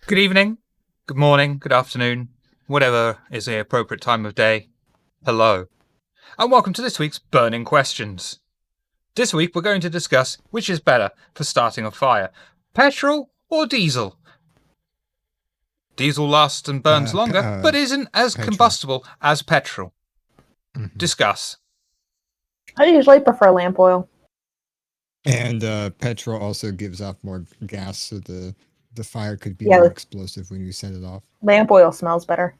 Good evening, good morning, good afternoon, whatever is the appropriate time of day. Hello, and welcome to this week's Burning Questions. This week we're going to discuss which is better for starting a fire, petrol or diesel. Diesel lasts and burns longer, but isn't as combustible as petrol. Mm-hmm. Discuss. I usually prefer lamp oil. And petrol also gives off more gas, so the fire could be more explosive when you set it off. Lamp oil smells better.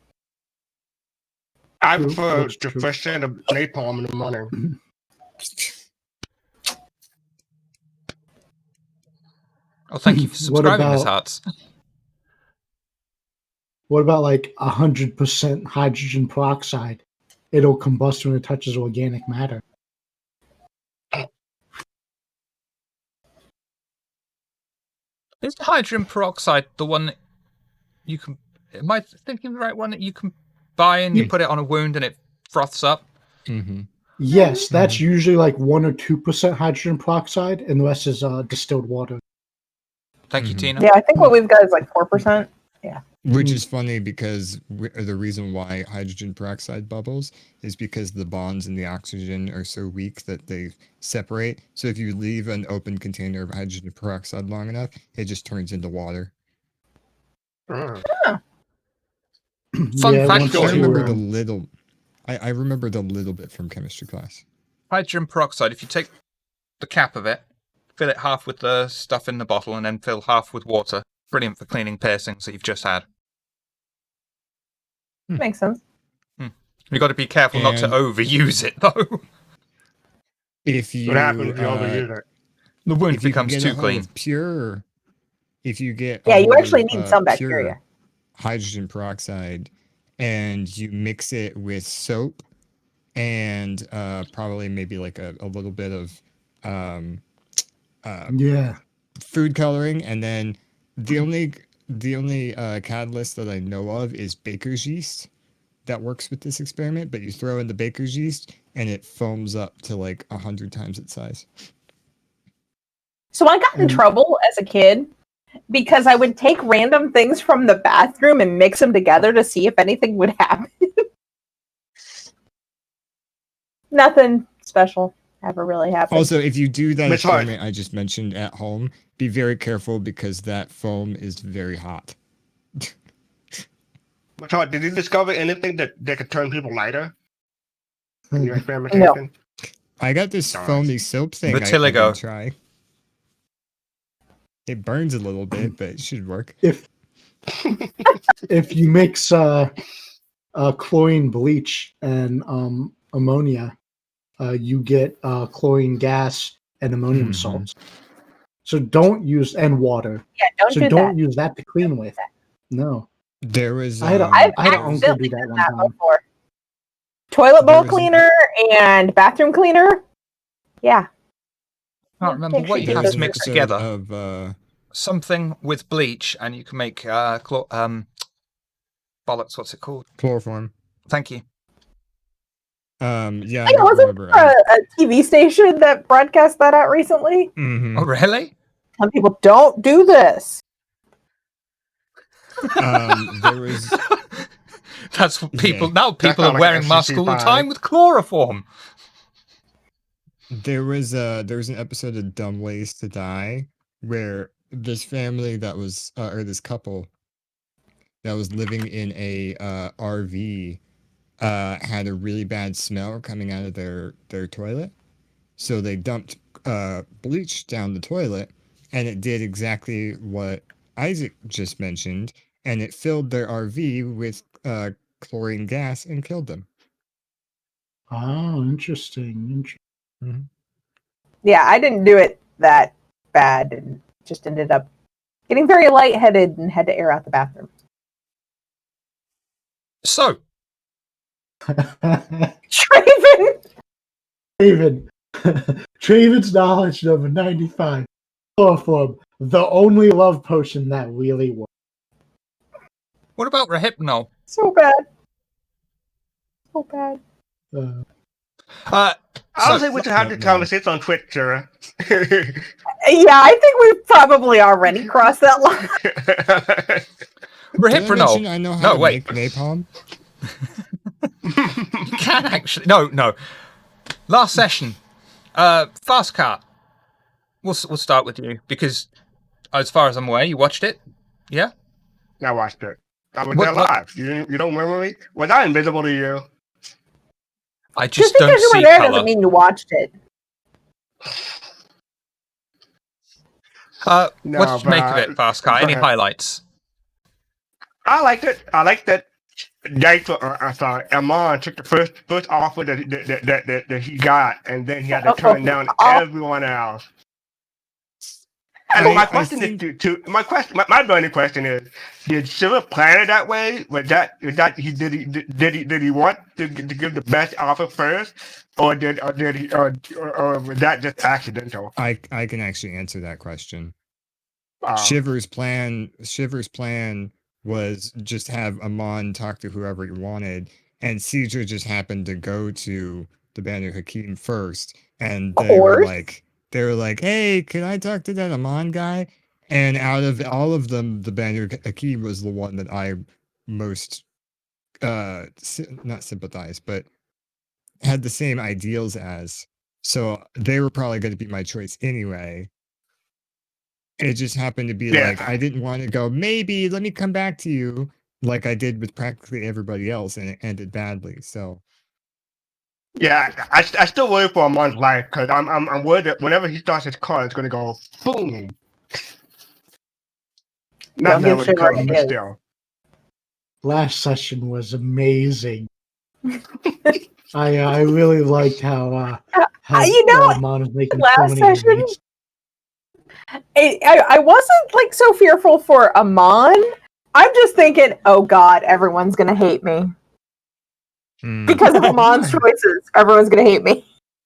I prefer the fresh scent of napalm in the morning. Oh, thank you for subscribing, Ms. Hearts. What about like 100% hydrogen peroxide? It'll combust when it touches organic matter. Is hydrogen peroxide the one that you can... Am I thinking the right one that you can buy and you put it on a wound and it froths up? Mm-hmm. Yes, that's usually like 1 or 2% hydrogen peroxide, and the rest is distilled water. Thank you, Tina. Yeah, I think what we've got is like 4%. Yeah. Which is funny because the reason why hydrogen peroxide bubbles is because the bonds in the oxygen are so weak that they separate. So if you leave an open container of hydrogen peroxide long enough, it just turns into water. Fun fact. I remember I remembered a little bit from chemistry class. Hydrogen peroxide, if you take the cap of it, fill it half with the stuff in the bottle, and then fill half with water. Brilliant for cleaning piercings that you've just had. Makes sense. You've got to be careful not to overuse it, though. What happens if you overuse it? The wound becomes too clean. Pure. If you get you actually need some bacteria. Hydrogen peroxide, and you mix it with soap, and probably maybe like a little bit of food coloring, and then the only catalyst that I know of is baker's yeast that works with this experiment, but you throw in the baker's yeast and it foams up to like 100 times its size. So I got in trouble as a kid because I would take random things from the bathroom and mix them together to see if anything would happen. Nothing special ever really happened. Also, if you do that experiment I just mentioned at home, be very careful because that foam is very hot. So, did you discover anything that could turn people lighter in your experimentation? No. I got this foamy soap thing Vitiligo. I can try. It burns a little bit, but it should work. If you mix chlorine bleach and ammonia, you get chlorine gas and ammonium salts. So don't use water. Yeah, don't use that to clean with. No. There was I had an uncle do that one time. Before. Toilet bowl cleaner and bathroom cleaner. Yeah. I can't remember what you have to mix together. Of something with bleach, and you can make bollocks. What's it called? Chloroform. Thank you. Yeah. I wasn't there a TV station that broadcast that out recently? Mm-hmm. Oh, really? Some people don't do this. There was. That's what people now. People are wearing masks all the time with chloroform. There was an episode of Dumb Ways to Die where this family that was or this couple that was living in a RV had a really bad smell coming out of their toilet, so they dumped bleach down the toilet, and it did exactly what Isaac just mentioned, and it filled their RV with chlorine gas and killed them. Oh, interesting. Mm-hmm. Yeah, I didn't do it that bad and just ended up getting very lightheaded and had to air out the bathroom. So, Traven's knowledge number 95. Chloroform, the only love potion that really works. what about Rehypnol? So bad. So bad. Honestly, we should have the conversation on Twitch, Sarah. Yeah, I think we've probably already crossed that line. Did I mention Rehiprenol. I know how No, to wait. make napalm? You can actually. No. Last session. Fast Cat. We'll start with you because, as far as I'm aware, you watched it. Yeah. I watched it. I was What- there live. You don't remember me? Was I invisible to you? I Just just don't because you see were there color. doesn't mean you watched it. What No, did you make of it, Fast Cat? go Any ahead. highlights? I liked it. I liked that. Sorry, Amon took the first offer that he got, and then he had to turn down everyone else. And my question is my burning question is: did Silver plan it that way? Was that did he want to give the best offer first, or was that just accidental? I can actually answer that question. Uh, Shiver's plan was just have Amon talk to whoever he wanted, and Caesar just happened to go to the Banu Hakim first, and Of course. they were like, "Hey, can I talk to that Amon guy?" And out of all of them, the Banu Hakim was the one that I most not sympathize, but had the same ideals as. So they were probably going to be my choice anyway. It just happened to be Yeah. like I didn't want to go, maybe let me come back to you like I did with practically everybody else, and it ended badly. So Yeah, I still worry for Amon's life because I'm worried that whenever he starts his car, it's going to go boom. Not Don't give never Shiver come, but ideas. still. Last session was amazing. I really liked how Mon is making so last many session- enemies. I wasn't like so fearful for Amon. I'm just thinking, oh God, everyone's gonna hate me because of Amon's choices. Everyone's gonna hate me.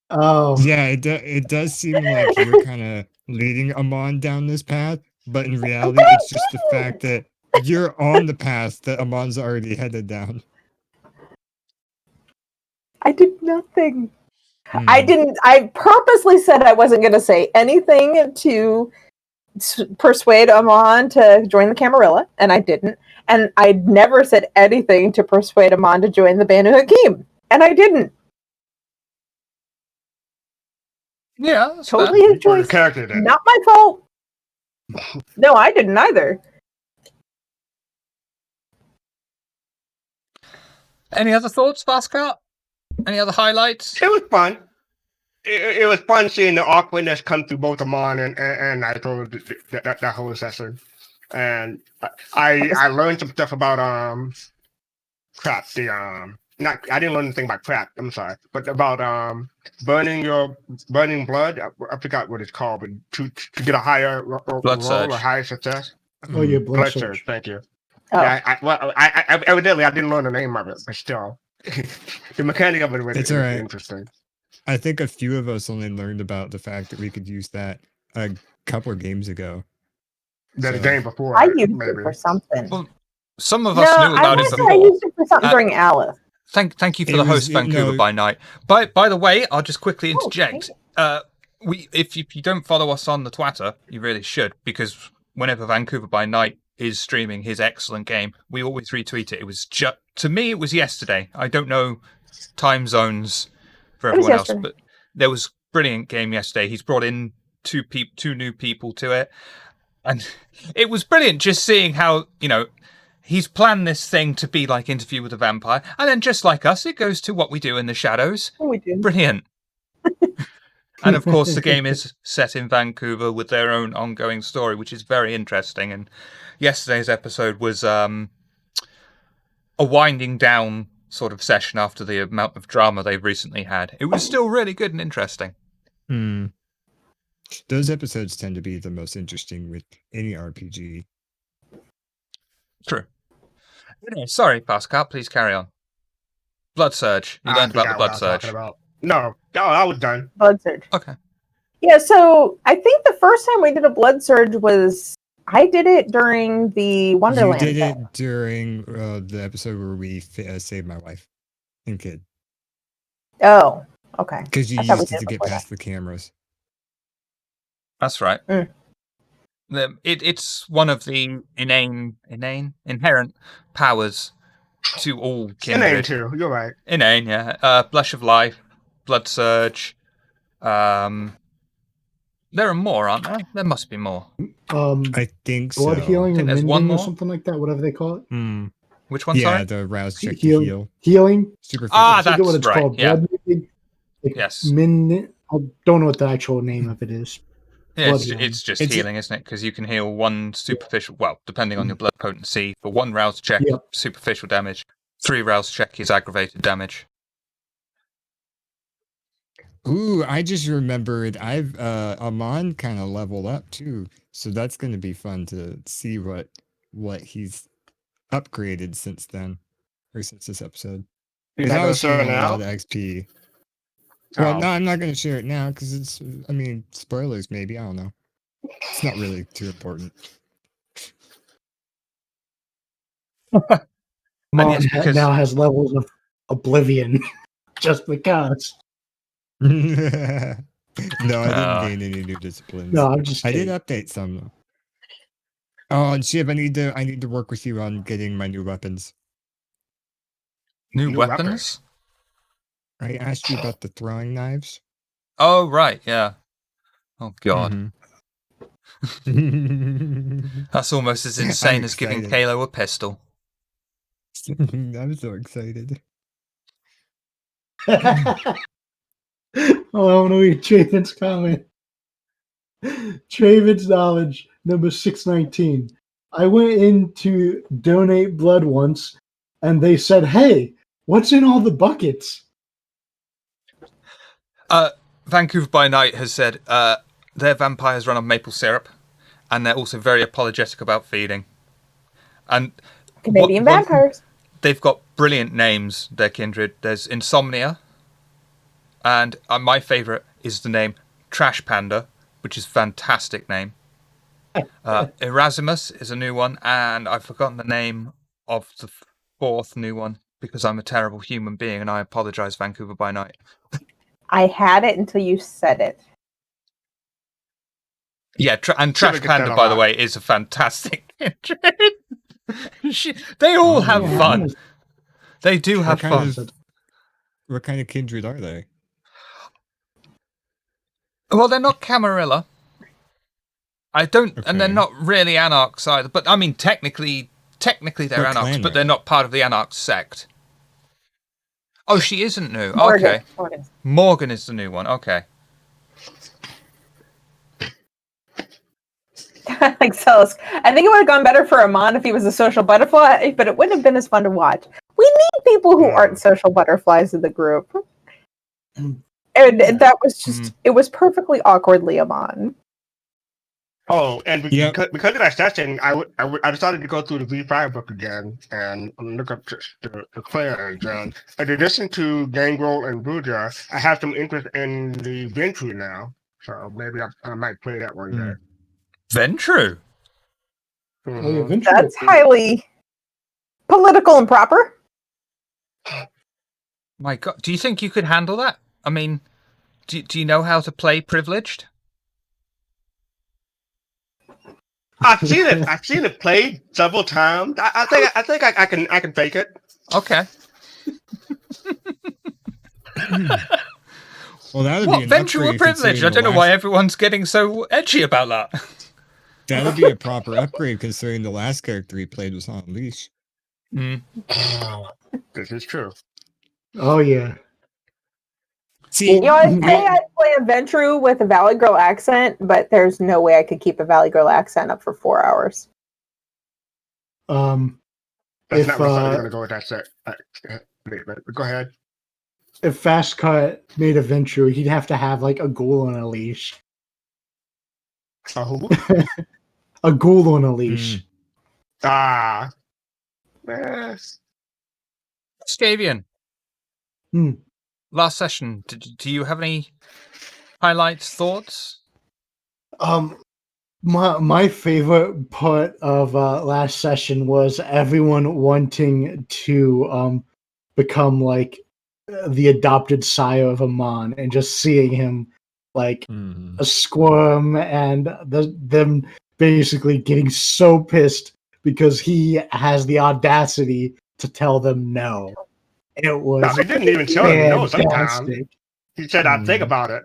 Oh, yeah, it does seem like you're kind of leading Amon down this path, but in reality, it's just the fact that you're on the path that Amon's already headed down. I did nothing. Hmm. I purposely said I wasn't going to say anything to persuade Amon to join the Camarilla, and I didn't. And I never said anything to persuade Amon to join the Banu Hakim, and I didn't. Yeah, that's Totally fair. his For your choice. character, then. Not my fault. No, I didn't either. Any other thoughts, Fast Cat? Any other highlights? It was fun. It was fun seeing the awkwardness come through both Amon and I told that whole session. And I learned some stuff about crap. Not I didn't learn anything about crap. I'm sorry, but about burning blood. I forgot what it's called, but to get a higher roll surge. or higher success. oh, your blood surge. Thank you. Oh. Yeah, I evidently I didn't learn the name of it, but still, the mechanic of it was It's all right. interesting. I think a few of us only learned about the fact that we could use that a couple of games ago. The So- game before, I used maybe. it for something. Well, some of us knew I about it want to say before. I used it for something Uh, during Alice. Thank you for It the was- host, Vancouver no- by night. By the way, I'll just quickly Oh, interject. If you don't follow us on the Twitter, you really should, because whenever Vancouver by night is streaming his excellent game, we always retweet it. It was to me, it was yesterday. I don't know time zones for It was everyone else, yesterday. but there was a brilliant game yesterday. He's brought in two new people to it, and it was brilliant just seeing how he's planned this thing to be like Interview with a Vampire, and then just like us, it goes to What We Do in the Shadows. Oh, we did. Brilliant. And of course, the game is set in Vancouver with their own ongoing story, which is very interesting. And yesterday's episode was a winding down sort of session after the amount of drama they've recently had. It was still really good and interesting. Hmm. Those episodes tend to be the most interesting with any RPG. True. Anyway, sorry, Pascal, please carry on. Blood Surge. You I learned about the forgot what I Blood was Surge. talking about. No, I was done. Blood surge. Okay. Yeah, so I think the first time we did a blood surge was I did it during the Wonderland. You did thing. it during the episode where we saved my wife and kid. Oh, okay. Because you I thought we used it did to get before past the cameras. That's right. It's one of the inherent powers to all Inane kindred. too. You're right. Inane, yeah. Blush of Life, Blood Surge. There are more, aren't there? There must be more. I think so. Blood healing I think or there's one mending or more. something like that, whatever they call it. Hmm. Which one, Yeah, sorry? the rouse check to Heal- heal. Healing. Super Ah, I forget what that's it's right, called. yeah. Blood mending. Like, Yes. I don't know what the actual name of it is. Yeah, Blood it's healing. just It's- healing, isn't it? Because you can heal one superficial, well, depending on your blood potency, for one rouse check, Yep. superficial damage. 3 rouse check is aggravated damage. Ooh, I just remembered I've Amon kind of leveled up too. So that's gonna be fun to see what he's upgraded since then. Or since this episode. You're Because not I gonna was share it shooting a now? lot of XP. Well, Oh. no, I'm not gonna share it now because it's spoilers maybe. I don't know. It's not really too important. And yes, Mon because now has levels of oblivion just because. No, I didn't Uh, gain any new disciplines. No, I'm just I did kidding. update some though. Oh, and Shiv, I need to work with you on getting my new weapons. new New weapons? I asked you about the throwing knives. Oh, right, yeah. Oh, God. Mhm. That's almost as insane as giving excited. Kalo a pistol. I'm so excited. Oh, I want to read Traven's comment. Traven's knowledge, number 619. I went in to donate blood once, and they said, "Hey, what's in all the buckets?" Vancouver by Night has said their vampires run on maple syrup, and they're also very apologetic about feeding. And Canadian one- vampires. they've got brilliant names, their kindred. There's Insomnia, and my favourite is the name Trash Panda, which is a fantastic name. Erasmus is a new one, and I've forgotten the name of the fourth new one because I'm a terrible human being, and I apologise, Vancouver by Night. I had it until you said it. Yeah, and Sure, Trash we get that Panda, a by the lot. way, is a fantastic kindred. They all have Yeah. fun. They do have kind fun. of- What kind of kindred are they? Well, they're not Camarilla. And they're Okay. not really Anarchs either. But I mean, technically they're What Anarchs, clan but are they're they? not part of the Anarch sect. Oh, she isn't new. Morgan. Okay, Morgan is the new one. Okay. Like Celis. I think it would have gone better for Amon if he was a social butterfly, but it wouldn't have been as fun to watch. We need people who aren't social butterflies in the group. And that was just, it was perfectly awkwardly Amon. Oh, and Yep. because of that session, I decided to go through the V5 book again and look up the clans. And in addition to Gangrel and Bruja, I have some interest in the Ventru now. So maybe I might play that one day. Ventru. Oh, yeah, Mhm. eventually. That's highly political and proper. My God, do you think you could handle that? I mean, do you know how to play privileged? I've seen it. I've seen it played several times. I think I can fake it. Okay. Well, that would be What an Ventru or upgrade. privileged? I considering don't know the why last- everyone's getting so edgy about that. That would be a proper upgrade considering the last character he played was on leash. This is true. Oh, yeah. See, You know, I'd say I'd play a Ventru with a Valley Girl accent, but there's no way I could keep a Valley Girl accent up for 4 hours. That's If not really going to go with that set. Statement. Go ahead. if Fast Cut made a Ventru, he'd have to have like a ghoul on a leash. Who? A ghoul on a leash. Ah. Yes. Scavian. Hmm. Last session. Do you have any highlights, thoughts? My favorite part of last session was everyone wanting to become like the adopted sire of Amon, and just seeing him like a squirm, and them basically getting so pissed because he has the audacity to tell them no. It No, was he didn't even tell him no sometimes. fantastic. He said, I'll think about it.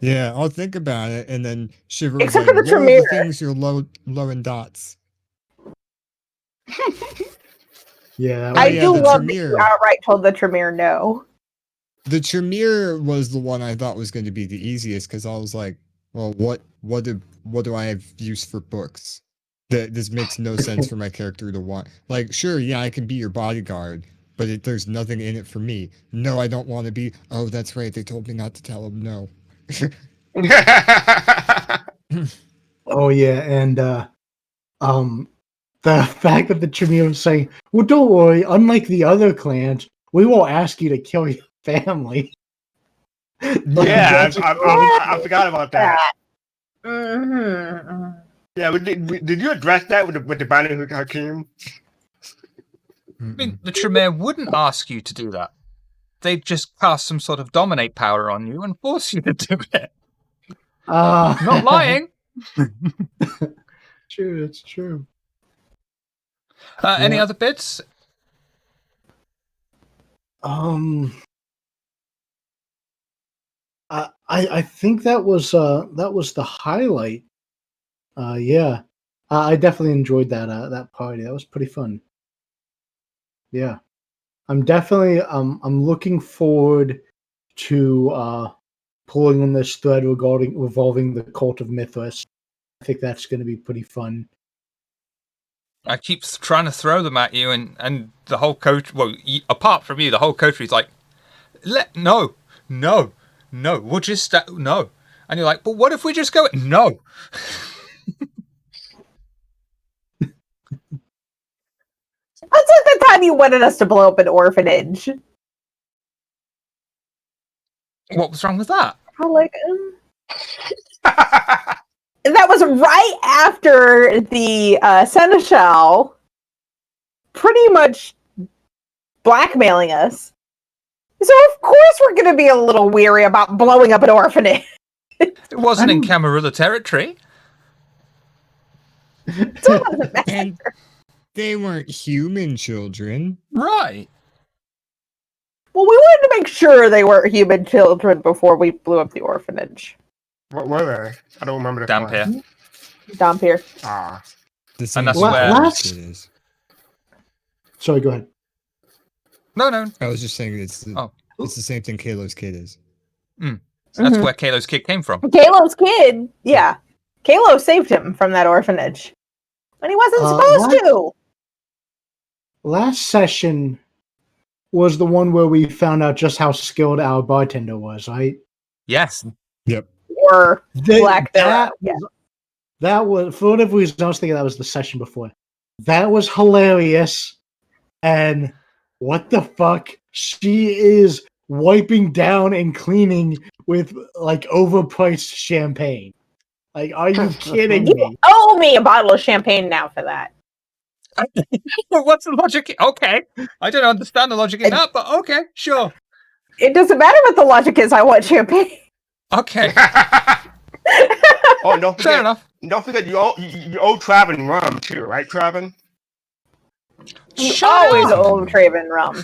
Yeah, I'll think about it. And then Shiver was Except like, for the what are Tremere. the things you're low in dots? Yeah, I yeah, do the love that Tremere. you outright told the Tremere no. The Tremere was the one I thought was going to be the easiest because I was like, well, what do I have use for books? That this makes no sense for my character to want. Like, sure, yeah, I can be your bodyguard, but there's nothing in it for me. No, I don't want to be. Oh, that's right. They told me not to tell him no. oh yeah, and the fact that the Tremere was saying, "Well, don't worry. Unlike the other clans, we won't ask you to kill your family." Yeah, that's I forgot about that. Mm-hmm. Yeah, but did you address that with the Banu Hakim? I mean, the Tremere wouldn't ask you to do that. They'd just cast some sort of dominate power on you and force you to do it. Not lying. True, it's true. Any Yeah. other bits? I think that was the highlight. Yeah, I definitely enjoyed that party. That was pretty fun. Yeah, I'm definitely I'm looking forward to pulling on this thread revolving the cult of Mithras. I think that's going to be pretty fun. I keep trying to throw them at you, and the whole coach. Well, apart from you, the whole coterie is like, no, we'll just no. And you're like, but what if we just go? No. That's like the time you wanted us to blow up an orphanage. What was wrong with that? I'm like, that was right after the Seneschal pretty much blackmailing us. So of course we're going to be a little weary about blowing up an orphanage. It wasn't in Camarilla territory. It doesn't matter. And they weren't human children. Right. Well, we wanted to make sure they weren't human children before we blew up the orphanage. What were they? I don't remember the Damp part. here. Dampier. Ah. The same that's thing where- Kato's kid is. Sorry, go ahead. No. I was just saying it's Oh. it's the same thing Kalo's kid is. That's where Kalo's kid came from. Kalo's kid, yeah. Kalo saved him from that orphanage. And he wasn't supposed to. Last session was the one where we found out just how skilled our bartender was, right? Yes. Yep. Or Black Pharaoh. Yeah. That was, for whatever reason, I was thinking that was the session before. That was hilarious. And what the fuck? She is wiping down and cleaning with like overpriced champagne. Like, are you kidding You me? owe me a bottle of champagne now for that. What's the logic? Okay. I don't understand the logic in that, but okay, sure. It doesn't matter what the logic is, I want champagne. Okay. Oh, don't forget. Fair enough. Don't forget you owe Travin rum too, right, Travin? You Shut always up. owe Traven rum.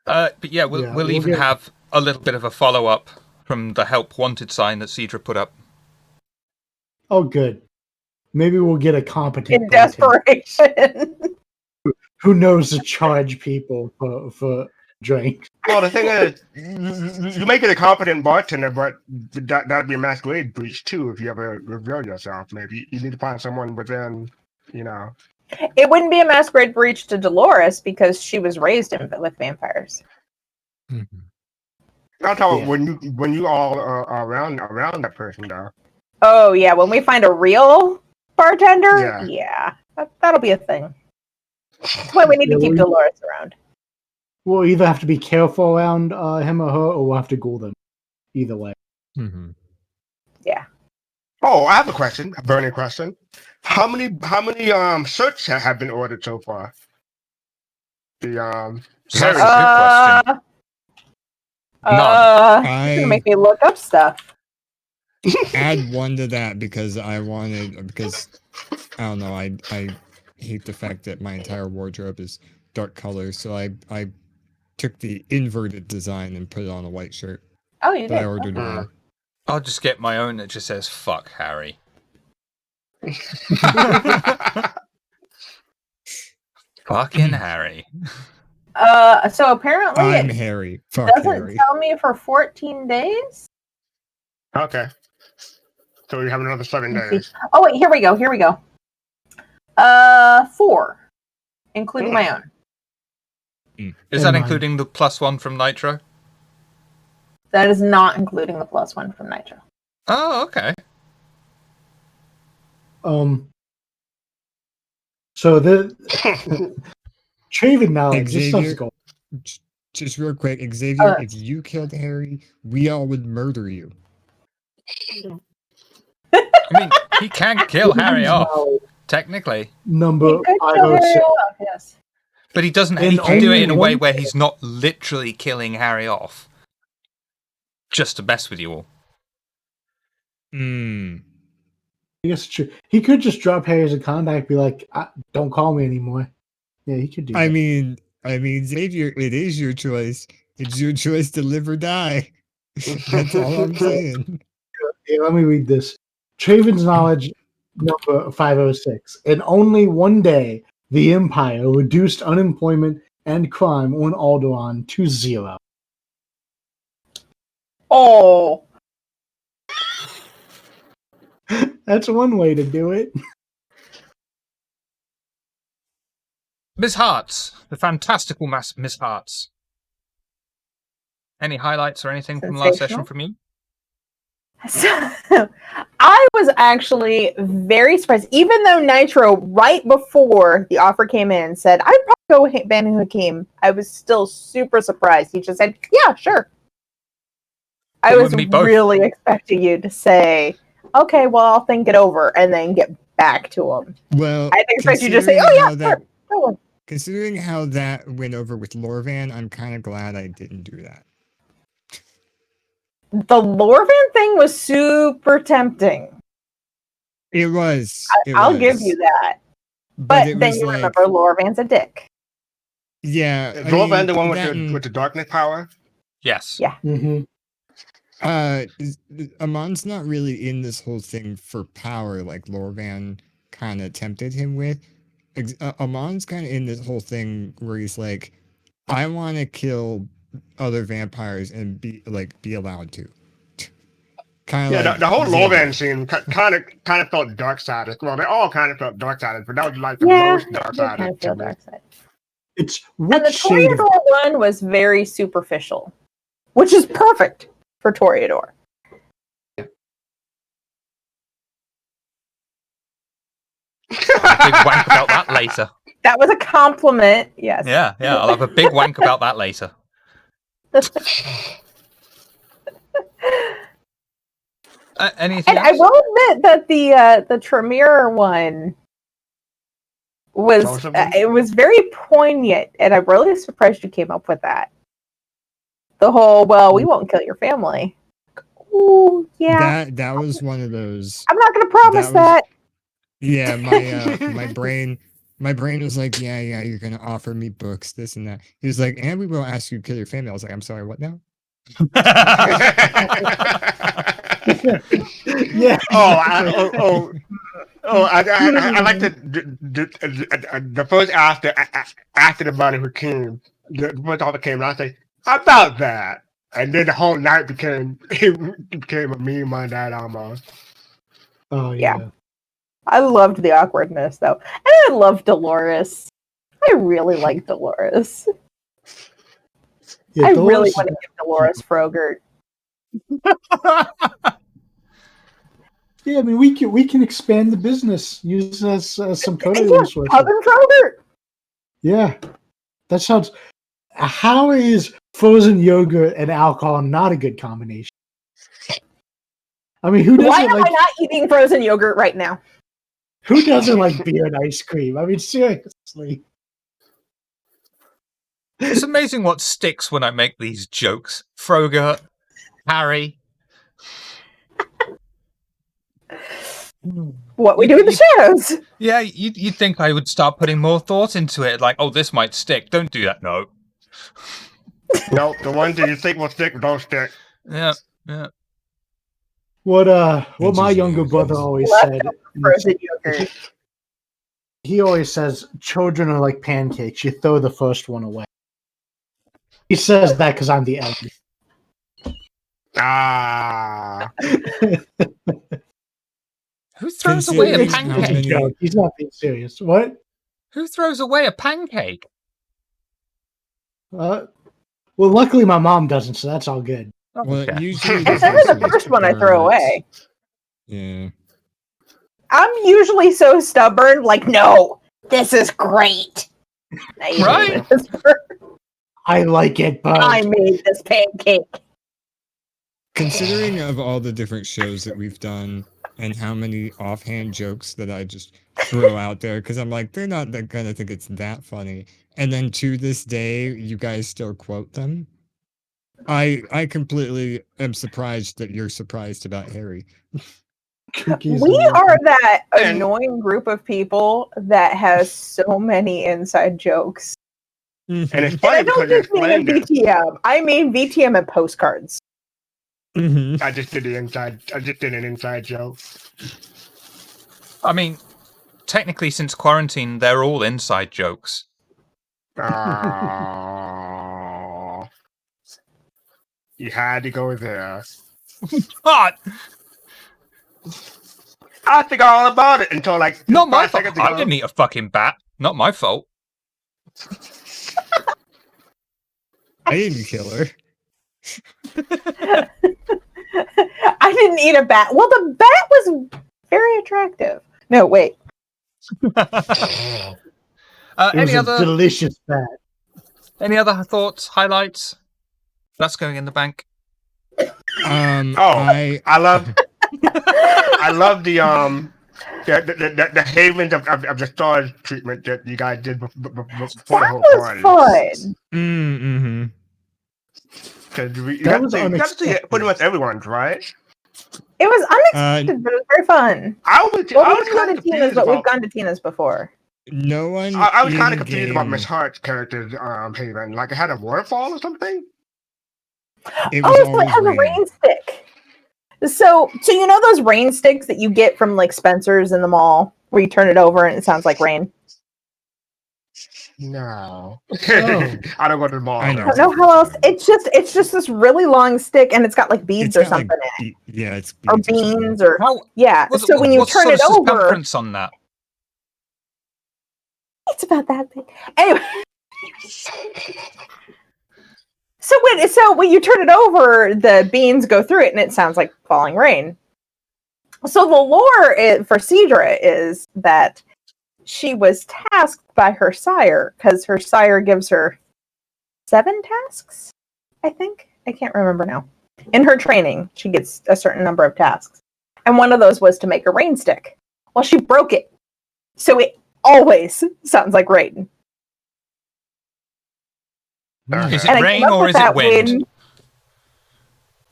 But yeah, we'll even have a little bit of a follow-up from the help wanted sign that Cedra put up. Oh, good. Maybe we'll get a competent In bartender desperation. who knows to charge people for drinks. Well, the thing is, you make it a competent bartender, but that'd be a masquerade breach too if you ever reveal yourself. Maybe you need to find someone within, you know. It wouldn't be a masquerade breach to Dolores because she was raised with vampires. Mm-hmm. I'm talking when you all are around that person though. Oh yeah, when we find a real bartender, yeah that'll be a thing. That's why we need to keep Dolores around. We'll either have to be careful around him or her, or we'll have to ghoul them. Either way. Mm-hmm. Yeah. Oh, I have a question, a burning question. How many shirts have been ordered so far? That's a good question. You're gonna make me look up stuff. add 1 to that because I don't know, I hate the fact that my entire wardrobe is dark colors, so I took the inverted design and put it on a white shirt. Oh, you But I did. ordered Okay. one. I'll just get my own that just says "fuck Harry." Fucking Harry. So apparently I'm it Harry. Fuck doesn't Harry. tell me for 14 days. Okay. So we have another 7 Let's see. days. Oh wait, here we go. 4, including my own. Is And that mine. including the +1 from Nitro? That is not including the +1 from Nitro. Oh, okay. So the Traven knowledge, this stuff's Xavier, gold. just real quick, Xavier, Uh, if you killed Harry, we all would murder you. I mean, he can kill Harry Traven's off, knowledge, technically, number He could kill Harry 506. off, yes. but he doesn't. And He can do it only in a way one- where he's not literally killing Harry off, just to mess with you all. Hmm. I guess it's true. He could just drop Harry as a contact, be like, "Don't call me anymore." Yeah, he could do that. I mean, Xavier, it is your choice. It's your choice to live or die. That's all I'm saying. Here, let me read this. Traven's knowledge, number 506. In only one day, the Empire reduced unemployment and crime on Alderaan to 0. Oh, That's one way to do it. Miss Harts, the fantastical Miss Harts. Any highlights or anything from last session Sensational. from you? So, I was actually very surprised, even though Nitro, right before the offer came in, said, I'd probably go Banu Hakim. I was still super surprised. He just said, yeah, sure. I Well, was me both. really expecting you to say, okay, well, I'll think it over and then get back to him. Well, I didn't expect you to say, considering oh, how yeah, that sure. considering how that went over with Lorvan, I'm kind of glad I didn't do that. The Lorvan thing was super tempting. It was. I'll give you that. But it then was you like, remember Lorvan's a dick. yeah. Is I Lorvan mean, the one that with the darkness power? Yes. Yeah. Mm-hmm. Amon's not really in this whole thing for power like Lorvan kind of tempted him with. Amon's kind of in this whole thing where he's like, I want to kill other vampires and be allowed to. Kind of Yeah, like the whole Xavier. Lorvan scene kind of felt dark sided. Well, they all kind of felt dark sided, but that was like the Yeah, most it dark did kind of sided to feel me. dark side. It's And what the shade of Toreador one was very superficial, which is perfect for Toreador. Big wank about that later. That was a compliment, yes. Yeah, I'll have a big wank about that later. Anything And I else? will admit that the Tremere one was Both of them? it was very poignant, and I'm really surprised you came up with that. The whole, well, we won't kill your family. Ooh, yeah. That was one of those. I'm not going to promise was- that. Yeah, my brain was like, yeah, you're gonna offer me books, this and that. He was like, and we will ask you to kill your family. I was like, I'm sorry, what now? yeah. I like the first after the money who came, the first offer came, and I say, how about that? And then the whole night became a meme on that almost. Oh Yeah. yeah. I loved the awkwardness, though. And I loved Dolores. I really like Dolores. Yeah, I Dolores really is- want to give Dolores Frogert. Yeah, I mean, we can expand the business. Use as some coding Yeah, resources. Coven Frogert. Yeah, that sounds. How is frozen yogurt and alcohol not a good combination? I mean, who Why doesn't am I like not eating frozen yogurt right now? who doesn't like beer and ice cream? I mean, seriously. It's amazing what sticks when I make these jokes. Frogurt, Harry. what we do with the shows. Yeah, you'd think I would start putting more thought into it. Like, oh, this might stick. Don't do that. No. Nope, the ones that you think will stick don't stick. Yeah. What That's my usually younger how it brother goes. always Leftover said. frozen yogurt. He always says children are like pancakes. You throw the first one away. He says that because I'm the eldest. Ah. Who throws away a Considering how pancake? many- Joke. He's not being serious. What? Who throws away a pancake? Well, luckily my mom doesn't, so that's all good. Oh, Well, okay. usually It's never the first one I throw away. Yeah. I'm usually so stubborn, like, no, this is great. I usually Right? say this first. I like it, but I made this pancake. Considering of all the different shows that we've done and how many offhand jokes that I just throw out there because I'm like, they're not gonna think it's that funny. And then to this day, you guys still quote them. I completely am surprised that you're surprised about Harry. cookies. We and- are that And- annoying group of people that has so many inside jokes. And it's And funny I don't because you just mean in explained it. VTM. I mean VTM and postcards. Mhm. I just did an inside joke. I mean, technically, since quarantine, they're all inside jokes. Oh. You had to go there. But I think all about it until like not my 5 fault. seconds I ago. didn't eat a fucking bat. Not my fault. I didn't kill her. I didn't eat a bat. Well, the bat was very attractive. No, wait. It was Any a other delicious bat. thoughts, highlights? That's going in the bank. Oh, I love the havens of the stars treatment that you guys did before the That whole was party. fun. mm-hmm. Because you That got was to see unexpected. pretty much everyone's, right? It was unexpected, but it was very fun. I was Well, we kind didn't go of to Tina's, confused but we've about. gone to Tina's before. No one. I was kind of confused about in-game- Miss Hart's character's haven. Like it had a waterfall or something. It was Oh, so it always has a raining. rain stick. So you know those rain sticks that you get from like Spencer's in the mall, where you turn it over and it sounds like rain. No, Oh. I don't go to the mall. I I know. don't know how else. It's just this really long stick, and it's got like beads It's or got, like, something in it, yeah, it's or beads or something. beans, or How? yeah. What, So when you what turn sort it of over, circumference on that? it's about that big. Anyway. So when you turn it over, the beans go through it, and it sounds like falling rain. So the lore for Cedra is that she was tasked by her sire because her sire gives her 7 tasks. I think I can't remember now. In her training, she gets a certain number of tasks, and one of those was to make a rain stick. Well, she broke it, so it always sounds like rain. Is And it I came rain up or with is it that wind?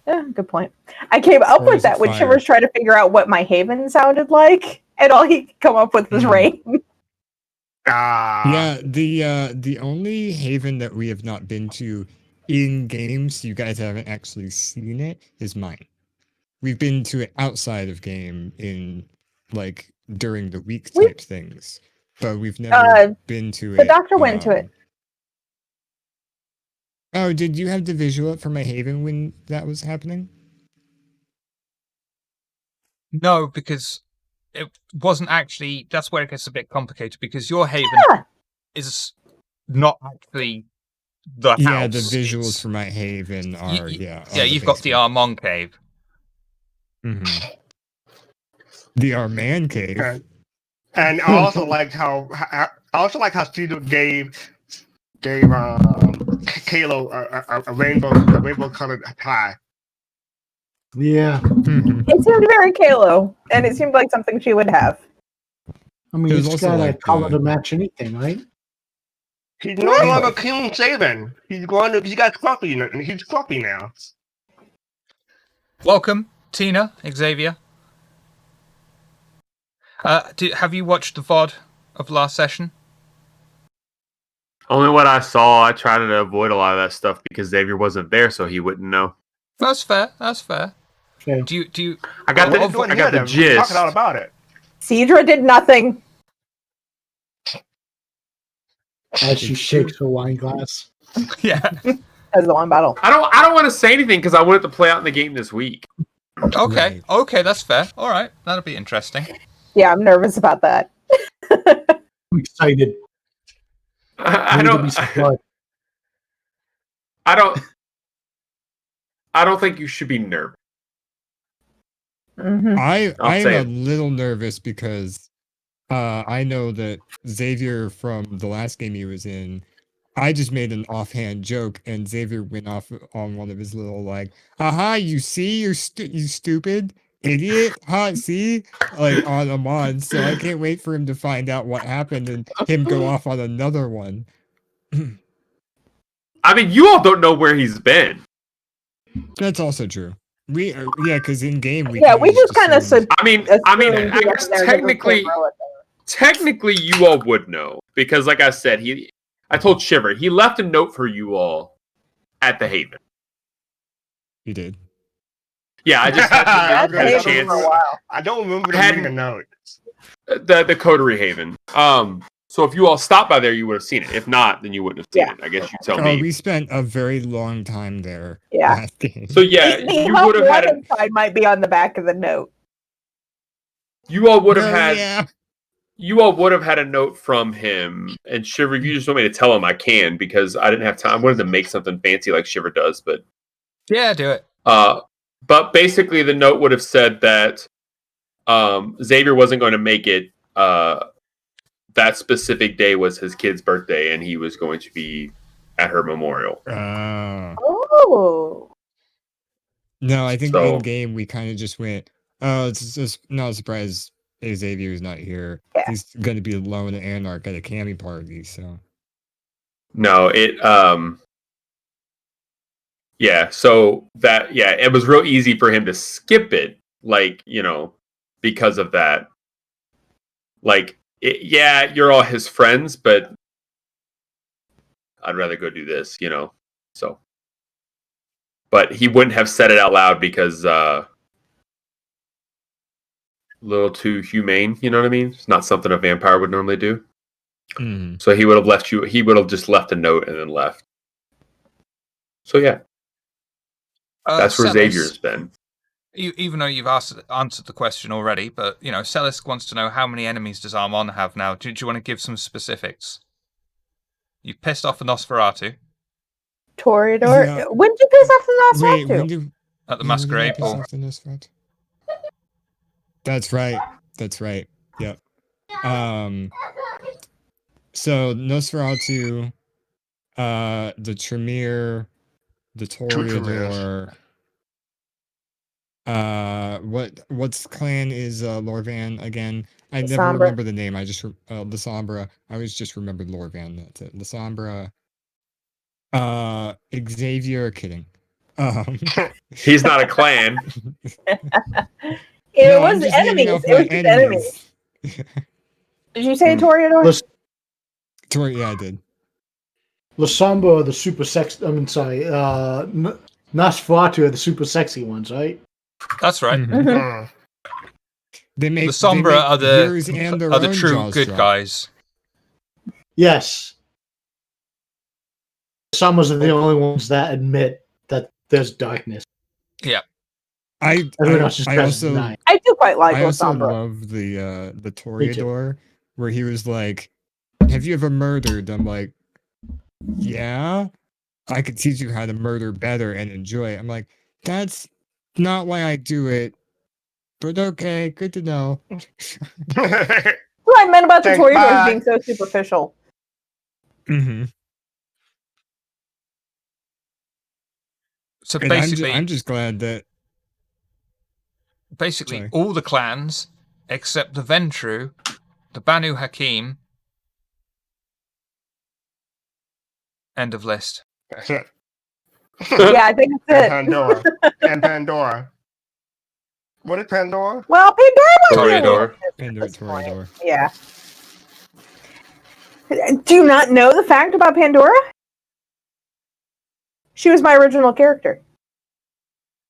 Yeah, good point. I came up Or with is it that when fire? Shivers tried to figure out what my haven sounded like, and all he could come up with was Mhm. rain. Yeah, the only haven that we have not been to in game, so you guys haven't actually seen it, is mine. We've been to it outside of game in like during the week We- type things, but we've never been to it. The doctor went to it. Oh, did you have the visual up for my haven when that was happening? No, because it wasn't actually. That's where it gets a bit complicated because your haven Yeah. is not actually the house. Yeah, the visuals It's- for my haven are y- yeah. yeah, you've got the Armand cave. The Arman cave. Okay. And I also liked how Cedar gave Kalo a rainbow colored tie. Yeah. Mhm. It seemed very Kalo, and it seemed like something she would have. I mean, It was it's also got a like, color to match anything, right? He's no longer King Saban. He got Scruffy now. He's Scruffy now. Welcome, Tina, Xavier. Have you watched the VOD of last session? Only what I saw. I tried to avoid a lot of that stuff because Xavier wasn't there, so he wouldn't know. That's fair. Okay. Do you? I got What are you doing I got here the then? We're gist. talking all about it. Cedra did nothing. As she shakes her wine glass. Yeah. As the wine bottle. I don't want to say anything because I want it to play out in the game this week. Okay. Right. Okay, that's fair. All right, that'll be interesting. Yeah, I'm nervous about that. I'm excited. I Ready to be supplied. I don't think you should be nervous. Mm-hmm. I I'll am say a it. little nervous because I know that Xavier from the last game he was in, I just made an offhand joke and Xavier went off on one of his little like, "Aha, you see, you stupid idiot, huh? See," like on Amon. So I can't wait for him to find out what happened and him go off on another one. I mean, you all don't know where he's been. That's also true. Yeah, because in game we Yeah, kinda we just kind of assumed- I mean, assumed I he guess wasn't there because of technically you all would know because, like I said, I told Shiver he left a note for you all at the Haven. he did. Yeah, I just had I had a don't chance. remember- I don't remember I hadn't- reading a note. The Coterie Haven. So if you all stopped by there, you would have seen it. If not, then you wouldn't have seen it. I guess you tell Oh, me. we spent a very long time there. Yeah. last game. So yeah, The you Help would have had a, Wanted sign might be on the back of the note. you all would have No, had yeah. you all would have had a note from him. And Shiver, if you just want me to tell him, I can because I didn't have time. I wanted to make something fancy like Shiver does, but Yeah, do it. but basically the note would have said that Xavier wasn't going to make it. That specific day was his kid's birthday, and he was going to be at her memorial. Oh. No, I think So- in game we kind of just went, oh, it's just not a surprise Xavier's not here. Yeah. He's going to be alone at Anarch at a Cammy party, so. No, yeah, so that, yeah, it was real easy for him to skip it, like, because of that. Like, yeah, you're all his friends, but I'd rather go do this, so. But he wouldn't have said it out loud because a little too humane, you know what I mean? It's not something a vampire would normally do. Mhm. So he would have just left a note and then left. So yeah, that's where Celis, Xavier's been. Even though you've answered the question already, but Celis wants to know how many enemies does Armon have now. Do you want to give some specifics? You've pissed off the Nosferatu Toreador. Yeah. When did you piss off the Wait, Nosferatu? when did at the yeah, when did Masquerade I piss Ball. off the Nosferatu? That's right. Yep. So Nosferatu, the Tremere, the Toreador. What's clan is Lorvan again? I never Sombra. remember the name. I just Lasombra. I always just remembered Lorvan. That's it. Lasombra. Xavier. Kidding. He's not a clan. It No, I'm was just naming enemies. off It my was just enemies. Did you say Hmm. Toreador? Listen, Yeah, I did. Lasamba are the super sex. I mean, sorry. Nosferatu are the super sexy ones, right? That's right. Mhm. Mhm. They make The Sombra are yours and their the own true jaws good drop. guys. Yes. Summers are the only ones that admit that there's darkness. Everyone else just tries to also deny it. I do quite like I also Lasombra. love the Toreador where he was like, "Have you ever murdered?" I'm like, "Yeah, I could teach you how to murder better and enjoy it." I'm like, "That's not why I do it, but okay, good to know." What I meant about the Thanks, Toreadors bye. being so superficial. Mm-hmm. So And basically, I'm just glad that sorry. all the clans except the Ventru, the Banu Hakim. End of list. That's it. Yeah, I think And that's it. Pandora. And Pandora. What is Pandora? Well, Pandora was really Toreador. at Pandora this point. Toreador. Yeah. Do you not know the fact about Pandora? She was my original character.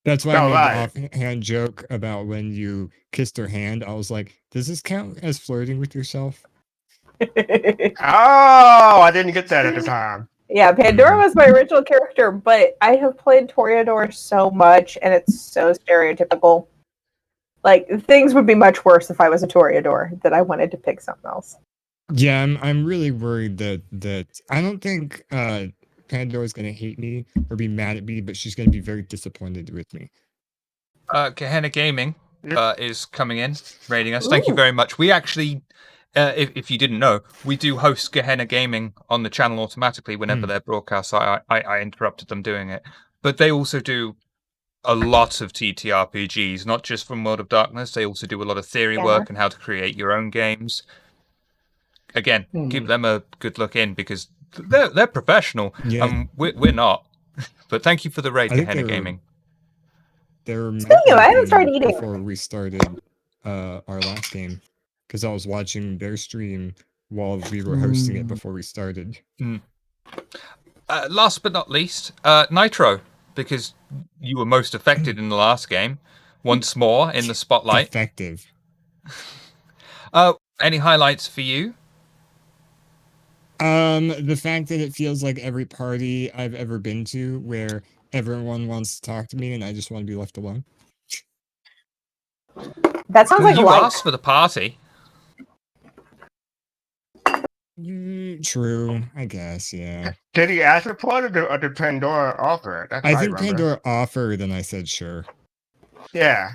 That's why I Oh, made right. the offhand joke about when you kissed her hand. I was like, does this count as flirting with yourself? Oh, I didn't get that at the time. Yeah, Pandora was my original character, but I have played Toreador so much, and it's so stereotypical. Like, things would be much worse if I was a Toreador, that I wanted to pick something else. Yeah, I'm really worried that I don't think Pandora's gonna hate me or be mad at me, but she's gonna be very disappointed with me. Gehenna Gaming is coming in, raiding us. Ooh. Thank you very much. We actually, if you didn't know, we do host Gehenna Gaming on the channel automatically whenever they're broadcast. I interrupted them doing it. But they also do a lot of TTRPGs, not just from World of Darkness. They also do a lot of theory work and how to create your own games. Again, give them a good look in because they're professional. Yeah. We're not. But thank you for the raid, I think Gehenna Gaming. They're Speaking of, I haven't started eating. before we started our last game because I was watching their stream while we were hosting it before we started. Last but not least, Nitro, because you were most affected in the last game. Once more in the spotlight. Effective. Any highlights for you? The fact that it feels like every party I've ever been to where everyone wants to talk to me and I just want to be left alone. That sounds like you life. asked for the party. True, I guess, yeah. Did he ask for it or did Pandora offer it? That's I what think remember. Pandora offered and I said sure. Yeah.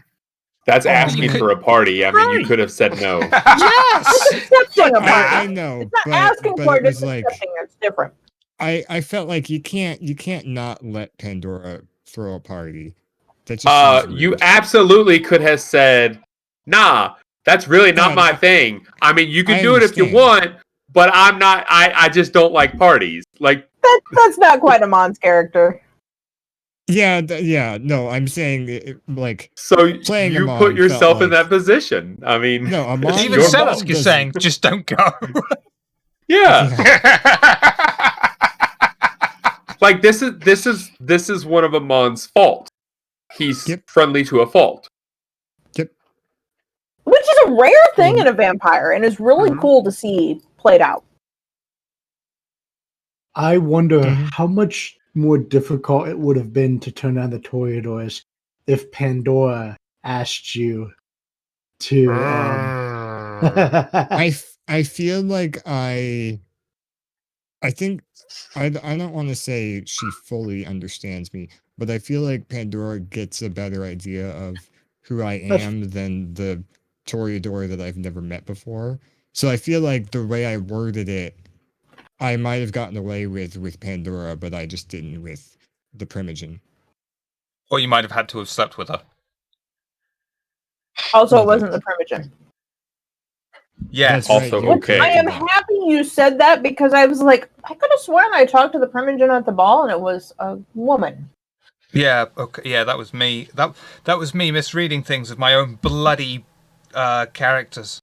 That's you asking could- for a party. I mean, you Right. could have said no. Yes! It's accepting a party. I know, It's not but, asking but for it it, it's was like accepting it. It's different. I felt like you can't not let Pandora throw a party. That just seems You rude. absolutely could have said, nah, that's really not No, my thing. I mean, you can I do it if you understand. want, but I'm not, I just don't like parties. Like, That's not quite a Mon's character. Yeah, yeah, no, I'm saying like so Playing you Amon put felt yourself in like- that position. I mean, no, Amon it's Even your Amon fault. Selusk is saying, just don't go. Yeah. Yeah. Like this is one of Amon's fault. He's Yep. friendly to a fault. Which is a rare thing in a vampire and is really cool to see played out. I wonder Mhm. how much more difficult it would have been to turn down the Toreadors if Pandora asked you to. I feel like I think I don't want to say she fully understands me, but I feel like Pandora gets a better idea of who I That's- am than the Toreador that I've never met before. So I feel like the way I worded it, I might have gotten away with Pandora, but I just didn't with the Primogen. Or you might have had to have slept with her. Also, Well, it wasn't the Primogen. Yes. That's right, Also, you okay. I am corrected that. happy you said that because I was like, I could have sworn I talked to the Primogen at the ball and it was a woman. Yeah, okay, yeah, that was me. That was me misreading things with my own bloody characters.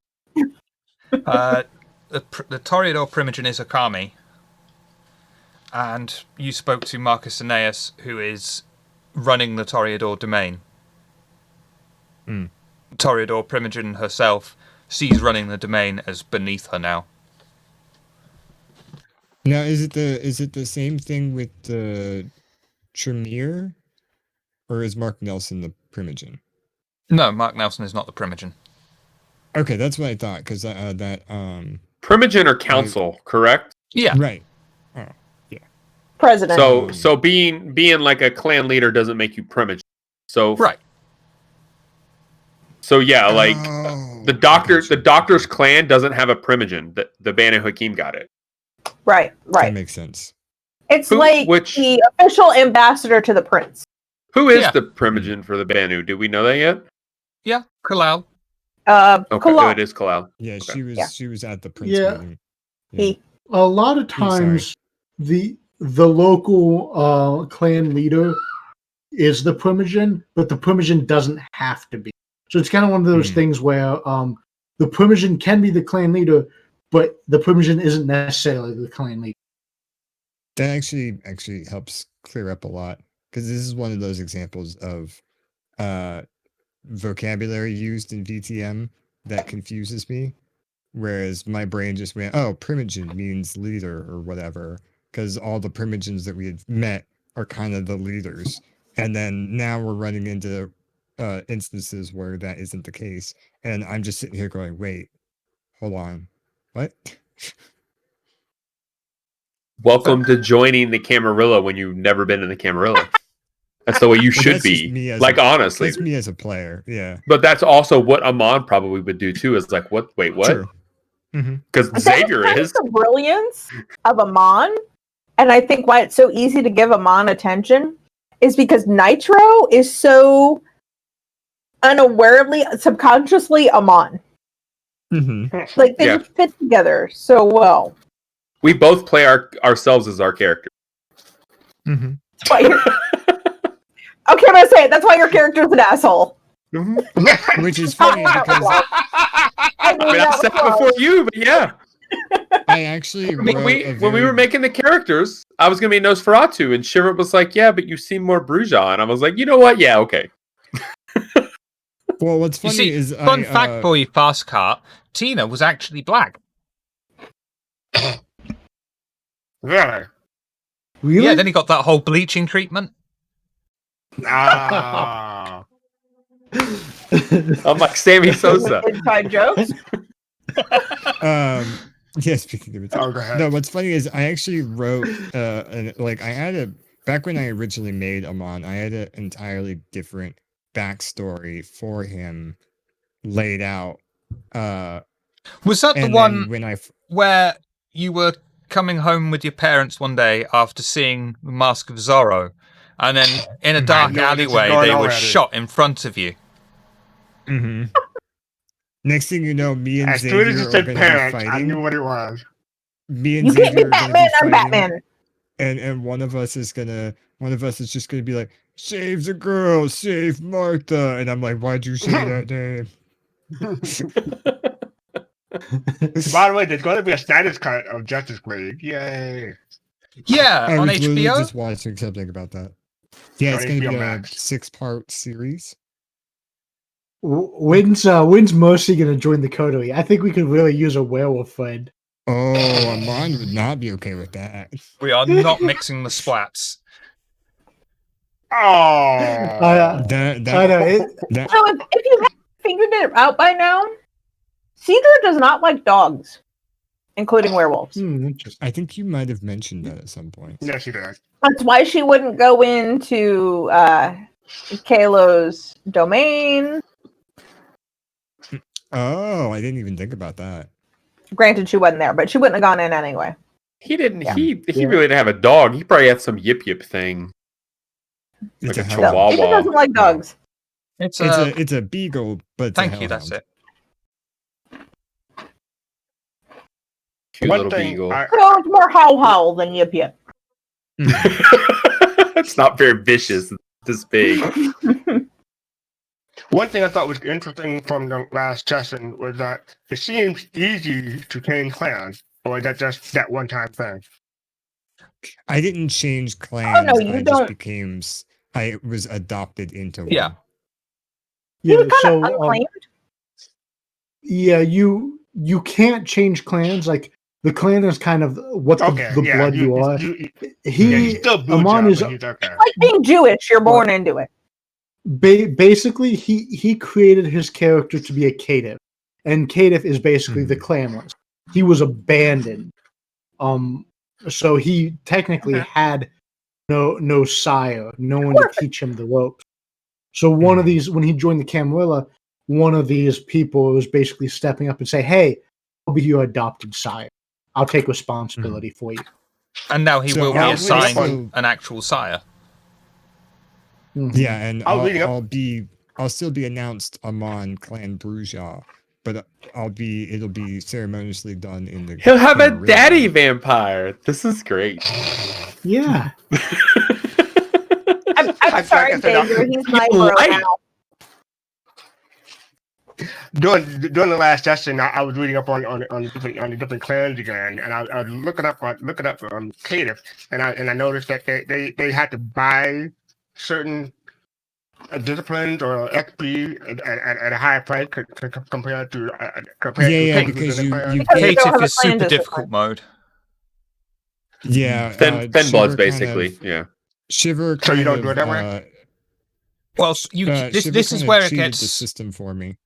The Toreador Primogen is Akami. And you spoke to Marcus Aeneas, who is running the Toreador domain. Toreador Primogen herself sees running the domain as beneath her now. Now, is it the same thing with the Tremere, or is Mark Nelson the Primogen? No, Mark Nelson is not the Primogen. Okay, that's what I thought because Primogen or council, correct? Yeah. right. Oh, President. So being like a clan leader doesn't make you Primogen. So Right. So yeah, like Oh, the doctor's clan doesn't have a Primogen. The Banu Hakim got it. Right. that makes sense. It's Who- like which- the official ambassador to the prince. Who is Yeah. the Primogen for the Banu? Do we know that yet? Yeah, Kalal. Okay, Kalal. it is Kalal. Yeah, Okay. she was at the Prince Yeah. meeting. He. A lot of sorry. times, the local clan leader is the Primogen, but the Primogen doesn't have to be. So it's kind of one of those things where the Primogen can be the clan leader, but the Primogen isn't necessarily the clan leader. That actually helps clear up a lot, because this is one of those examples of vocabulary used in VTM that confuses me. Whereas my brain just went, oh, Primogen means leader or whatever, because all the Primogens that we had met are kind of the leaders. And then now we're running into instances where that isn't the case. And I'm just sitting here going, wait, hold on. What? Welcome to joining the Camarilla when you've never been in the Camarilla. That's the way you Well, should that's just be. me as Like, a- honestly. That's me as a player, yeah. But that's also what Amon probably would do too, is like, what? Wait, what? True. Because That's Xavier kind is. of the brilliance of Amon, and I think why it's so easy to give Amon attention is because Nitro is so unawarely, subconsciously Amon. Like they Yeah. just fit together so well. We both play ourselves as our character. That's why you're- okay, I'm gonna say it. That's why your character's an asshole. Which is funny because I mean, I said it before you, but yeah. I actually wrote a When we very- were making the characters, I was going to be Nosferatu, and Shiver was like, yeah, but you seem more Bruja. And I was like, you know what? Yeah, okay. Well, what's You funny see, is fun fact for you, Fast Cart, Tina was actually black. Really? Really? Yeah, then he got that whole bleaching treatment. Ah. I'm like Sammy Sosa. Inside jokes. yeah, speaking of it. Oh, go ahead. No, what's funny is I actually wrote I had a back when I originally made Amon, I had an entirely different backstory for him laid out. Was that the And one then when I where you were coming home with your parents one day after seeing The Mask of Zorro, and then in a dark know this is alleyway going they were already. shot in front of you? Next thing you know, me and As soon Xavier as are it said going to be parents, I fighting. knew what it was. Me and You can't be Xavier are gonna Batman. I'm fighting, Batman. and one of us is just gonna be like, save the girl, save Martha, and I'm like, why'd you say that name? By the way, there's going to be a status cut of Justice League. Yay. Yeah, I on was literally HBO. just watching something about that. Yeah, it's On gonna be HBO a Max. 6-part series. When's Mercy gonna join the coterie? I think we could really use a werewolf friend. Oh, Amon would not be okay with that. We are not mixing the splats. Oh. I know. That So if you haven't figured it out by now, Cedar does not like dogs, including werewolves. Interesting. I think you might have mentioned that at some point. Yes, he did. That's why she wouldn't go into Kalo's domain. Oh, I didn't even think about that. Granted, she wasn't there, but she wouldn't have gone in anyway. He didn't. Yeah. He really didn't have a dog. He probably had some yip yip thing. It's Like a a hellhound. chihuahua. Cedar doesn't like dogs. It's It's a beagle, but it's a thank you. That's hellhound. it. Cute One little thing beagle. So it's more howl than yip yip. It's not very vicious. It's this big. One thing I thought was interesting from the last session was that it seems easy to change clans, or is that just that one-time thing? I didn't change clans. no, you I don't. just became. I was adopted into one. Yeah. He was kind of unclaimed. Yeah, you can't change clans. Like the clan is kind of what Okay, the yeah, blood you are. he's still Buja, Amon is but he's okay. Like being Jewish, you're born into it. basically he created his character to be a caitiff, and caitiff is basically the clanless. He was abandoned, so he technically had no sire, no one to teach him the ropes. So one of these, when he joined the Camarilla, one of these people was basically stepping up and say, "Hey, I'll be your adopted sire. I'll take responsibility for you." And now he So will be I'll assigned also- an actual sire. Yeah, and I'll read it up. I'll still be announced Amon Clan Bruja, but it'll be ceremoniously done in the. He'll have a Camarilla. daddy vampire. This is great. Yeah. I'm I sorry, said, Xavier. He's my You bro like- now. during the last session, I was reading up on the different clans again, and I was looking up Cative, and I noticed that they had to buy certain disciplines or XP at a higher price compared to Yeah, people because within the you clan. you Because you get don't have Cative a is clan super discipline. difficult mode. yeah Thin bloods, Shiver kind basically. of Yeah. Shiver So you kind don't do it of that way? Well, this Shiver this kind is of where it cheated the gets system for me.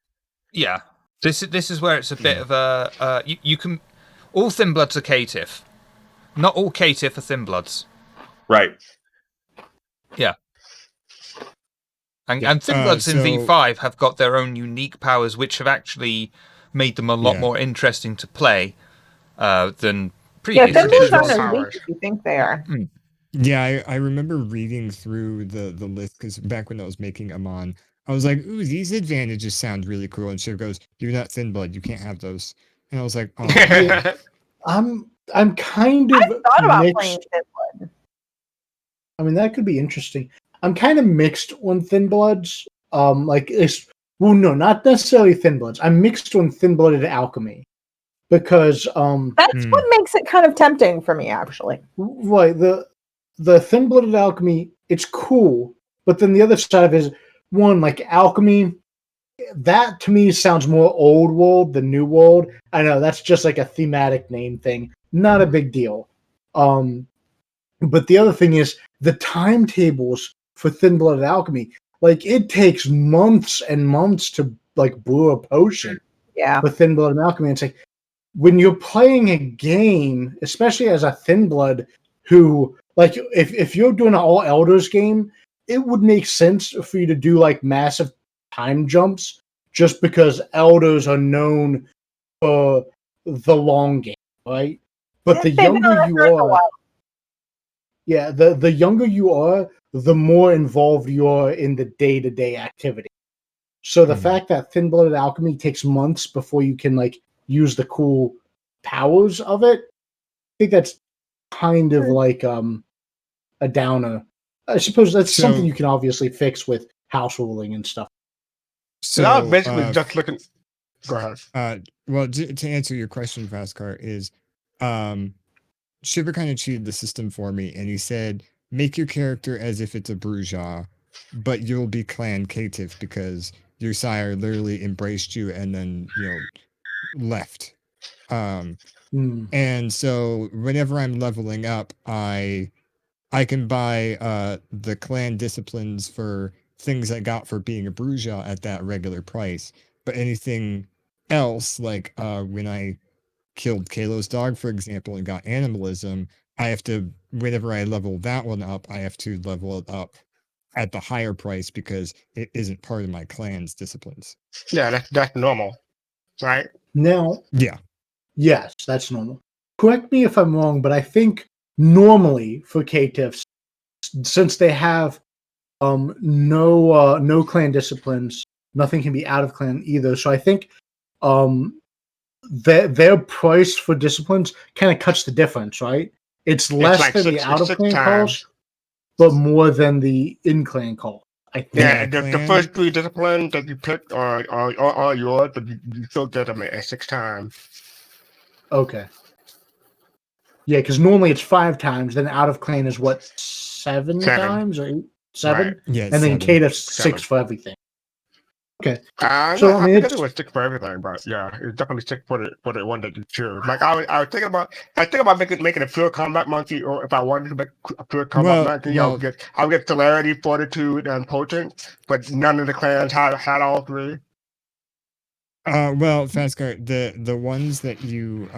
yeah. This is where it's a bit of a you can all thin bloods are cative. Not all cative are thin bloods. Right. Yeah. Yeah. And thin bloods in So V5 have got their own unique powers, which have actually made them a lot Yeah. more interesting to play than Yeah, previous thin bloods editions. aren't as Powers. weak as you think they are. yeah, I remember reading through the list because back when I was making Amon, I was like, "Ooh, these advantages sound really cool." And Shiv goes, "You're not thin blood. You can't have those." And I was like, "Oh, Yeah. I'm kind of I've thought about playing mixed. thin blood. I mean, that could be interesting. I'm kind of mixed on Thin Bloods. Like it's well, no, not necessarily Thin Bloods. I'm mixed on Thin Blooded Alchemy because That's what makes it kind of tempting for me, actually. right the Thin Blooded Alchemy, it's cool, but then the other side of it is one like alchemy. That to me sounds more old world than new world. I know that's just like a thematic name thing, not a big deal. But the other thing is the timetables for Thin Blooded Alchemy. Like it takes months and months to like brew a potion Yeah. for Thin Blooded Alchemy. It's like when you're playing a game, especially as a Thin Blood, who like if you're doing an all elders game, it would make sense for you to do like massive time jumps just because elders are known for the long game, right? But the They've been younger around you for a are, while. yeah, the younger you are, the more involved you are in the day-to-day activity. So the fact that Thin Blooded Alchemy takes months before you can like use the cool powers of it, I think that's kind of like a downer. I suppose that's something So- you can obviously fix with house ruling and stuff. So I was so basically just looking. Go ahead. well, to answer your question, Fastcar, is Shiver kind of cheated the system for me, and he said, make your character as if it's a bourgeois, but you'll be clan cative because your sire literally embraced you and then, left. And so whenever I'm leveling up, I can buy the clan disciplines for things I got for being a bourgeois at that regular price. But anything else, like when I killed Kalo's dog, for example, and got animalism, I have to, whenever I level that one up, I have to level it up at the higher price because it isn't part of my clan's disciplines. Yeah, that's normal, right? Now, Yeah. yes, that's normal. Correct me if I'm wrong, but I think normally for KTIFs, since they have no clan disciplines, nothing can be out of clan either. So I think their price for disciplines kind of cuts the difference, right? It's less like than the six out of clan times. cost, but more than the in clan cost. I think. Yeah, Yeah, the clan- first three disciplines that you picked are yours, but you still get them at 6 times. Okay. Yeah, because normally it's 5 times. Then out of clan is what 7 Seven. times or 8, 7, Right. Yeah. and then 7. KTIF's 6 7. for everything. Okay. So So, I I mean, think it's- it was 6 for everything, but yeah, it's definitely 6 for the one that you choose. Like I was thinking about making a pure combat monkey, or if I wanted to make a pure combat Well- monkey, well- I would get celerity, fortitude, and potent, but none of the clans had all 3. Well, Fastcar, the ones that you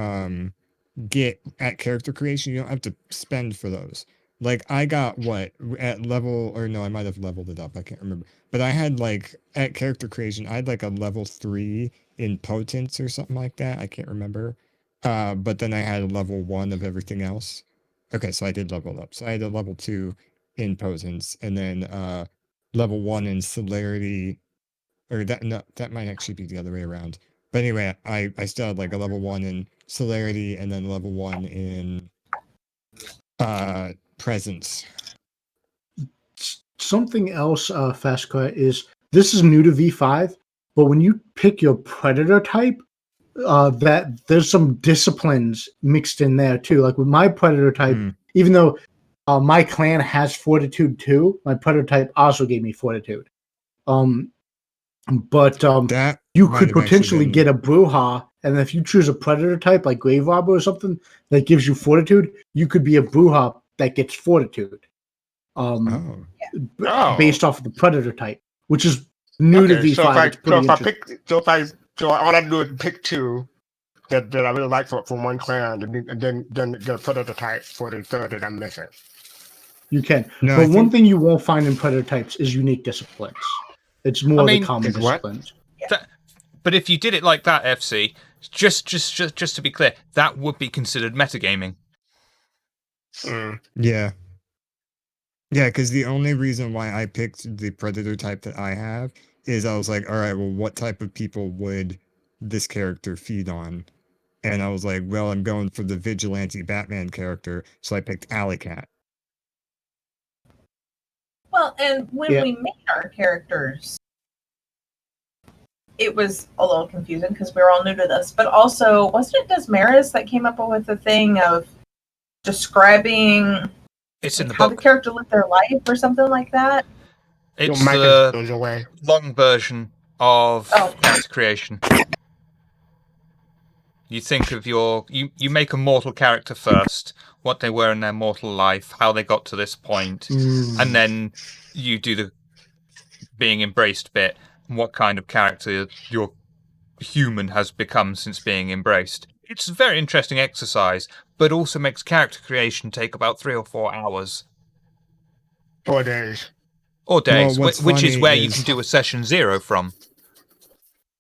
get at character creation, you don't have to spend for those. Like I got what at level, or no, I might have leveled it up. I can't remember. But I had like at character creation, I had like a level 3 in potence or something like that. I can't remember. But then I had a level 1 of everything else. Okay, so I did level up. So I had a level 2 in potence, and then level 1 in celerity, or that might actually be the other way around. But anyway, I still had like a level 1 in celerity and then level 1 in presence. something else, Fastcar, is this is new to V5. but when you pick your predator type, that there's some disciplines mixed in there too. Like with my predator type, even though my clan has fortitude too, my predator type also gave me fortitude. But That you might could have actually potentially been- get a Bruja, and if you choose a predator type like Grave Robber or something that gives you fortitude, you could be a Bruja that gets fortitude. Oh. Based off of the predator type, which is new to V5. It's pretty interesting. So all I do is pick two that I really like from one clan, and then get predator type for the third that I'm missing. You can. No, But I one think- thing you won't find in predator types is unique disciplines. It's more the common is what? disciplines. But if you did it like that, FC, just to be clear, that would be considered metagaming. Yeah. Yeah, because the only reason why I picked the predator type that I have is I was like, all right, well, what type of people would this character feed on? And I was like, well, I'm going for the vigilante Batman character, so I picked Alley Cat. Well, and when we made our characters, it was a little confusing because we were all new to this. But also, wasn't it Desmaris that came up with the thing of describing It's in the how book. the character lived their life or something like that? It's Your mic the goes away. long version of character creation. You think of you make a mortal character first, what they were in their mortal life, how they got to this point, and then you do the being embraced bit, and what kind of character your human has become since being embraced. It's a very interesting exercise, but also makes character creation take about 3 or 4 hours. 4 days. Or days, Well, what's which is funny where you is- can do a session 0 from.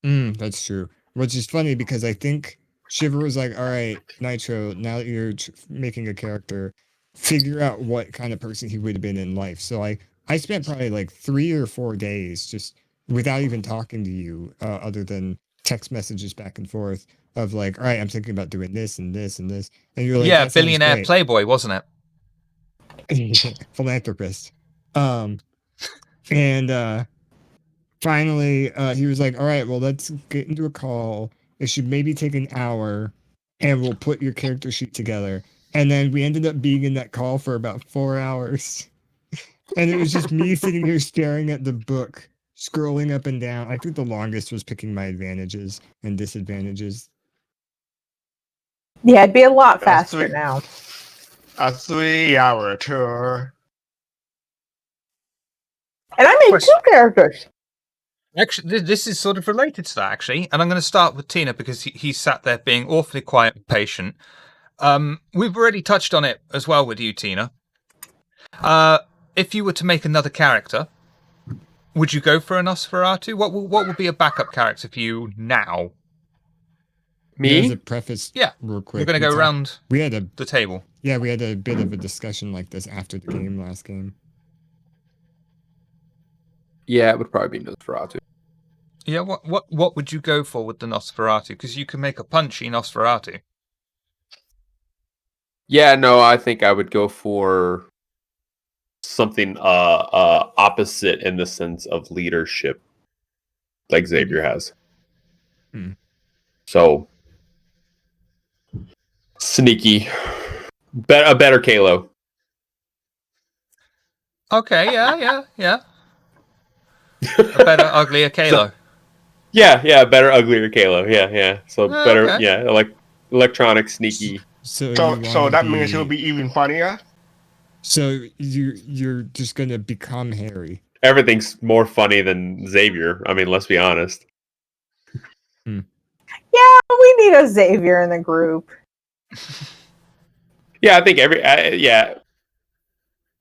That's true. Which is funny because I think Shiver was like, all right, Nitro, now that you're making a character, figure out what kind of person he would have been in life. So I spent probably like 3 or 4 days just without even talking to you, other than text messages back and forth of like, all right, I'm thinking about doing this and this and this. And you're like, Yeah, that sounds billionaire great. playboy, wasn't it? Philanthropist. And finally, he was like, all right, well, let's get into a call. It should maybe take an hour, and we'll put your character sheet together. And then we ended up being in that call for about 4 hours. And it was just me sitting here staring at the book, scrolling up and down. I think the longest was picking my advantages and disadvantages. Yeah, it'd be a lot That's faster sweet. now. A 3-hour tour. And I made Question. 2 characters. Actually, this is sort of related to that, actually. And I'm going to start with Tina because he sat there being awfully quiet and patient. We've already touched on it as well with you, Tina. If you were to make another character, would you go for a Nosferatu? What would be a backup character for you now? There's Me? a preface Yeah, real quick. We're going to go around We had a the table. Yeah, we had a bit of a discussion like this after the game last game. Yeah, it would probably be Nosferatu. Yeah, what would you go for with the Nosferatu? Because you can make a punchy Nosferatu. Yeah, no, I think I would go for something opposite in the sense of leadership, like Xavier has. So sneaky, a better Kalo. Okay, yeah. A better, uglier Kalo. Yeah, better, uglier Kalo. Yeah. So better, okay. yeah, like electronic, sneaky. So That means he'll be even funnier. So you're just gonna become Harry. Everything's more funny than Xavier. I mean, let's be honest. Yeah, we need a Xavier in the group. Yeah, I think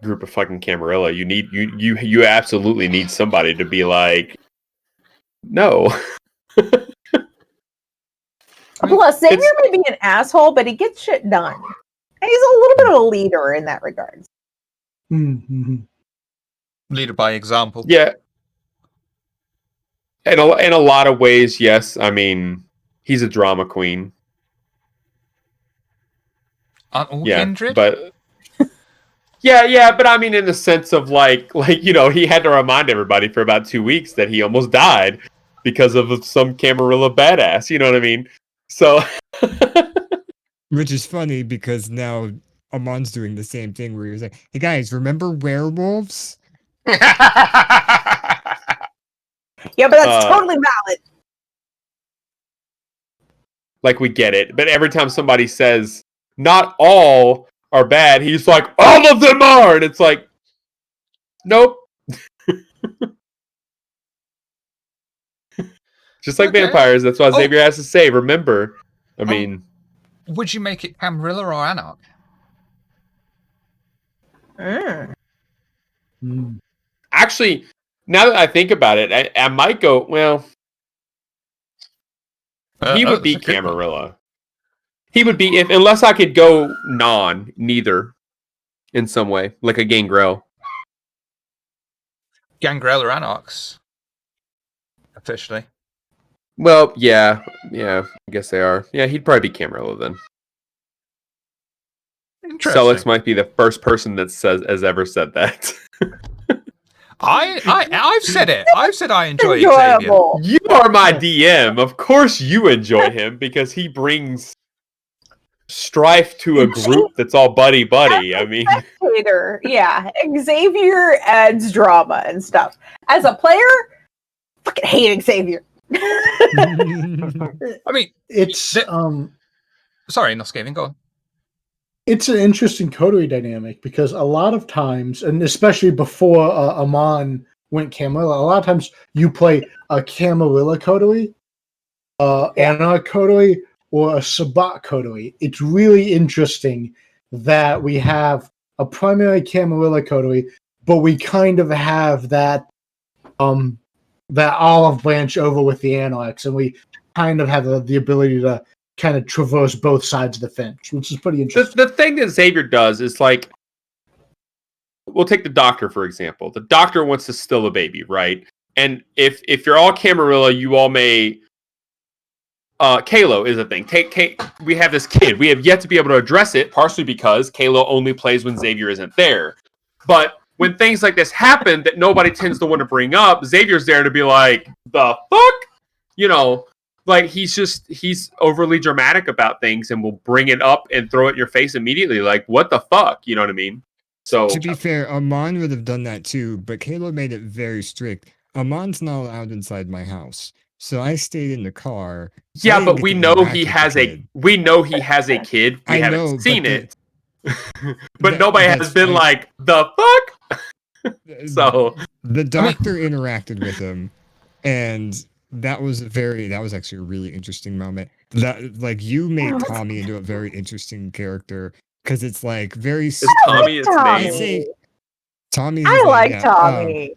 group of fucking Camarilla. You need you absolutely need somebody to be like, no. Plus, Xavier may be an asshole, but he gets shit done. And he's a little bit of a leader in that regard. Mm-hmm. Leader by example. Yeah. In a lot of ways, yes. I mean, he's a drama queen. Aren't all Yeah, kindred? but yeah, but I mean, in the sense of like he had to remind everybody for about 2 weeks that he almost died. because of some Camarilla badass. You know what I mean? So, Which is funny because now Amon's doing the same thing where he's like, "Hey guys, remember werewolves?" Yeah, but that's totally valid. Like we get it, but every time somebody says not all are bad, he's like, all of them are, and it's like, nope. Just like Okay. vampires, that's why Xavier has to say, remember. I mean, would you make it Camarilla or Anarch? actually, now that I think about it, I might go, well, he would be that's a good one. Camarilla. He would be, unless I could go neither, in some way, like a Gangrel. Gangrel or Anarchs, officially. Well, yeah, I guess they are. Yeah, he'd probably be Camarilla then. Interesting. Celix might be the first person that has ever said that. I've said it. I've said I enjoy Xavier. Enjoyable. You are my DM. Of course you enjoy him because he brings strife to a group that's all buddy-buddy. I mean, Spectator, yeah. Xavier adds drama and stuff. As a player, fucking hate Xavier. I mean, It's sorry, not scathing. Go on. it's an interesting coterie dynamic because a lot of times, and especially before Amon went Camarilla, a lot of times you play a Camarilla coterie, Anarch coterie, or a Sabbat coterie. It's really interesting that we have a primary Camarilla coterie, but we kind of have that olive branch over with the Anarchs, and we kind of have the ability to kind of traverse both sides of the fence, which is pretty interesting. the thing that Xavier does is like, we'll take the Doctor for example. The Doctor wants to still a baby, right? And if you're all Camarilla, you all may. Kalo is a thing. We have this kid. We have yet to be able to address it, partially because Kalo only plays when Xavier isn't there. But when things like this happen that nobody tends to want to bring up, Xavier's there to be like, the fuck? You know, like he's overly dramatic about things and will bring it up and throw it in your face immediately. Like, what the fuck? You know what I mean? So To be fair, Amon would have done that too, but Kayla made it very strict. Amon's not allowed inside my house, so I stayed in the car. So I yeah, didn't but get we to know interact he with the has kid. we know he has a kid. We I haven't know, seen but it. But nobody has that's been fine. like, the fuck? So The doctor interacted with him, and that was actually a really interesting moment. That, like, you made Tommy into a very interesting character because it's like very. is Tommy its Tommy. name? Say Tommy's I his name, like yeah. Tommy.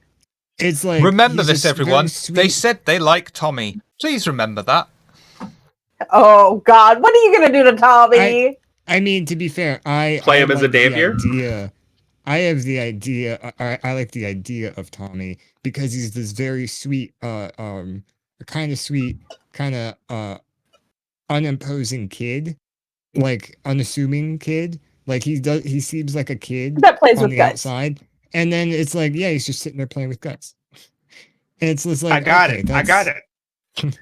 It's like, Remember he's this, just very everyone. They sweet. said they like Tommy. Please remember that. Oh God, what are you gonna do to Tommy? I mean, to be fair, I Play him as a like the Dampier? idea. I have the idea. I like the idea of Tommy because he's this very sweet, kind of sweet, kind of unimposing kid, like unassuming kid. Like he seems like a kid That plays on with the guts. outside, and then it's like, yeah, he's just sitting there playing with guts. And it's just like, I got okay, it. I got it.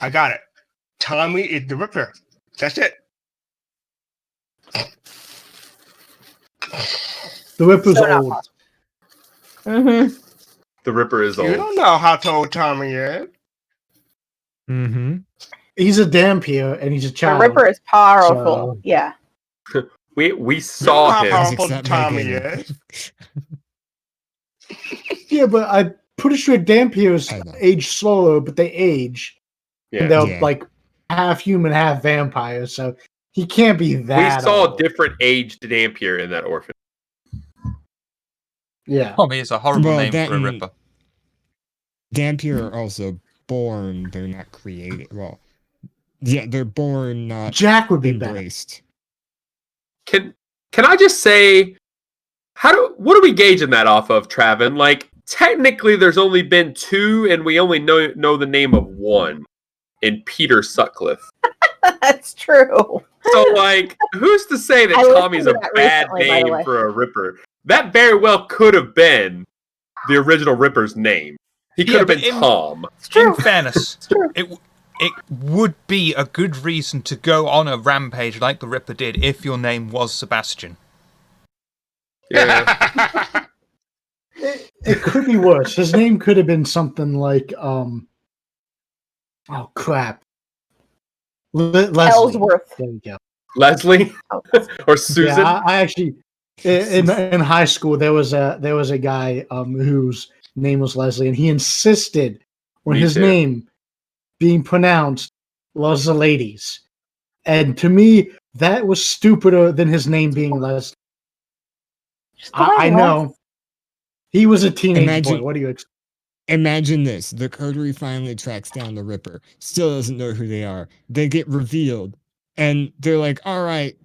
I got it. Tommy is the Ripper. That's it. The Ripper's So not old. Mm-hmm. The Ripper is You old. don't know how old Tommy is. Mm-hmm. He's a Dampier, and he's a The child. Ripper is powerful. So- Yeah. We You know saw how him. powerful Except Tommy Megan. is. Yeah, but I'm pretty sure Dampiers I know. age slower, but they age. Yeah. And they're Yeah. like half human, half vampire, so he can't be We that saw old. different aged Dampier in that orphan. Yeah. Tommy is a horrible Well, name that for a and- Ripper. Dampier are also born; they're not created. Well, yeah, they're born, not Jack would be better. embraced. Can I just say, what are we gauging that off of, Travin? Like, technically, there's only been two, and we only know the name of one, in Peter Sutcliffe. That's true. So, like, who's to say that I listened Tommy's to a that bad recently, by the name way. for a Ripper? That very well could have been the original Ripper's name. He could Yeah, have but been Tom. It's true. In fairness, It's true. it would be a good reason to go on a rampage like the Ripper did if your name was Sebastian. Yeah. It could be worse. His name could have been something like oh crap. Leslie. Ellsworth. There we go. Leslie Oh. or Susan. Yeah, I actually in high school there was a guy whose name was Leslie, and he insisted on Me his too. name being pronounced "Los Ladies," and to me that was stupider than his name being Leslie. Just go by I Les. know he was a teenage Imagine- boy. What do you expect? Imagine this: the coterie finally tracks down the Ripper. Still doesn't know who they are. They get revealed, and they're like, "All right,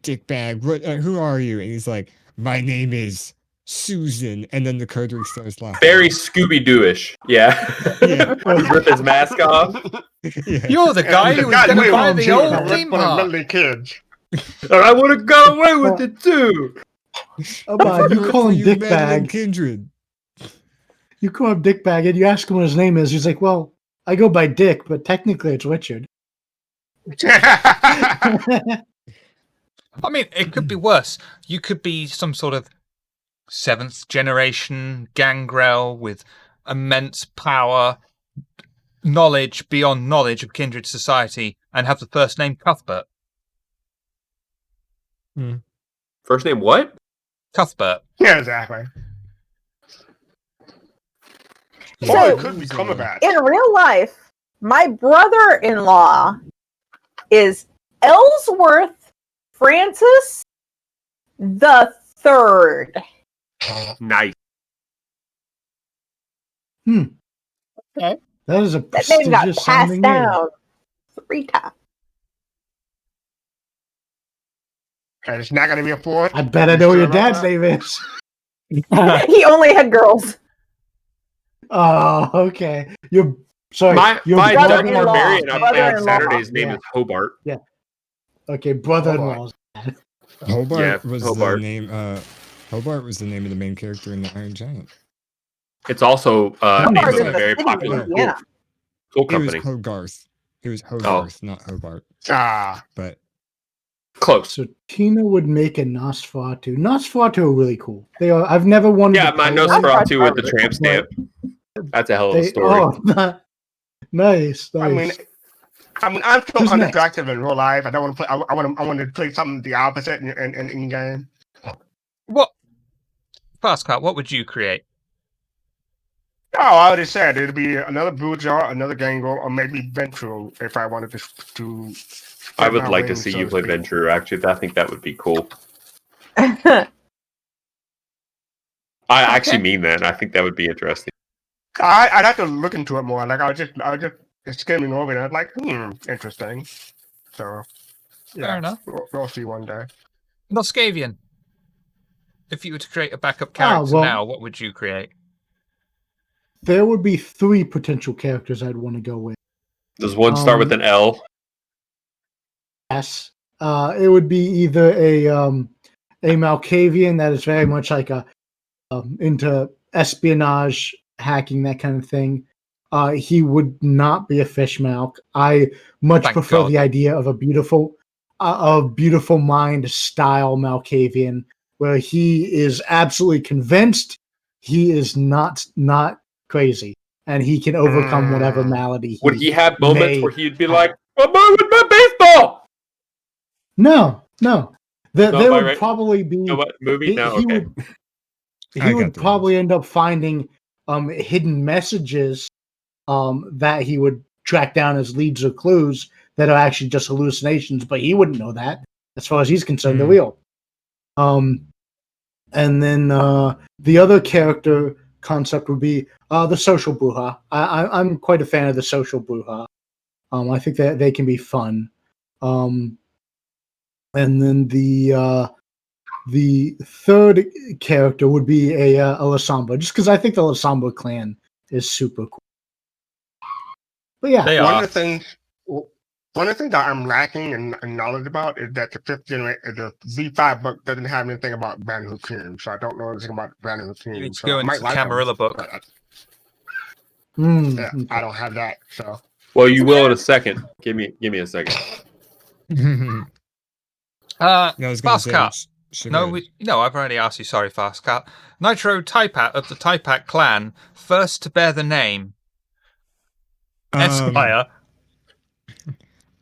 dickbag, what? Who are you?" And he's like, "My name is Susan." And then the coterie starts laughing. Very Scooby Doo-ish. Yeah. Yeah. Rip his mask off. Yeah. You're the guy I'm who was going to buy the old Rip theme for the park. Melody kids. And I would have got away with it too. Oh, man, you call him Madeline dickbag. Kindred. You call him dickbag, and you ask him what his name is. He's like, "Well, I go by Dick, but technically it's Richard." I mean, it could be worse. You could be some sort of 7th generation gangrel with immense power, knowledge beyond knowledge of kindred society, and have the first name Cuthbert. First name what? Cuthbert. Yeah, exactly. So- Or it could be Cumberbatch. In real life, my brother-in-law is Ellsworth Francis the Third. Nice. That is a That name got prestigious passed sounding name. down 3 times. And it's not going to be a fourth. I bet I You know what sure your about dad's that? name is. He only had girls. Oh, okay. You're sorry. My your Dutch brother-in-law. barbarian I play on Brother-in-law. Saturdays name Yeah. is Hobart. Okay, brother-in-law. Hobart Yeah, was Hobart. the name. Hobart was the name of the main character in the Iron Giant. It's also Hobart named is of a a very city in popular Indiana. tool It was company. Hogarth. It was Hogarth, not Hobart. Ah, But Close. So Tina would make a Nosferatu. Nosferatu are really cool. They are. I've never wanted Yeah, to my play one. Nosferatu with the tramp stamp. That's a hell of a They, story. oh, nice. I mean, I'm so Who's next? unattractive in real life. I don't want to play. I want to play something the opposite in game. What? Fastcat, what would you create? Oh, I already said it'd be another Bourgeois, another Gangrel, or maybe Ventral if I wanted to I would my like to wings, see so you play speak. Venture. Actually, I think that would be cool. I I actually mean that. I think that would be interesting. I'd have to look into it more. Like I was just skimming over it. I was like, interesting. So, yeah, Fair enough. We'll see one day. Noscavian. If you were to create a backup character well- now, what would you create? There would be 3 potential characters I'd want to go with. Does one start with an L? Yes. It would be either a Malkavian that is very much like a into espionage, hacking, that kind of thing. He would not be a fish Malk. I much Thank prefer God. the idea of a beautiful mind style Malkavian, where he is absolutely convinced he is not crazy, and he can overcome whatever malady. Would he have moments may where he'd be like, "I'm on with my baseball"? No. There Not by would right- probably be. No, what movie? No, he okay. would, I he got would the probably end up finding hidden messages that he would track down as leads or clues that are actually just hallucinations, but he wouldn't know that. As far as he's concerned, they're real. And then the other character concept would be the social Bruja. I'm quite a fan of the social Bruja. I think that they can be fun. And then the third character would be a Lasamba, just because I think the Lasamba clan is super cool. But yeah, They One are. of the things that I'm lacking in knowledge about is that the 5th generation, the V5 book doesn't have anything about Van Hook team, so I don't know anything about Van Hook team. You need to so go I into might the like them, Camarilla book. but Yeah, Okay. I don't have that. So Well, you will in a second. Give me a second. I was gonna Fast say, cut. sure, No, go ahead. no, I've already asked you. Sorry, Fast cut. Nitro Taipat of the Taipat clan, first to bear the name Esquire.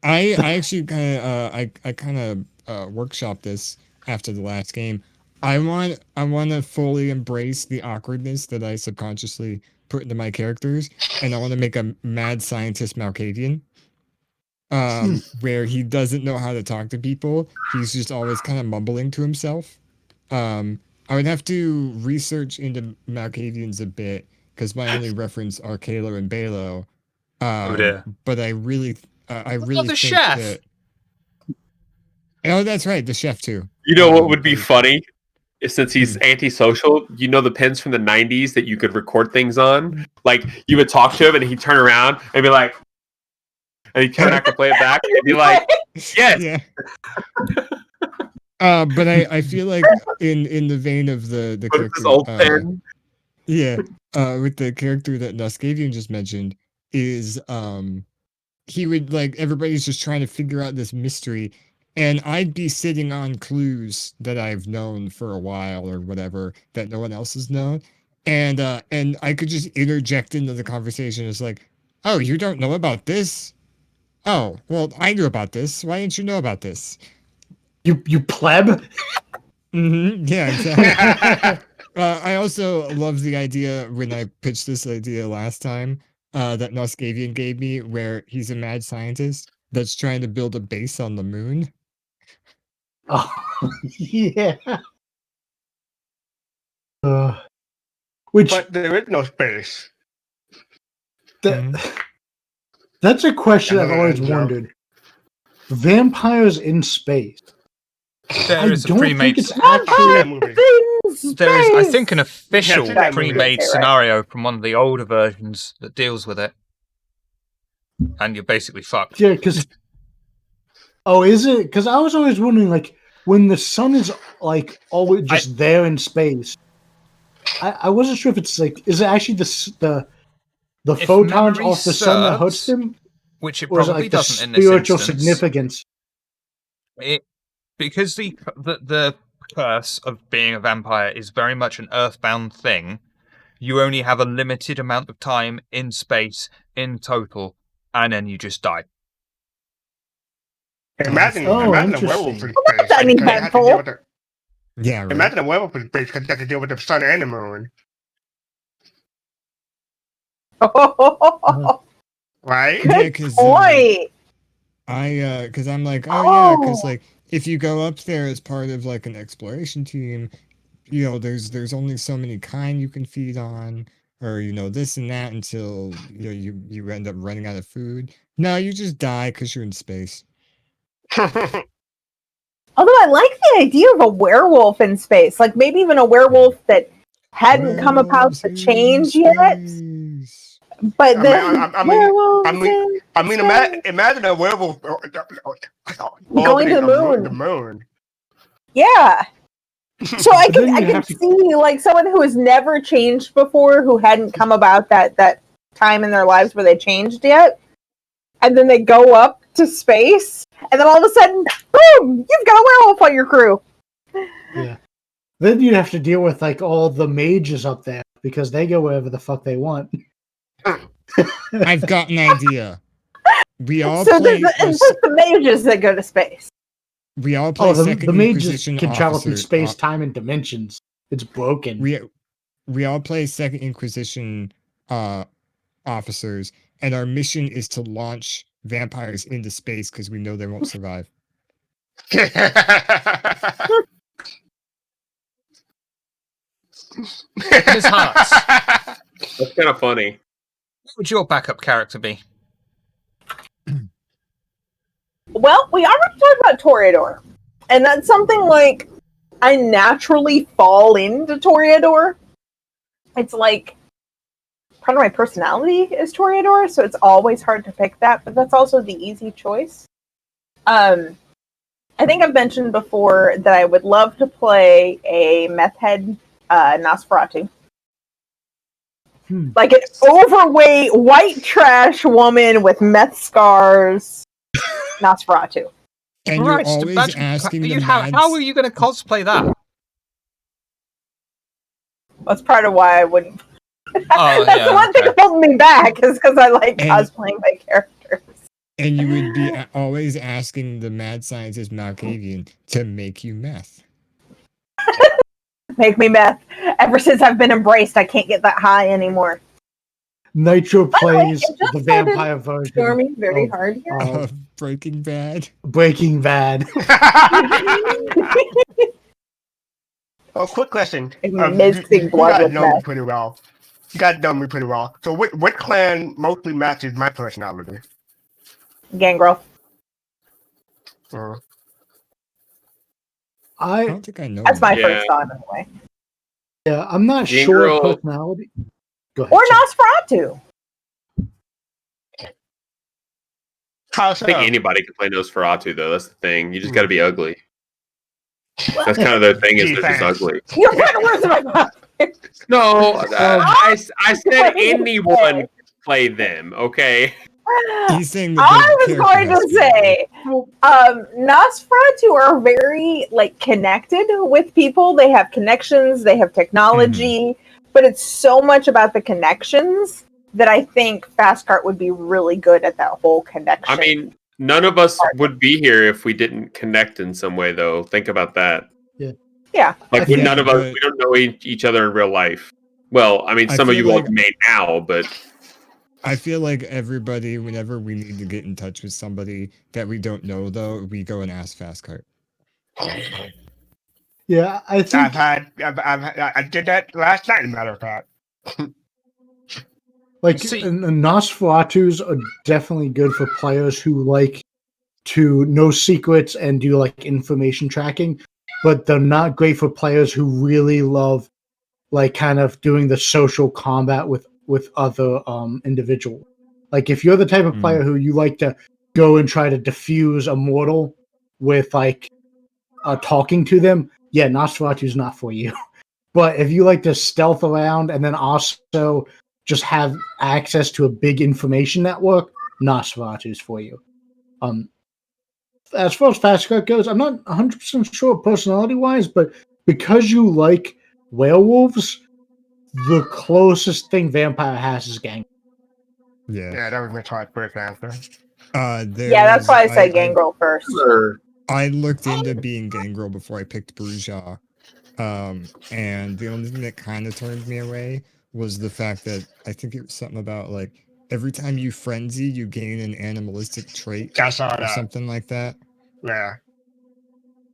I actually kind of I kind of workshop this after the last game. I want to fully embrace the awkwardness that I subconsciously put into my characters, and I want to make a mad scientist Malkavian, where he doesn't know how to talk to people. He's just always kind of mumbling to himself. I would have to research into Malkavians a bit because my only reference are Kalo and Balo. Oh dear. But I Oh, really the think chef. that. Oh, that's right, the chef too. You know what would be I- funny? Is since he's antisocial, you know the pins from the 90s that you could record things on? Like, you would talk to him and he'd turn around and be like, and he'd turn back to play it back and be like, yes! Yeah. But I feel like in the vein of the But it's character, this old pin. yeah, with the character that Nuskavian just mentioned, is he would like everybody's just trying to figure out this mystery, and I'd be sitting on clues that I've known for a while or whatever that no one else has known, and I could just interject into the conversation. It's like, oh, you don't know about this? Oh, well, I knew about this. Why didn't you know about this? You pleb. Yeah, exactly. I also love the idea when I pitched this idea last time that Noskavian gave me, where he's a mad scientist that's trying to build a base on the moon. Oh, yeah. Which but there is no space. that's a question I've Another always joke. wondered. Vampires in space. There is a don't think pre-made. it's I've seen that movie. There is, I think, an official Yeah, I've seen that movie. pre-made Right. scenario from one of the older versions that deals with it, and you're basically fucked. Yeah, because is it? Because I was always wondering, like, when the sun is like always just there in space. I wasn't sure if it's like, is it actually the If photons memory off the sun that hurts serves, them, which it or is it probably like the doesn't in this spiritual instance. significance? Because the curse of being a vampire is very much an earthbound thing. You only have a limited amount of time in space in total, and then you just die. Imagine Oh, a werewolf interesting. in space. Well, that's because they have to uneventful. deal with the- Yeah, right. Imagine a werewolf in space because they have to deal with the sun and the moon, right? Yeah, Good 'cause, point. because I'm like, oh yeah, because Oh. like if you go up there as part of like an exploration team, you know, there's only so many kind you can feed on, or you know this and that until you know you end up running out of food. No, you just die because you're in space. Although I like the idea of a werewolf in space, like maybe even a werewolf that hadn't come about Werewolves the in change yet, space. but I then mean, imagine a werewolf Going orbiting to the moon. The moon. Yeah. So I But then can you have to- see like someone who has never changed before, who hadn't come about that time in their lives where they changed yet, and then they go up to space, and then all of a sudden, boom! You've got a werewolf on your crew. Yeah. Then you'd have to deal with like all the mages up there because they go wherever the fuck they want. I've got an idea. We all So play. it's just the mages that go to space. We all play The Second mages Inquisition can travel through officer- space, time, and dimensions. It's broken. we all play Second Inquisition officers, and our mission is to launch vampires into space because we know they won't survive. Ms. Hearts, That's kind of funny. what would your backup character be? Well, we already talked about Toreador, and that's something like I naturally fall into Toreador. It's like part of my personality is Toreador, so it's always hard to pick that, but that's also the easy choice. I think I've mentioned before that I would love to play a meth head Nosferatu. Like an overweight white trash woman with meth scars. Nosferatu. And you're Christ, always imagine- asking the how are you going to cosplay that? That's part of why I wouldn't. Oh, That's the one thing holding me back is because I like cosplaying my characters. And you would be always asking the mad scientist Malkavian to make you meth. Make me meth. Ever since I've been embraced, I can't get that high anymore. Nitro By the way, plays it just the started vampire version storming very of, hard here. Breaking Bad. Breaking Bad. Oh, quick question. Mixing You blood guys with know me meth. pretty well. You guys know me pretty well. So what clan mostly matches my personality? Gangrel. Uh, I I don't think I know. That's my Yeah. first thought anyway. yeah, I'm not Gangrel. sure personality. Go ahead. Or sorry. Nosferatu. how I so? think anybody can play Nosferatu, though. That's the thing. You just got to be ugly. That's kind of their thing, is Gee, they're just thanks. ugly. You're putting words in my mouth. No, I said What did you anyone say? can play them, okay? He's saying that I the was character going has to be say, Nosferatu are very like connected with people. They have connections. They have technology, but it's so much about the connections that I think Fastcart would be really good at that whole connection. I mean, none of us would be here if we didn't connect in some way, though. Think about that. yeah, Like, Yeah, none of us, but- we don't know each other in real life. Well, I mean, I some of feel you all like- may now, but I feel like everybody, whenever we need to get in touch with somebody that we don't know, though, we go and ask Fastcart. Yeah, I think I did that last night, as a matter of fact. like See- Nosferatus are definitely good for players who like to know secrets and do like information tracking, but they're not great for players who really love like kind of doing the social combat with other individuals. Like if you're the type of player who you like to go and try to defuse a mortal with like talking to them, yeah, Nosferatu's not for you. But if you like to stealth around and then also just have access to a big information network, Nosferatu's for you. As far as Fastcart goes, I'm not 100% sure personality-wise, but because you like werewolves, the closest thing vampire has is gang. Yeah. Yeah, that was my first answer. yeah, that's why I said Gangrel first. I looked into being Gangrel before I picked Bourgeois. And the only thing that kind of turned me away was the fact that I think it was something about like every time you frenzy, you gain an animalistic trait I saw or that. something like that. Yeah.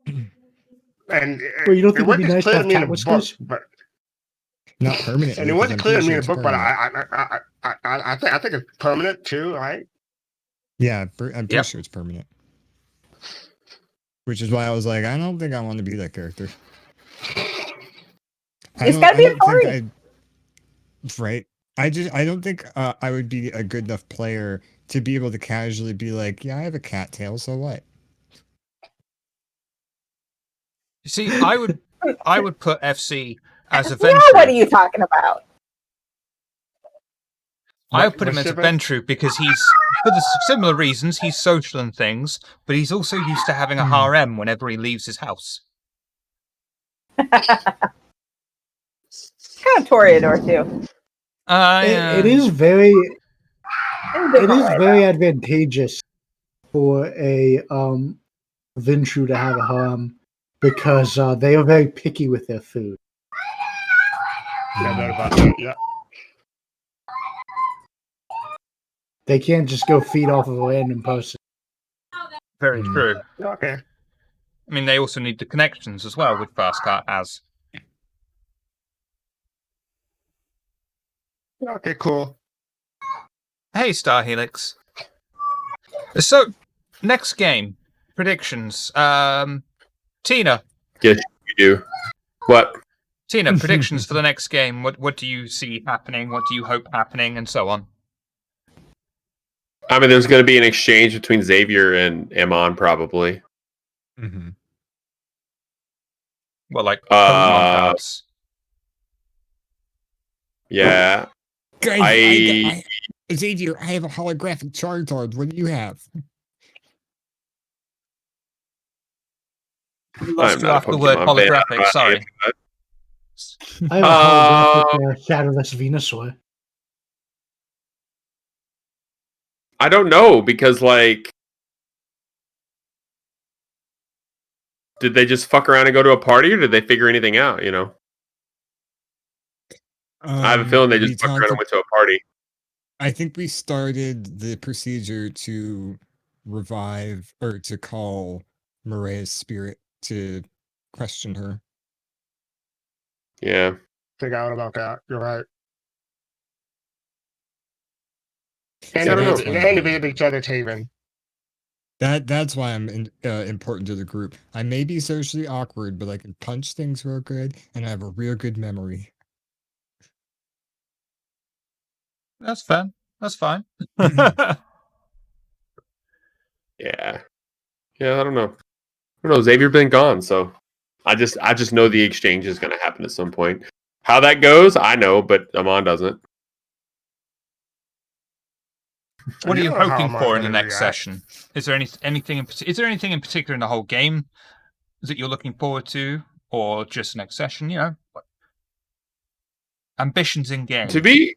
And Well, you don't think it it'd be wasn't nice to clear have me in cat the book, whiskers? but Not permanently. and it 'cause wasn't I'm clear to pretty me sure in the it's book, but permanent. I think it's permanent too, right? Yeah, I'm pretty Yep. sure it's permanent. Which is why I was like, I don't think I want to be that character. It's gotta be a furry. Right. I don't think I would be a good enough player to be able to casually be like, yeah, I have a cat tail, so what? You see, I would put FC as a Yeah, what are Ventru. you talking about? I would put him What's as a different? Ventru because he's, for the similar reasons, he's social and things, but he's also used to having a harem whenever he leaves his house. Kind of Toreador too. It is very In a it different is way, very though. advantageous for a Vintru to have a harem because they are very picky with their food. Yeah, that about that. Yeah. They can't just go feed off of a random person. Very true. Okay. I mean, they also need the connections as well with Fastcart as. Okay, cool. Hey, Star Helix. So, next game. Predictions. Tina. yes, you do. What? Tina, predictions for the next game. What do you see happening? What do you hope happening? And so on. I mean, there's going to be an exchange between Xavier and Amon, probably. Mm-hmm. Well, like Pokemon cards. Yeah. Guys, Xavier, I have a holographic Charizard. What do you have? We lost I'm you not a after the word Pokemon fan. I don't holographic. know Sorry. anything about I have a holographic Shadowless Venusaur. I don't know because, like, did they just fuck around and go to a party, or did they figure anything out? You know, I have a feeling they We just fucked talked around and went to a party. I think we started the procedure to revive or to call Mariah's spirit to question her. Yeah. Forgot about that. You're right. I And don't know. to visit each other's haven. That's why I'm important to the group. I may be socially awkward, but I can punch things real good, and I have a real good memory. That's fair. That's fine. Yeah. Yeah, I don't know. I don't know. Xavier been gone, so I just know the exchange is going to happen at some point. How that goes, I know, but Amon doesn't. What are I you don't know how hoping I'm for in the gonna next react. session? Is there anything in particular in the whole game that you're looking forward to, or just next session? You know, ambitions in game. To be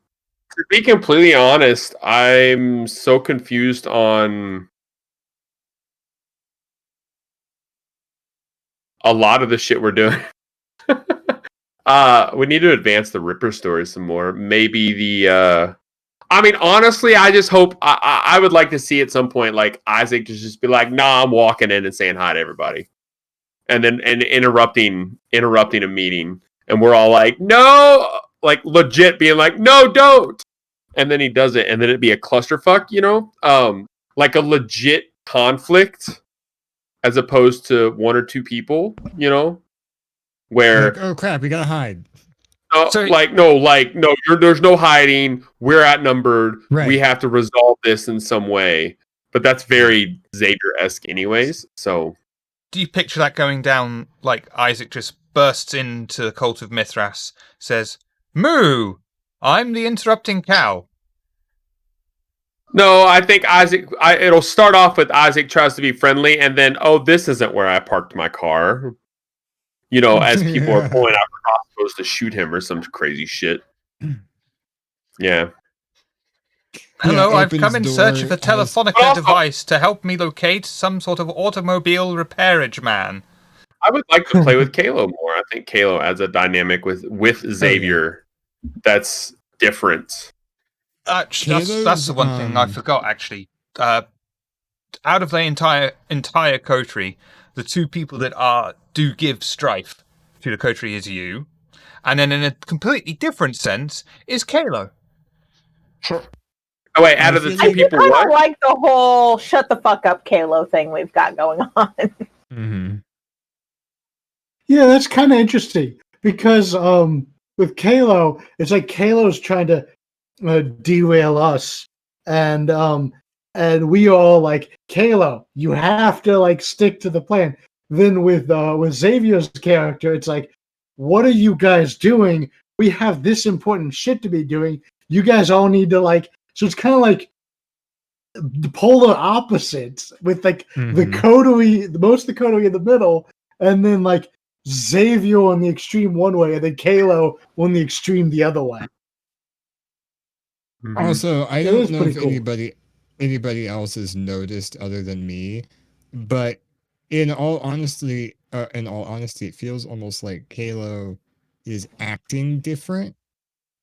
completely honest, I'm so confused on a lot of the shit we're doing. We need to advance the Ripper story some more. Maybe the I mean, honestly, I just hope I would like to see at some point like Isaac just be like, "Nah, I'm walking in and saying hi to everybody," and then interrupting a meeting, and we're all like, "No!" Like legit being like, "No, don't!" And then he does it, and then it'd be a clusterfuck, you know, like a legit conflict as opposed to one or two people, you know, where Like, oh crap, we gotta hide. So- there's no hiding. We're outnumbered. Right. We have to resolve this in some way. But that's very Xavier-esque, anyways. So, Do you picture that going down like Isaac just bursts into the cult of Mithras, says, "Moo! I'm the interrupting cow." no, I think it'll start off with Isaac tries to be friendly, and then, oh, this isn't where I parked my car. You know, as people are pulling out crossbows to shoot him or some crazy shit. Yeah. Hello, I've come in opens search of door, a Telefonica device to help me locate some sort of automobile repairage man. I would like to play with Kalo more. I think Kalo adds a dynamic with Xavier that's different. That's the one thing I forgot, actually. Out of the entire coterie, the two people that do give strife to the coterie is you, and then in a completely different sense is Kalo. Oh wait, out of the two people, I what? don't like the whole "shut the fuck up, Kalo" thing we've got going on. Mm-hmm. Yeah, that's kind of interesting because with Kalo, it's like Kalo's trying to derail us, and we all like, Kalo, you have to like stick to the plan. Then with Xavier's character, it's like, what are you guys doing? We have this important shit to be doing. You guys all need to like. So it's kind of like the polar opposites with like the coterie, most of the coterie in the middle, and then like Xavier on the extreme one way, and then Kalo on the extreme the other way. Also, I It don't is know if pretty cool. anybody else has noticed other than me, but in all honesty, it feels almost like Kalo is acting different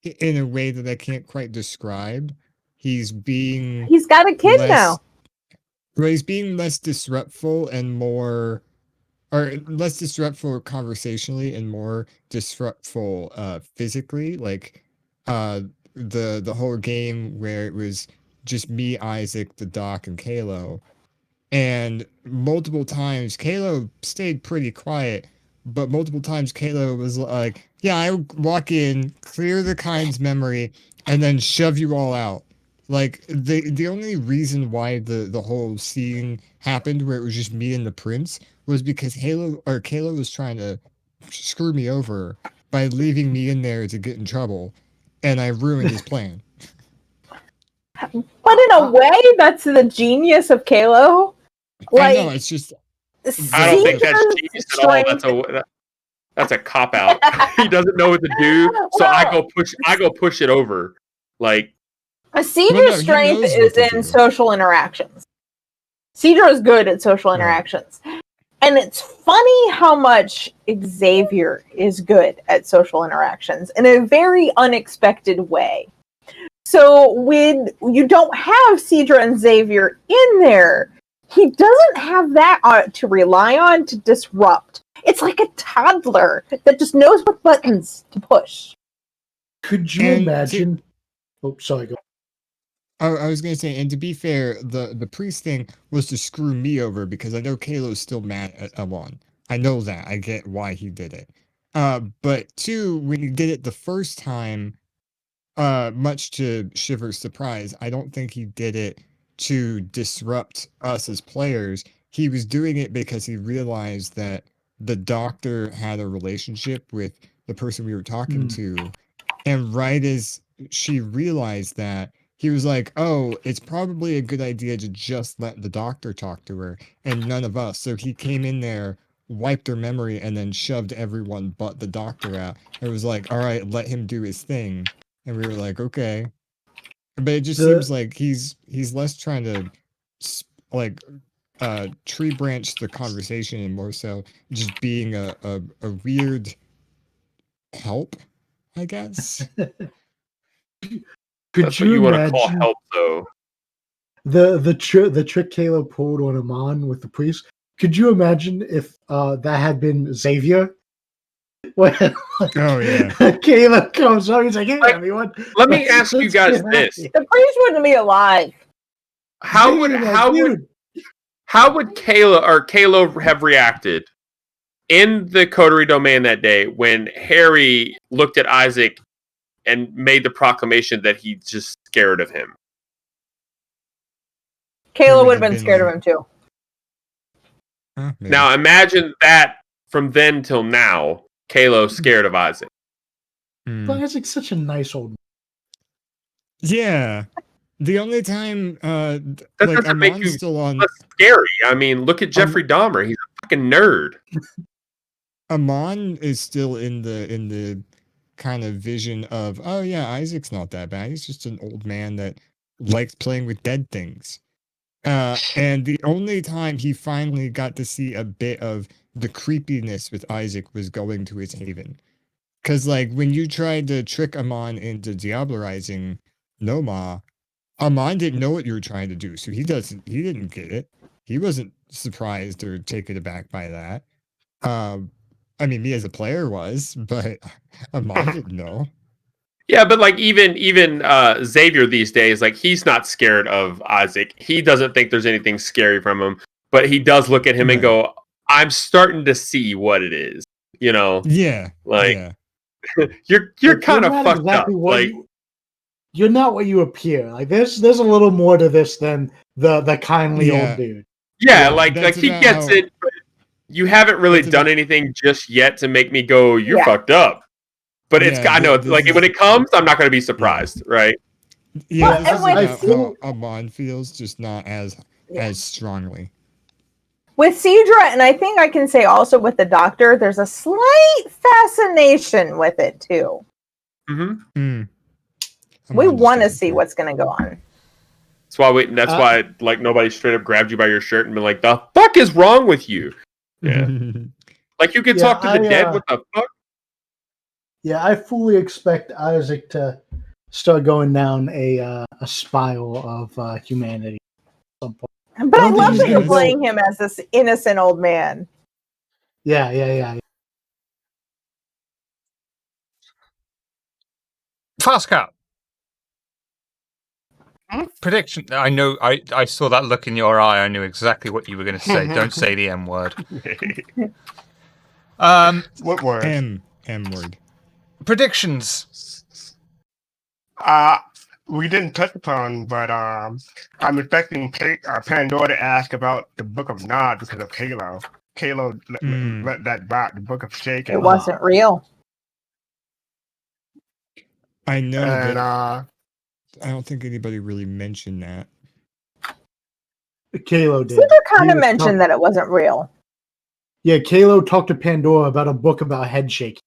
in a way that I can't quite describe. He's being He's got a kid now. Well, he's being less disruptful and more, or less disruptful conversationally and more disruptful physically. Like the whole game where it was just me, Isaac, the Doc, and Kalo. And multiple times Kalo stayed pretty quiet, but multiple times Kalo was like, "Yeah, I walk in, clear the kind's memory, and then shove you all out." Like the only reason why the whole scene happened where it was just me and the prince was because Kalo was trying to screw me over by leaving me in there to get in trouble, and I ruined his plan. but in a way, that's the genius of Kalo. I know, it's just I don't think that's Cedra's genius at all. That's a cop out. He doesn't know what to do, so I go push it over. Like Cedra's he strength knows is what to in do. social interactions. Cedra is good at social interactions. And it's funny how much Xavier is good at social interactions in a very unexpected way. So when you don't have Cedra and Xavier in there, he doesn't have that to rely on to disrupt. It's like a toddler that just knows what buttons to push. Could you imagine? Oh, sorry. Go. I was going to say, and to be fair, the priest thing was to screw me over because I know Kalo's still mad at Amon. I know that. I get why he did it. But two, when he did it the first time, much to Shiver's surprise, I don't think he did it to disrupt us as players. He was doing it because he realized that the doctor had a relationship with the person we were talking to. And right as she realized that, he was like, oh, it's probably a good idea to just let the doctor talk to her and none of us. So he came in there, wiped her memory, and then shoved everyone but the doctor out. It was like, all right, let him do his thing. And we were like, okay. But it just seems like he's less trying to tree branch the conversation and more so just being a weird help, I guess. Could that's you what you want to imagine call help, though. the trick Kalo pulled on Amon with the priest? Could you imagine if that had been Xavier? When, oh yeah, Kalo comes up, he's like, "Hey, everyone, let me ask you guys this: the priest wouldn't be alive. How would Kalo have reacted in the coterie domain that day when Harry looked at Isaac and made the proclamation that he's just scared of him? Kalo would have been scared of him too. Now imagine that from then till now, Kalo's scared of Isaac. But Isaac's such a nice old man. Yeah. The only time that doesn't make you still on less scary. I mean, look at Jeffrey Dahmer. He's a fucking nerd. Amon is still in the kind of vision of, oh yeah, Isaac's not that bad. He's just an old man that likes playing with dead things. And the only time he finally got to see a bit of the creepiness with Isaac was going to his haven. Because, like, when you tried to trick Amon into diablerizing Noma, Amon didn't know what you were trying to do, so he didn't get it. He wasn't surprised or taken aback by that. I mean, me as a player was, but Amon didn't know. Yeah, but like even Xavier these days, like he's not scared of Isaac. He doesn't think there's anything scary from him, but he does look at him and go, "I'm starting to see what it is." You know? Yeah. Like yeah. you're kind of fucked exactly up. Like you're not what you appear. Like there's a little more to this than the kindly old dude. Yeah, like he gets it, but you haven't really done anything just yet to make me go, "You're fucked up." But I know, like when it comes, I'm not going to be surprised, right? Yeah, this is how Amon feels, just not as strongly. With Cedra, and I think I can say also with the Doctor, there's a slight fascination with it too. Mm-hmm. We want to see what's going to go on. That's why like nobody straight up grabbed you by your shirt and been like, "The fuck is wrong with you?" Yeah, like you could talk to the dead. What the fuck? Yeah, I fully expect Isaac to start going down a spiral of humanity at some point. But I love that you're playing him as this innocent old man. Yeah. Fast cut. Prediction. I know. I saw that look in your eye. I knew exactly what you were going to say. Don't say the M word. What word? M word. Predictions. We didn't touch upon, but I'm expecting Pandora to ask about the Book of Nod because of Kalo. Kalo let that back, the Book of Shake. It wasn't real. I know. And don't think anybody really mentioned that. Kalo did. Caesar kind He of was mentioned that it wasn't real. Yeah, Kalo talked to Pandora about a book about head shaking.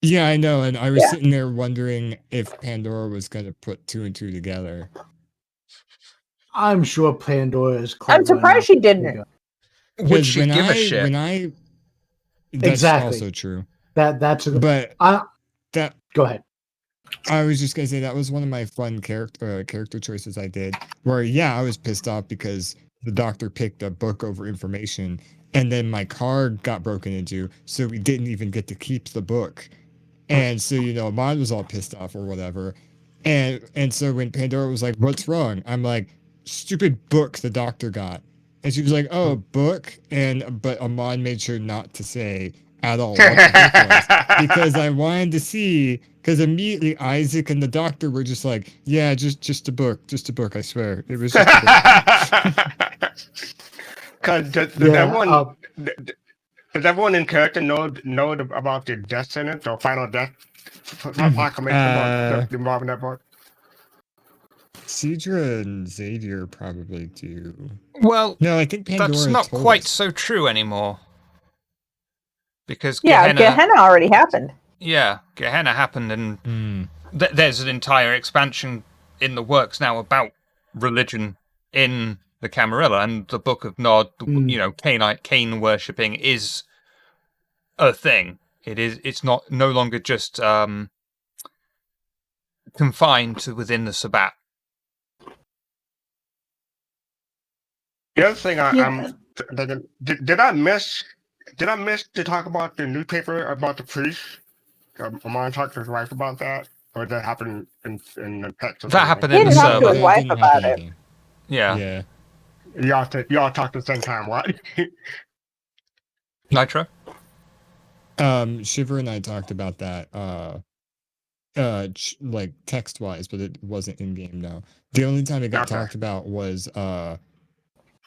Yeah, I know, and I was Yeah. sitting there wondering if Pandora was going to put 2 and 2 together. I'm sure Pandora is clever. I'm surprised she didn't. enough. Would Because she give a shit? that's Exactly. also true. That's a good. But that Go ahead. I was just gonna say that was one of my fun character choices I did. Where I was pissed off because the doctor picked a book over information, and then my car got broken into, so we didn't even get to keep the book. And so mine was all pissed off or whatever. And so when Pandora was like, "What's wrong?" I'm like, "Stupid book the doctor got." And she was like, "Oh, book," but Amon made sure not to say at all what the book was because I wanted to see. Because immediately Isaac and the doctor were just like, "Yeah, just a book, I swear, it was just a book." Because does everyone in character know about the death sentence or final death proclamation involving that book? Cedra and Xavier probably do. Well, No, I think Pandora that's not told quite us. so true anymore. Because Gehenna already happened. Yeah, Gehenna happened, and there's an entire expansion in the works now about religion in the Camarilla, and the Book of Nod, Cainite worshipping is a thing. It's no longer just confined to within the Sabbat. The other thing I'm thinking, did I miss to talk about the newspaper about the priest? Amon talked to his wife about that, or did that happen in the text? That happened He in the didn't talk to his server. wife about it. Yeah. Y'all talked at the same time, what? Nitro? Shiver and I talked about that, like text wise, but it wasn't in game. No, the only time it got talked about was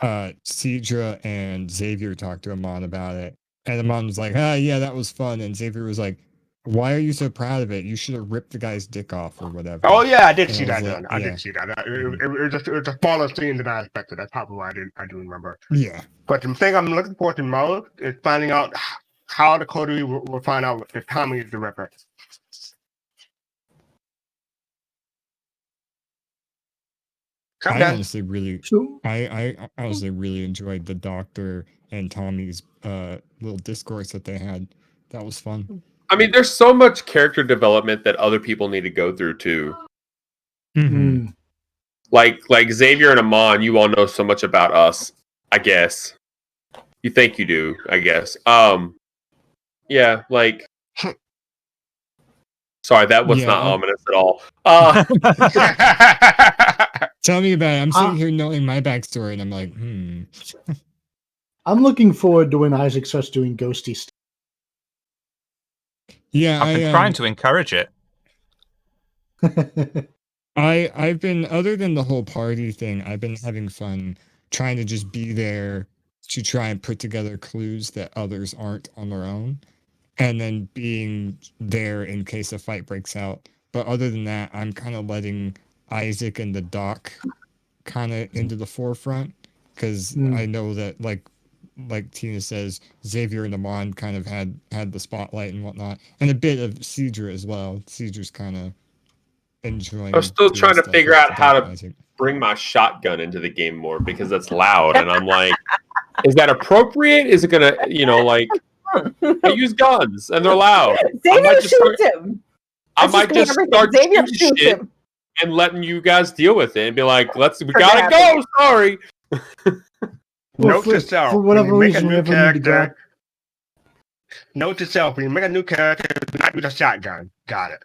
Cedra and Xavier talked to Amon about it, and Amon was like, yeah, that was fun," and Xavier was like, "Why are you so proud of it? You should have ripped the guy's dick off or whatever." Oh yeah, I did And see that. was like, I did see that. It was a smaller scene than I expected. That's probably why I do remember. Yeah. But the thing I'm looking forward to most is finding out how the Coterie will find out if Tommy is the Ripper. I honestly really enjoyed the Doctor and Tommy's little discourse that they had. That was fun. I mean, there's so much character development that other people need to go through too. Mm-hmm. Like Xavier and Amon, you all know so much about us, I guess. You think you do, I guess. Yeah, like sorry, that was not ominous at all. Tell me about it. I'm sitting here knowing my backstory, and I'm like, I'm looking forward to when Isaac starts doing ghosty stuff. Yeah, I've been trying to encourage it. I've been, other than the whole party thing, I've been having fun trying to just be there to try and put together clues that others aren't on their own, and then being there in case a fight breaks out. But other than that, I'm kind of letting Isaac and the Doc kind of into the forefront, because I know that, like Tina says, Xavier and Amon kind of had the spotlight and whatnot, and a bit of Cedra as well. Cedra's kind of enjoying. I'm still trying to figure out how to bring my shotgun into the game more, because that's loud, and I'm like, is that appropriate? Is it gonna, I use guns and they're loud. Xavier shoots him. I might just start Xavier shooting shoots shit him and letting you guys deal with it and be like, we gotta go. Sorry. Note to self: for whatever reason, note to self: when you make a new character, do not use a shotgun. Got it.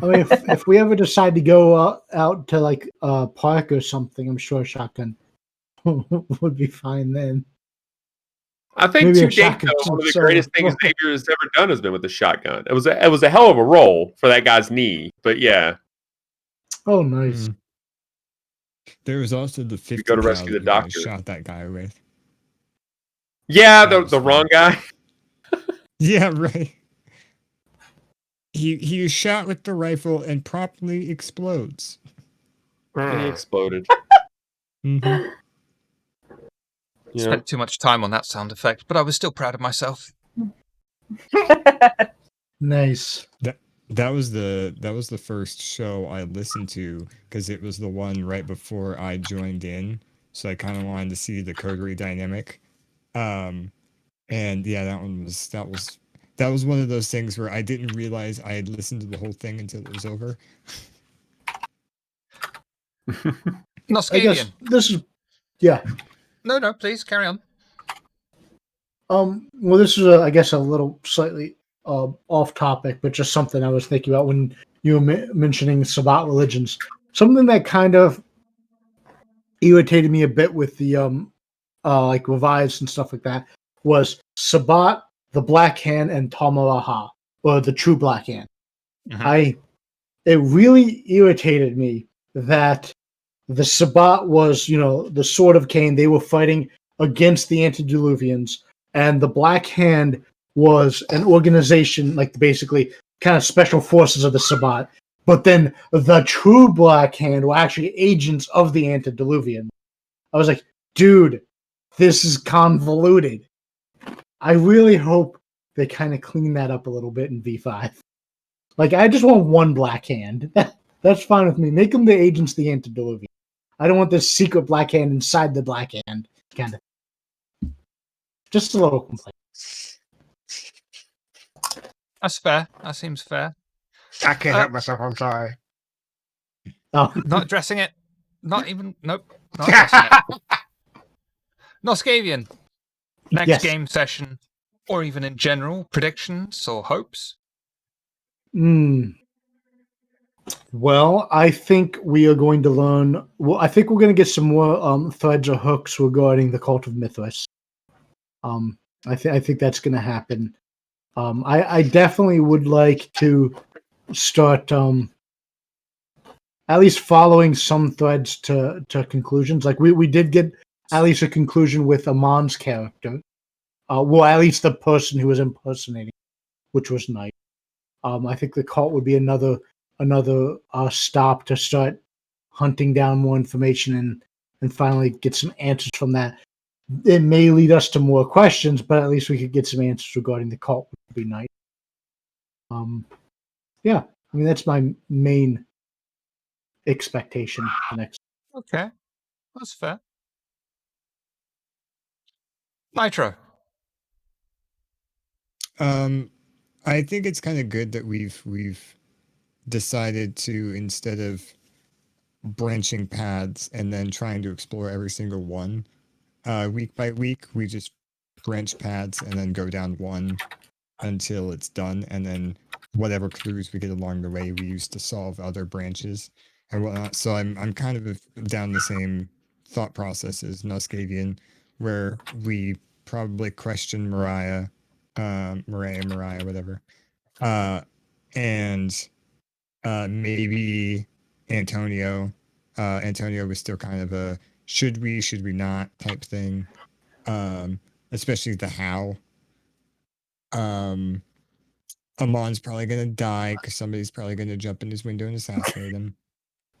I mean, if we ever decide to go out to like a park or something, I'm sure a shotgun would be fine then. I think to date, though, one of the greatest things Xavier has ever done has been with the shotgun. It was a hell of a roll for that guy's knee, but yeah. Oh, nice. There was also the 50 go to rescue the doctor. Shot that guy with. Yeah, the wrong guy. Yeah, right. he is shot with the rifle and promptly explodes. He exploded. Mhm. You know? Spent too much time on that sound effect, but I was still proud of myself. Nice. That was the first show I listened to because it was the one right before I joined in, so I kind of wanted to see the coterie dynamic. And yeah, that was one of those things where I didn't realize I had listened to the whole thing until it was over. I guess Noscavian. this is yeah. No, please carry on. Well, this is I guess a little slightly off topic, but just something I was thinking about when you were mentioning Sabbat religions. Something that kind of irritated me a bit with the like revives and stuff like that was Sabbat, the Black Hand, and Tamaraha, or the True Black Hand. Mhm. It really irritated me that the Sabbat was, the Sword of Cain. They were fighting against the antediluvians, and the Black Hand was an organization, like basically kind of special forces of the Sabbat. But then the true Black Hand were actually agents of the antediluvian. I was like, dude, this is convoluted. I really hope they kind of clean that up a little bit in V5. Like, I just want one Black Hand. That's fine with me. Make them the agents of the antediluvian. I don't want this secret Black Hand inside the Black Hand, kind of. Just a little complaint. That's fair. That seems fair. I can't help myself. I'm sorry. Oh, Not addressing it. Not even. Nope. Not addressing it. Noscavian. Next Yes. game session, or even in general, predictions or hopes? Well, I think we are going to learn. Well, I think we're going to get some more threads or hooks regarding the cult of Mithras. I think that's going to happen. I definitely would like to start at least following some threads to conclusions. Like we did get at least a conclusion with Amon's character. Well, at least the person who was impersonating, which was nice. I think the cult would be another stop to start hunting down more information and finally get some answers from that. It may lead us to more questions, but at least we could get some answers regarding the cult, which would be nice. Yeah, I mean that's my main expectation for next. Okay. That's fair. Nitro. I think it's kind of good that we've decided to, instead of branching paths and then trying to explore every single one week by week, we just branch paths and then go down one until it's done, and then whatever clues we get along the way we use to solve other branches and whatnot. So I'm kind of down the same thought process as Noscavian, where we probably question Mariah, whatever, and maybe Antonio. Antonio was still kind of a should we not type thing, especially the how. Amon's probably gonna die because somebody's probably gonna jump in his window and assassinate him.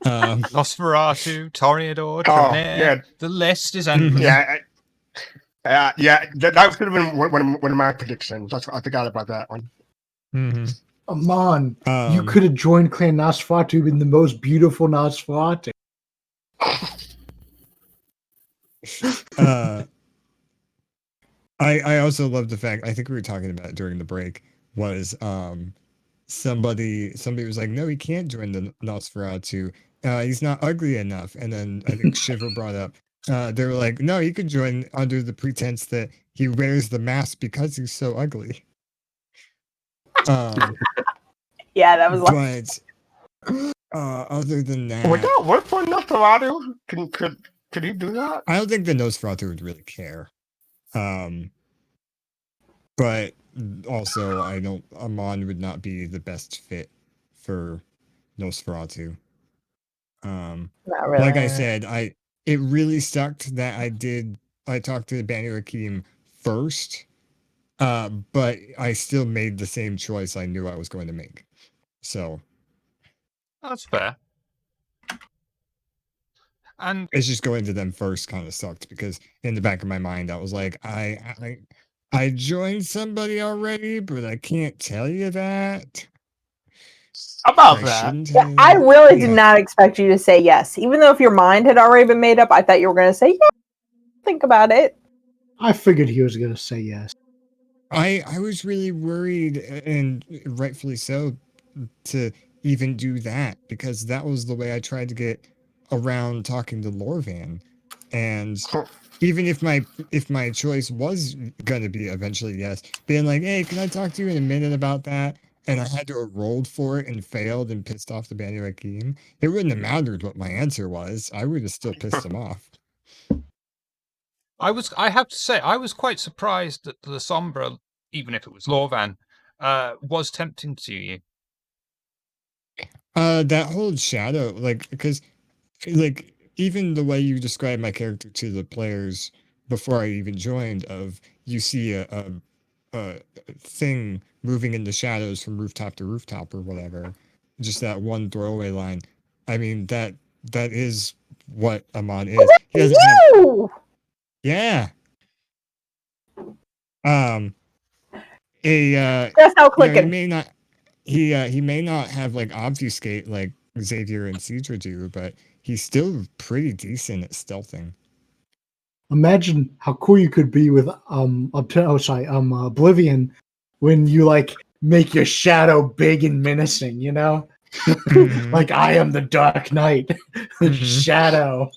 Nosferatu, Toreador, Oh, Tremere. yeah. The list is endless. Yeah, that should have been one of my predictions. I forgot about that one. Amon, you could have joined Clan Nosferatu in the most beautiful Nosferatu. I also love the fact, I think we were talking about it during the break, was somebody was like, no, he can't join the Nosferatu. He's not ugly enough. And then I think Shiver brought up, they were like, no, he could join under the pretense that he wears the mask because he's so ugly. Yeah, that was like. But other than that, Would that work for Nosferatu? Could he do that? I don't think the Nosferatu would really care. But also, Amon would not be the best fit for Nosferatu. Not really. Like I said, it really sucked that I talked to Banu Hakim first, but I still made the same choice I knew I was going to make. So That's fair. And it's just going to them first kind of sucked because in the back of my mind I was like, I joined somebody already, but I can't tell you that. About I that. shouldn't Yeah, have. I really did Yeah. not expect you to say yes. Even though if your mind had already been made up, I thought you were going to say, yeah, think about it. I figured he was going to say yes. I was really worried, and rightfully so, to even do that because that was the way I tried to get around talking to Lorvan. And even if my choice was gonna be eventually yes, being like, hey, can I talk to you in a minute about that? And I had to have rolled for it and failed and pissed off the Banu Hakim, it wouldn't have mattered what my answer was. I would have still pissed him off. I have to say, I was quite surprised that the Sombra, even if it was Lorvan, was tempting to you. That whole shadow, like, because like even the way you describe my character to the players before I even joined, of you see a thing moving in the shadows from rooftop to rooftop or whatever, just that one throwaway line. I mean that is what Amon is. He doesn't have, You! yeah. Um, a That's how he clicking. may not he may not have like obfuscate like Xavier and Cedra do, but he's still pretty decent at stealthing. Imagine how cool you could be with Oblivion when you like make your shadow big and menacing, you know? Mhm. Like I am the Dark Knight. Mhm. Shadow.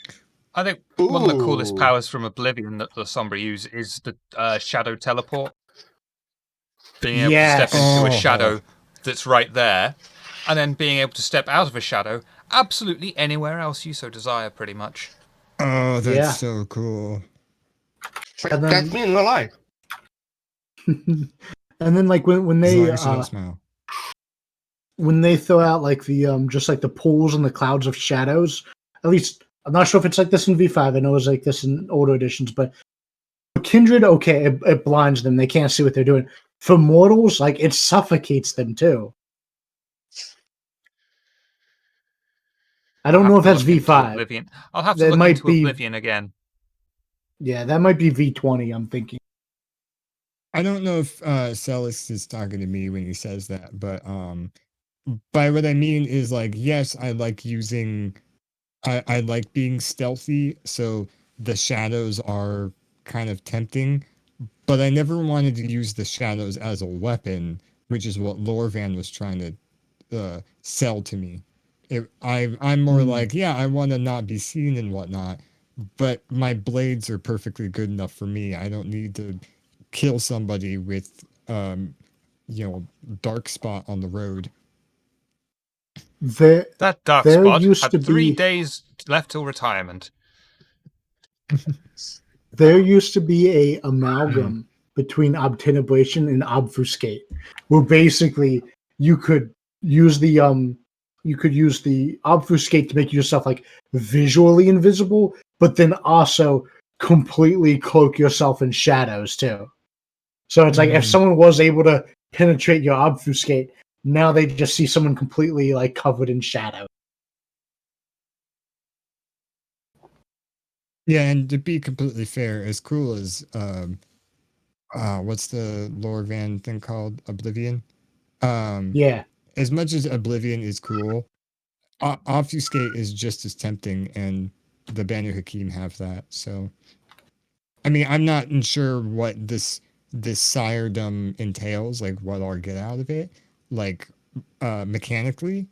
I think one of the coolest Ooh. powers from Oblivion that the Sombra use is the shadow teleport. Being able to step Yes. into a Oh. shadow that's right there, and then being able to step out of a shadow absolutely anywhere else you so desire, pretty much. Oh, that's Yeah. so cool. And That's then me in real life. and then like when As they long as you don't smile. when they throw out like the just like the pools and the clouds of shadows, at least I'm not sure if it's like this in V5. I know it's like this in older editions, but Kindred, okay, it blinds them. They can't see what they're doing. For mortals, like it suffocates them too. I I'll don't have know if to that's look into V5. Oblivion. I'll have to That look might into be, Oblivion again. yeah, that might be V20. I'm thinking. I don't know if Celis is talking to me when he says that, but by what I mean is like, yes, I like using I like being stealthy, so the shadows are kind of tempting, but I never wanted to use the shadows as a weapon, which is what Lorvan was trying to sell to me. I'm more like, yeah, I want to not be seen and whatnot, but my blades are perfectly good enough for me. I don't need to kill somebody with dark spot on the road. There, That dark there spot used had to 3 be days left till retirement. there used to be a amalgam between obtenebration and obfuscate, where basically you could use the obfuscate to make yourself like visually invisible, but then also completely cloak yourself in shadows too. So it's like if someone was able to penetrate your obfuscate, now they just see someone completely like covered in shadow. Yeah, and to be completely fair, as cool as what's the Lorvan thing called? Oblivion. Um, Yeah. as much as Oblivion is cool, Obfuscate is just as tempting, and the Banu Hakim have that. So, I mean, I'm not sure what this siredom entails, like what I'll get out of it, like mechanically,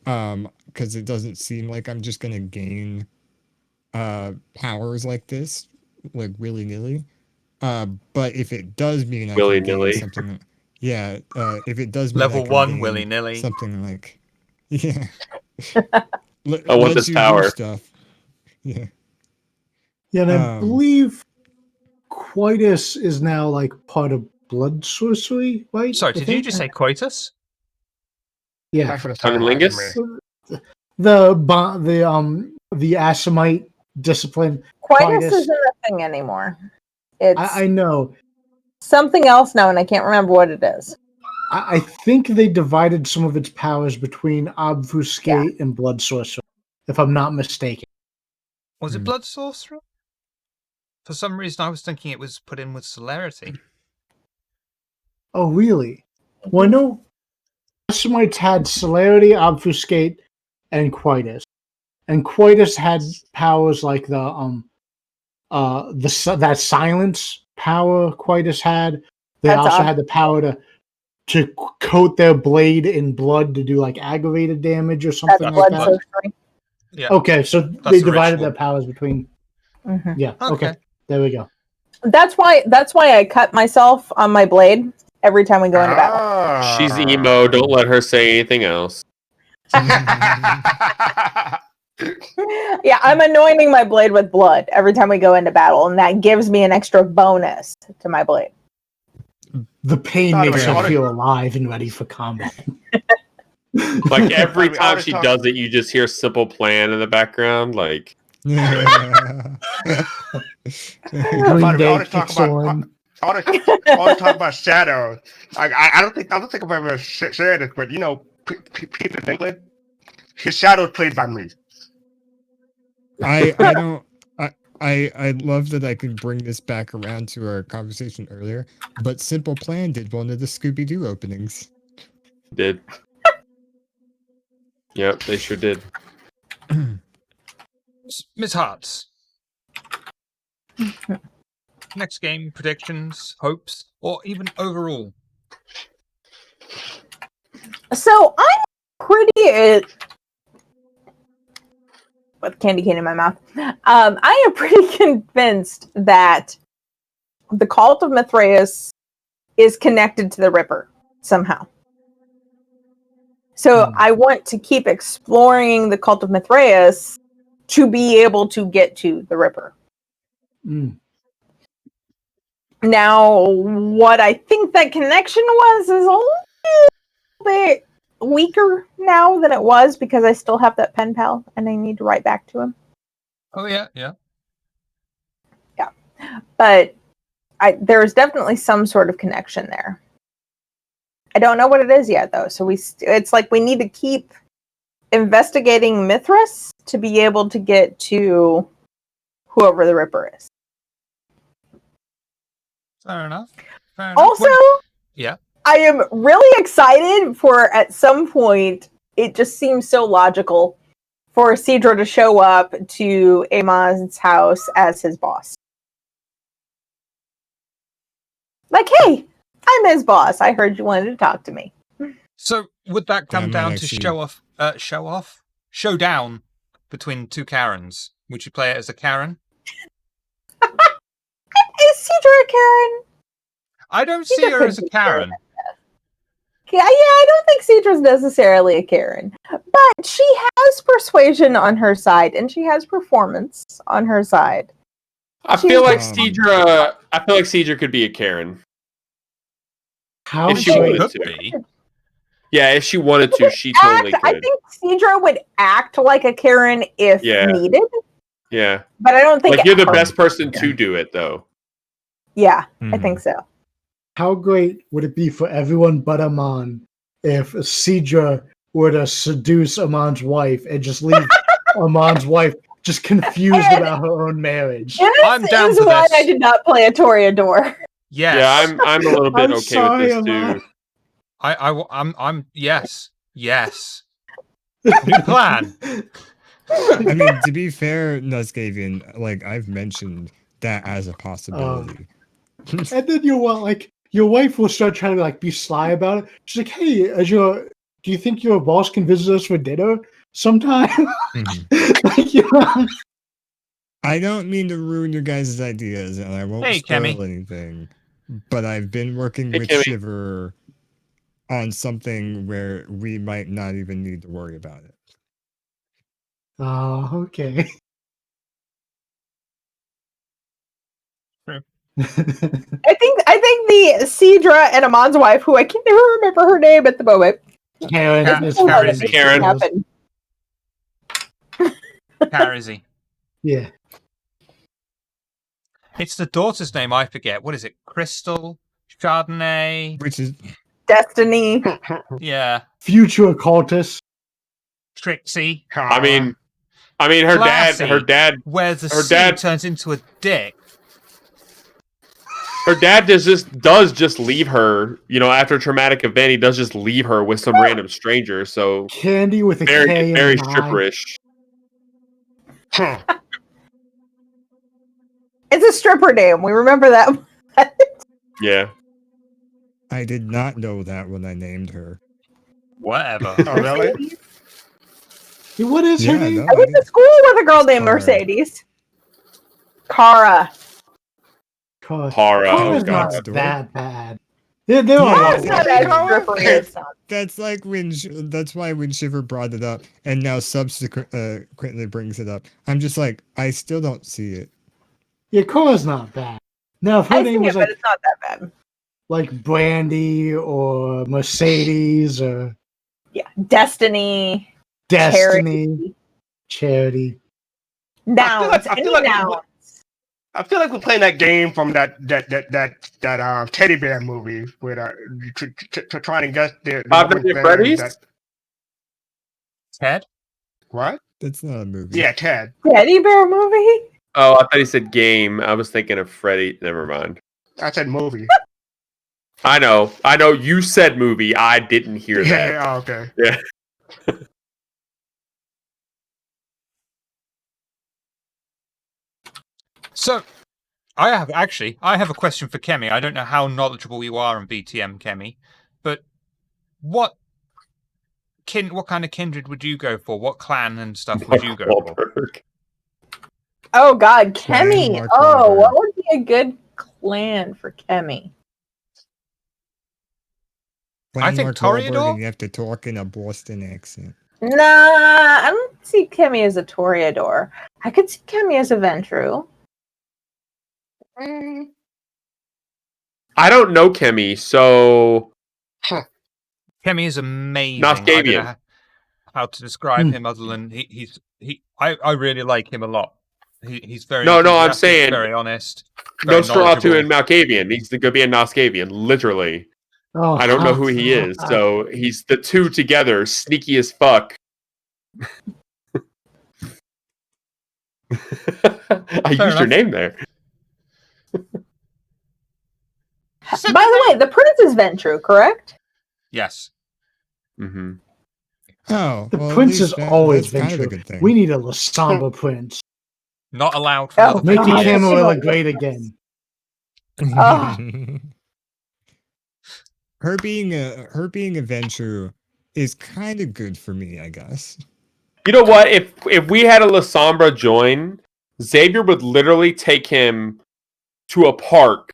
because it doesn't seem like I'm just gonna gain powers like this, like willy nilly. But if it does mean I can gain Willy-nilly. something, yeah. If it does mean I Level can 1, gain willy-nilly. something like, yeah, I want lets this you do power. stuff. Yeah. Yeah, and I Um. believe Quietus is now like part of blood sorcery, right? Sorry, I did you think? just say coitus? Yeah. That's what it sounded like to me. Cunnilingus? The Asimite discipline. Quietus Quietus. isn't a thing anymore. It's I know. something else now, and I can't remember what it is. I think they divided some of its powers between Obfuscate and Blood Sorcerer, if I'm not mistaken. Was it Blood Sorcerer? For some reason, I was thinking it was put in with Celerity. Oh, really? Well, I know Smites had Celerity, Obfuscate, and Quitus. And Quitus had powers like that silence power Quitus had. They That's also odd. had the power to coat their blade in blood to do like aggravated damage or That's something like blood that. sorcery. Yeah. Okay, so That's they the divided ritual. their powers between. Mhm. Yeah. Okay. Okay. There we go. That's why I cut myself on my blade every time we go into battle. She's emo. Don't let her say anything else. Yeah, I'm anointing my blade with blood every time we go into battle, and that gives me an extra bonus to my blade. The pain By the makes way, her all feel alive and ready for combat. Like every I mean, time I'll she just does it, you just hear Simple Plan in the background. Like, Green By the way, Day all this talk kicks about on. all this talk about shadows. I don't think I've ever shared this, but Peter Dinklage, his shadow is played by me. I don't. I love that I could bring this back around to our conversation earlier, but Simple Plan did one of the Scooby Doo openings. did. Yep, they sure did. Miss Hartz. Next game, predictions, hopes, or even overall. So I'm pretty with candy cane in my mouth. I am pretty convinced that the cult of Mithraeus is connected to the Ripper somehow. So I want to keep exploring the cult of Mithraeus to be able to get to the Ripper. Mm. Now, what I think that connection was is a little bit weaker now than it was because I still have that pen pal and I need to write back to him. Oh yeah. But there's definitely some sort of connection there. I don't know what it is yet, though. So it's like we need to keep investigating Mithras to be able to get to whoever the Ripper is. Fair enough. Also, yeah. I am really excited for at some point. It just seems so logical for Cedra to show up to Amon's house as his boss. Like, hey, I'm his boss. I heard you wanted to talk to me. So would that come might down to actually- showdown between two Karens? Would you play it as a Karen? Is Cedra a Karen? I don't see her as a Karen. Yeah, I don't think Cedra's necessarily a Karen. But she has persuasion on her side, and she has performance on her side. I feel like Um, Cedra could be a Karen. How If she great. wanted Could to. be. Yeah, if she wanted to, she totally I could. think Cedra would act like a Karen if Yeah. needed, Yeah. but I don't think Like, you're the her- best person to do it, though. Yeah, I Mhm. think so. How great would it be for everyone but Amon if Cedra were to seduce Amon's wife and just leave Amon's wife just confused about her own marriage? This I'm down is for why this. I did not play a Toreador. Yes. Yeah, I'm a little bit I'm okay sorry, with this, Amon. too. I'm yes. New plan. I mean, to be fair, Nuzgavian, like I've mentioned that as a possibility. And then your wife will start trying to like be sly about it. She's like, "Hey, do you think your boss can visit us for dinner sometime?" Mhm. Like, you know, I don't mean to ruin your guys' ideas, and I won't Hey, spoil Kemi. anything. But I've been working Hey, with Kemi. Shiver on something where we might not even need to worry about it. oh, okay. True. I think the Cedra and Amon's wife, who I can never remember her name at the moment, Karen, Ka- it's Karen. fine. Karen. happened. Karizzy. Yeah. It's the daughter's name I forget. What is it? Crystal? Chardonnay? Which is Destiny. Yeah. Future occultist. Trixie. I mean, her Classy. dad, Where the her C dad- turns into a dick. her dad does just leave her. You know, after a traumatic event, he does just leave her with some random stranger. So Candy with a very, K very and an I. stripperish. It's a stripper name. We remember that. Yeah. I did not know that when I named her. Whatever. Oh, really? Yeah, what is her Yeah, name? no, I went to school with a girl named Cara. Mercedes. Cara. Tara. Cara's Oh, not God. that bad. There are a Yeah, lot It's of not yeah. as strippery as some. That's like when that's why when Shiver brought it up and now subsequently brings it up. I'm just like, I still don't see it. Yeah, Cara's not bad. Now, if her I see name it, was but it's not that bad. like Brandy or Mercedes or Yeah. Destiny. Destiny, Charity. Nouns. I feel Any like- nouns. I feel like we're playing that game from that teddy bear movie with trying to guess the Five woman's Nights at name Freddy's? that- Ted? What? That's not a movie. Yeah, Ted. Teddy bear movie? Oh, I thought he said game. I was thinking of Freddy. Never mind. I said movie. I know. You said movie. I didn't hear that. Yeah, okay. Yeah. So, I have a question for Kemi. I don't know how knowledgeable you are on BTM, Kemi, but what kind of kindred would you go for? What clan and stuff would you go for? Wahlberg. Oh God, Clan Kemi. Mark Oh, Wahlberg. what would be a good clan for Kemi? Playing think Mark Wahlberg Toreador? and you have to talk in a Boston accent. Nah, I don't see Kemi as a Toreador. I could see Kemi as a Ventru. I don't know Kemi, so Kemi is amazing. Noskavian. I don't know how to describe him other than I really like him a lot. He's very No, I'm enthusiastic, saying very honest. Very Nosferatu and knowledgeable. Malkavian. He's going to be a Noskavian, literally. Oh, I don't know who he is, so he's the two together, sneaky as fuck. I used your enough. name there. By the way, the prince is Ventru, correct? Yes. Mm-hmm. Oh, The well, at prince least is that- always that's kind of a Ventru. good thing. We need a Lasamba prince. Not allowed for Oh, another Make the 50 God. years. Camarilla great again. Oh. her being a venture is kind of good for me, I guess. You know what? If we had a Lasombra join, Xavier would literally take him to a park,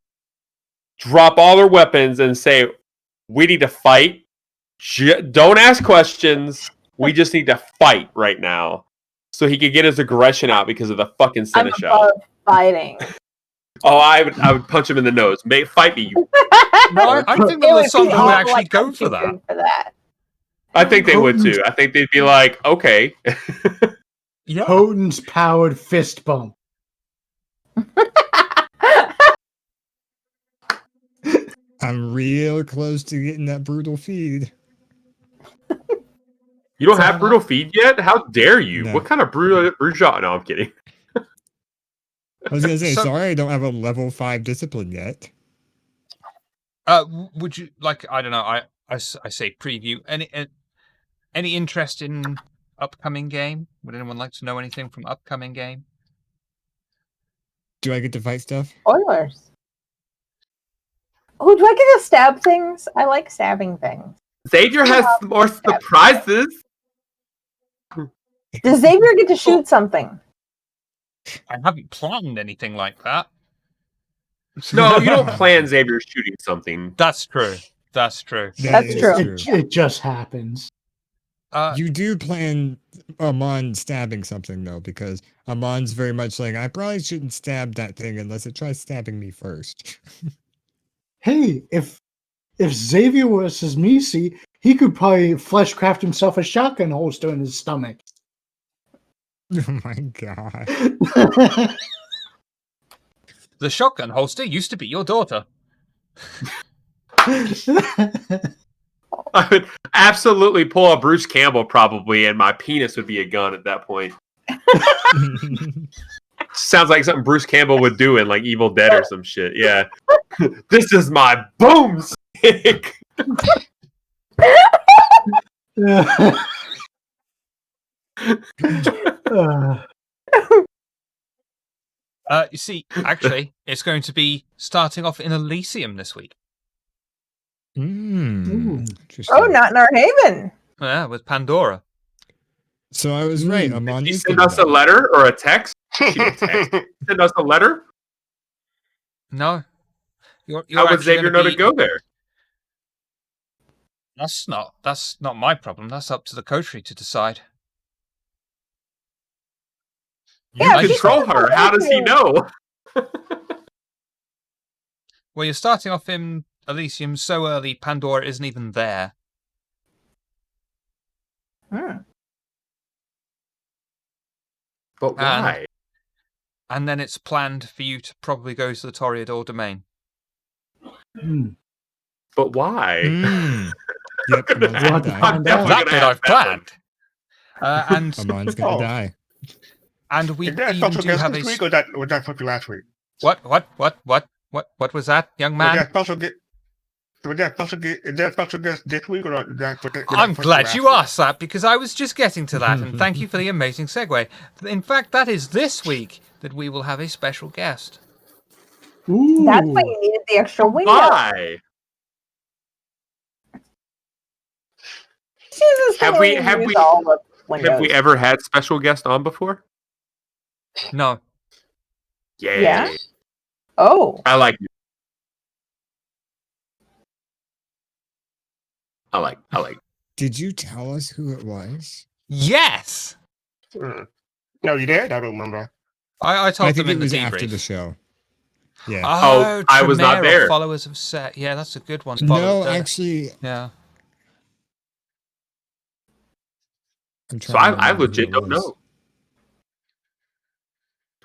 drop all their weapons, and say, "We need to fight. Don't ask questions. We just need to fight right now." So he could get his aggression out because of the fucking I'm seneschal. above fighting. Oh, I would punch him in the nose. Fight me, you. No, I think the It would be Lasombra would hard, actually like, go I'm for too that. good for that. I think they would too. I think they'd be like, okay. Yeah. Potent's powered fist bump. I'm real close to getting that brutal feed. You don't have brutal feed yet? How dare you? No. What kind of brutal? No, I'm kidding. I was gonna say, So- sorry, I don't have a level 5 discipline yet. Would you like? I don't know. I say preview. Any interest in upcoming game? Would anyone like to know anything from upcoming game? Do I get to fight stuff? Spoilers. Oh, do I get to stab things? I like stabbing things. Xavier has more surprises. Does Xavier get to shoot something? I haven't planned anything like that. No, you don't plan Xavier shooting something. That's true. That's true. That That's is true. It just happens. You do plan Amon stabbing something though, because Amon's very much like, I probably shouldn't stab that thing unless it tries stabbing me first. Hey, if Xavier was his Misi, he could probably fleshcraft himself a shotgun holster in his stomach. Oh my god. The shotgun holster used to be your daughter. I would absolutely pull a Bruce Campbell probably, and my penis would be a gun at that point. Sounds like something Bruce Campbell would do in like Evil Dead or some shit. Yeah. This is my boomstick. You see, actually, it's going to be starting off in Elysium this week. Interesting. Oh, not in our haven. Yeah, with Pandora. So I was right. Amon Did you is send gonna us a die. letter or a text? She didn't text. Send us a letter? No. You're How would actually Xavier know gonna to go there? That's not my problem. That's up to the coterie to decide. You Yeah, she's control her. How does he know? Well, you're starting off in Elysium so early, Pandora isn't even there. But why? And then it's planned for you to probably go to the Toreador domain. But why? Yep, Amon's We'll gonna have to die. find out. That bit I've planned. And Amon's gonna die. and we Is that even special do guest have this a week, or was that supposed to be last week? what was that, young Was man? that special guest? Was that special guest? Is that special guest this week, or is that? I'm glad you asked that because I was just getting to that, and thank you for the amazing segue. In fact, that is this week that we will have a special guest. Ooh. That's why you needed the extra window. Why? Jesus, Have don't we- use have we- all the windows. Have we ever had special guest on before? No, Yay. Yeah? Oh, I like it. I like. Did you tell us who it was? yes, No, you did. I don't remember. I told I think them it in the was debrief. after the show. Yeah. Oh, I was not Tremere, there. Followers of Set. Yeah, that's a good one. No, actually, Yeah. I'm So trying to I remember who legit it don't was. know.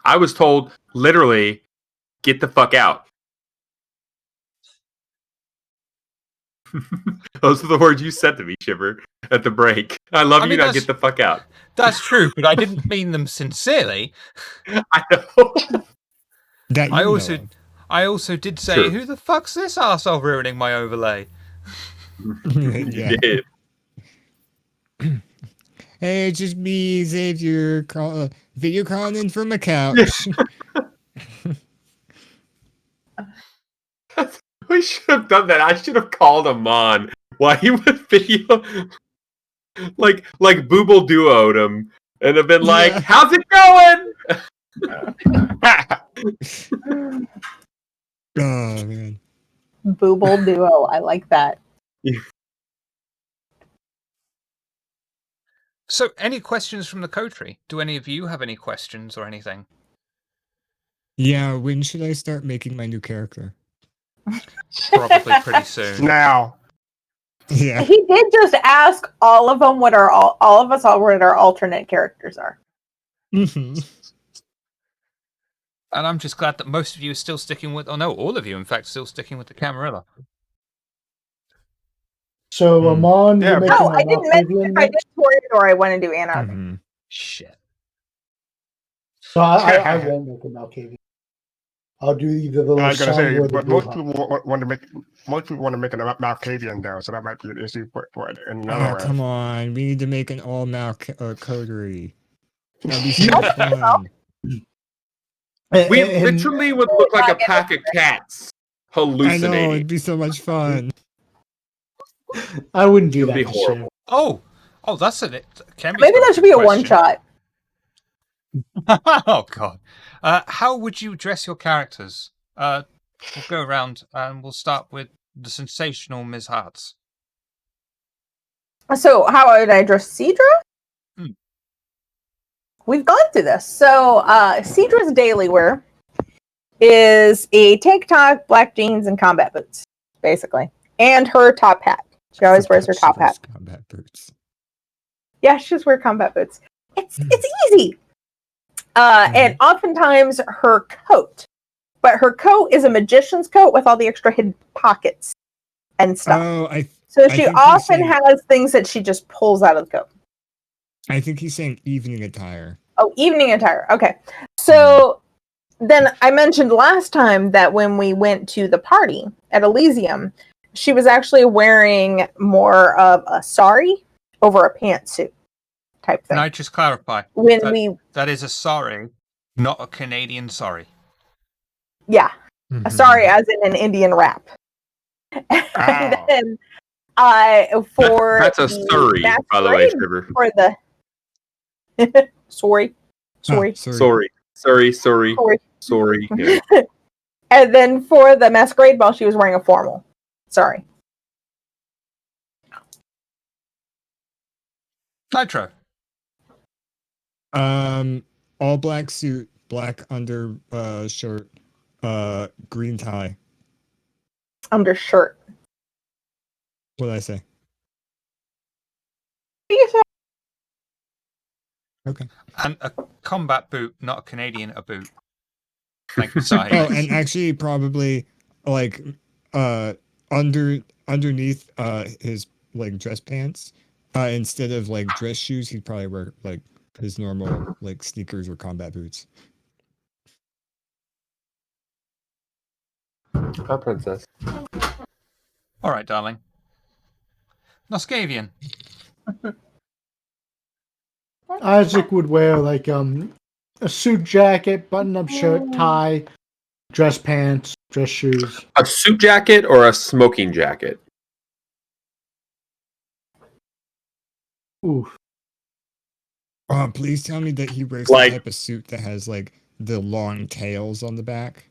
I was told literally, get the fuck out. Those are the words you said to me, Shiver, at the break. I love I you mean, now. that's- Get the fuck out. That's true, but I didn't mean them sincerely. I know. That I you also, know I also did say, True. "Who the fuck's this arsehole ruining my overlay?" of. You Yeah. did. Hey, it's just me, Xavier, video calling in from a couch. We should have done that. I should have called him on while he was video, like Booble duoed him, and have been like, Yeah. "How's it going?" Oh man. Booble Duo. I like that. So, any questions from the coterie? Do any of you have any questions or anything? Yeah, when should I start making my new character? Probably pretty soon. Now, Yeah. He did just ask all of them what all of us all what our alternate characters are. Mhm. And I'm just glad that most of you are still sticking with, no, all of you, in fact, still sticking with the Camarilla. So, Amon, Yeah, you're but- making No, I an didn't mention Octavian if I next? did Toreador, I want to do Anarchy. Mhm. Shit. So I won't make an Alcavian. I'll do either the I was gonna Lasan say, or the but most Bruja. people want to make an Malkavian though, so that might be an issue for it. In another Oh, way. come on. We need to make an all-mal coterie. That'd be so much fun. We And- literally would look like a pack of cats I know, hallucinating. it'd be so much fun. I wouldn't do It'd that. be to horrible. Oh, that's it. Maybe that should be a one shot. Oh god. How would you dress your characters? We'll go around and we'll start with the sensational Ms. Hartz. So how would I dress Cedra? Hmm. We've gone through this. So Cedra's daily wear is a tank top, black jeans, and combat boots, basically. And her top hat. She always wears her top hat. Combat boots. Yeah, she just wears combat boots. It's easy. And oftentimes her coat. But her coat is a magician's coat with all the extra hidden pockets. and stuff. Oh, So I she think he's often saying- has things that she just pulls out of the coat. I think he's saying evening attire. Oh, evening attire. Okay. So then I mentioned last time that when we went to the party at Elysium, she was actually wearing more of a sari over a pantsuit type Can thing. I just clarify? When That is a sorry, not a Canadian sorry. yeah, a sari as in an Indian rap. And Ow. then for That's a the Surrey, by the way, masquerade, Shiver. for the sorry. Sorry. Sorry. Yeah. And then for the masquerade ball, she was wearing a formal. Sorry. Nitro. All black suit, black under shirt, green tie. Undershirt. What did I say? Okay. And a combat boot, not a Canadian a boot. Thank you, Sahi. Oh, and actually probably like underneath his like dress pants, instead of like dress shoes, he'd probably wear like his normal like sneakers or combat boots. Hi, princess. All right, darling. Noskavian. Isaac would wear like a suit jacket, button-up shirt, tie, dress pants, dress shoes. A suit jacket or a smoking jacket? Ooh. Please tell me that he wears Like- the type of suit that has like the long tails on the back.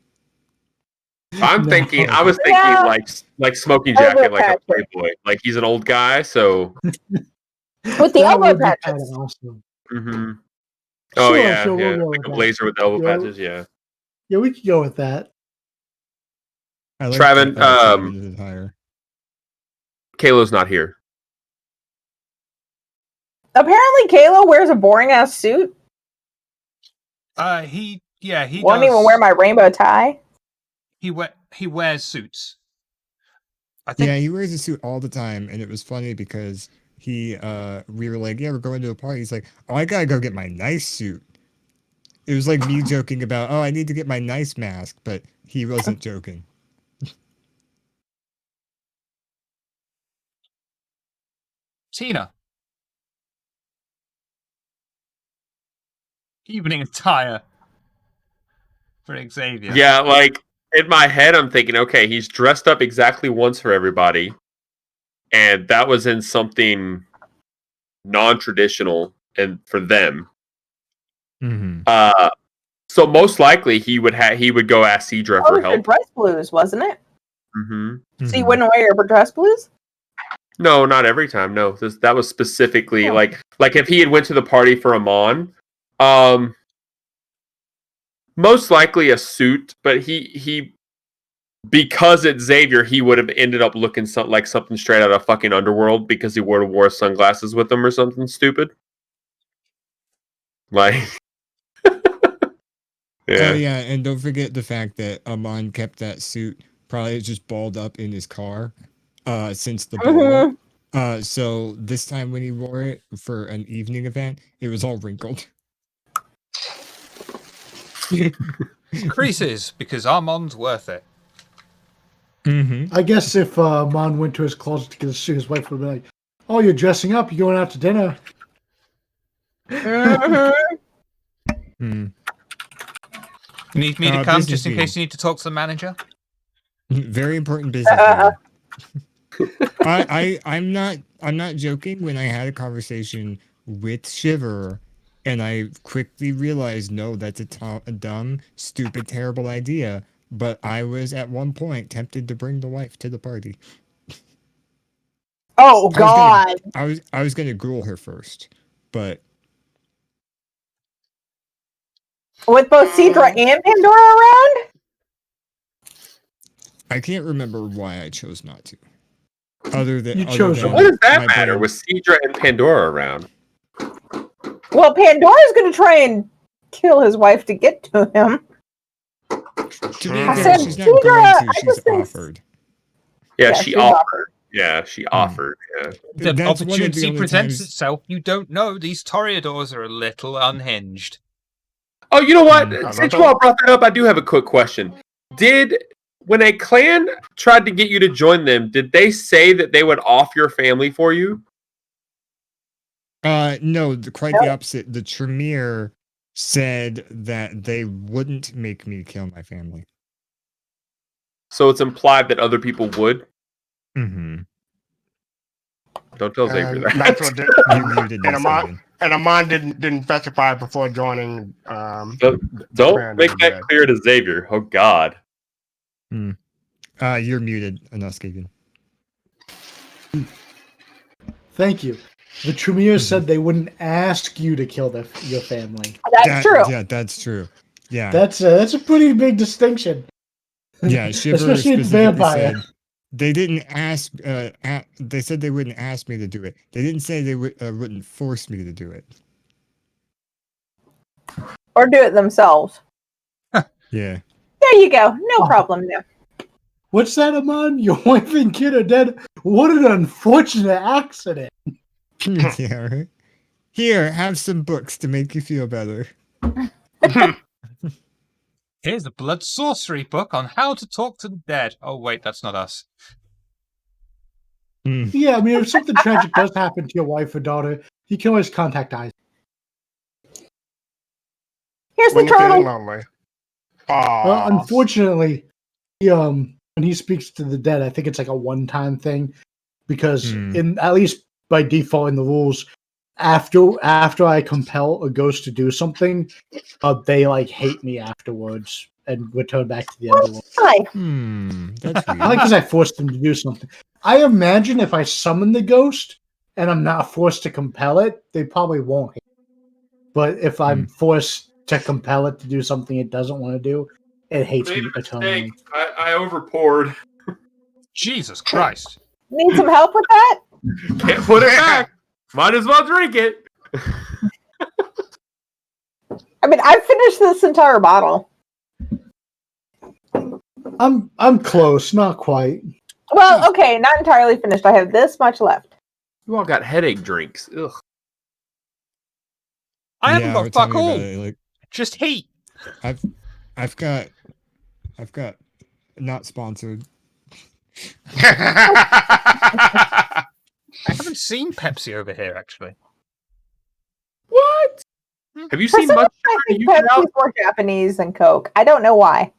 I'm No. thinking. I was thinking Yeah. like smoking jacket, Elbow like a patches. playboy. Like he's an old guy, so. With the That elbow would be kinda patches. awesome. Mm-hmm. Oh Sure, yeah, sure, we'll yeah, go like with a that. blazer with elbow Yeah. patches. Yeah. Yeah, we could go with that. I like Travin, Travin's attire. Kalo's not here. Apparently, Kayla wears a boring ass suit. He Won't does. even wear my rainbow tie. He wears suits. I think Yeah, he wears a suit all the time, and it was funny because we were like, yeah, we're going to a party. He's like, oh, I gotta go get my nice suit. It was like me joking about, oh, I need to get my nice mask, but he wasn't joking. Tina. Evening attire for Xavier. Yeah, like in my head, I'm thinking, okay, he's dressed up exactly once for everybody, and that was in something non-traditional and for them. Mm-hmm. So most likely he would go ask Cedra Oh, for it was the help. dress blues, wasn't it? Mm-hmm. So you wouldn't wear your dress blues? No, not every time. No, that was specifically Oh. like if he had went to the party for Amon, most likely a suit, but he because it's Xavier, he would have ended up looking like something straight out of fucking Underworld because he would have wore sunglasses with him or something stupid. Like, Oh yeah, and don't forget the fact that Amon kept that suit probably just balled up in his car, since the ball. Mhm. So this time when he wore it for an evening event, it was all wrinkled. Creases because Armand's worth it. Mm-hmm. I guess if Mon went to his closet to get a suit, his wife would be like, "Oh, you're dressing up. You're going out to dinner." Mhm. Mm. You need me to come business just in meeting. case you need to talk to the manager? Very important business. meeting. I'm not joking when I had a conversation with Shiver and I quickly realized no, that's a dumb, stupid, terrible idea. But I was at one point tempted to bring the wife to the party. Oh God! I was gonna gruel her first, but With both Cedra and Pandora around? I can't remember why I chose not to. Other than You chose what does that my matter brain- with Cedra and Pandora around? Well, Pandora's going to try and kill his wife to get to him. To be I fair, said, she's not Cedra, going to. I She's just think- offered. Yeah, Yeah, she she's offered. Yeah, she offered. Yeah. The That's one of the opportunity only presents times- itself. You don't know. These Toreadors are a little unhinged. Oh, you know what? Mm. Since you all brought that up, I do have a quick question. When a clan tried to get you to join them, did they say that they would off your family for you? No, quite the opposite. The Tremere said that they wouldn't make me kill my family. So it's implied that other people would. Mm-hmm. Don't tell Xavier And that. Maxwell did, You muted me, and Amon, Steven. and Amon didn't specify before joining. Don't make that clear to Xavier. Oh God. You're muted, Steven. Thank you. The Tremere said they wouldn't ask you to kill your family. That's true. Yeah, that's true. Yeah, That's a pretty big distinction. yeah. Shiver Especially in specifically vampire. said they didn't ask. They said they wouldn't ask me to do it. They didn't say they wouldn't force me to do it. Or do it themselves. Yeah. There you go. No problem there. What's that, Amon? Your wife and kid are dead? What an unfortunate accident. Yeah. Right? Here, have some books to make you feel better. Here's a blood sorcery book on how to talk to the dead. Oh wait, that's not us. Yeah, I mean, if something tragic does happen to your wife or daughter, you can always contact Isaac. Here's the When you're feeling turtle. lonely. Aw. Unfortunately, when he speaks to the dead, I think it's like a one-time thing because at least by default in the rules, after I compel a ghost to do something, they like hate me afterwards and return back to the underworld. Hi. That's weird. I like because I forced them to do something. I imagine if I summon the ghost and I'm not forced to compel it, they probably won't hate me. But if I'm forced to compel it to do something it doesn't want to do, it hates me eternally. I overpoured. Jesus Christ. Need some help with that? Can't put it back. Might as well drink it. I mean, I've finished this entire bottle. I'm close, not quite. Well, okay, not entirely finished. I have this much left. You all got headache drinks. Ugh. I haven't got tell fuck me all. about it, like, Just heat. I've got not sponsored. I haven't seen Pepsi over here, actually. What? Have you For seen some much? reason, I think You get Pepsi's out? more Japanese than Coke. I don't know why.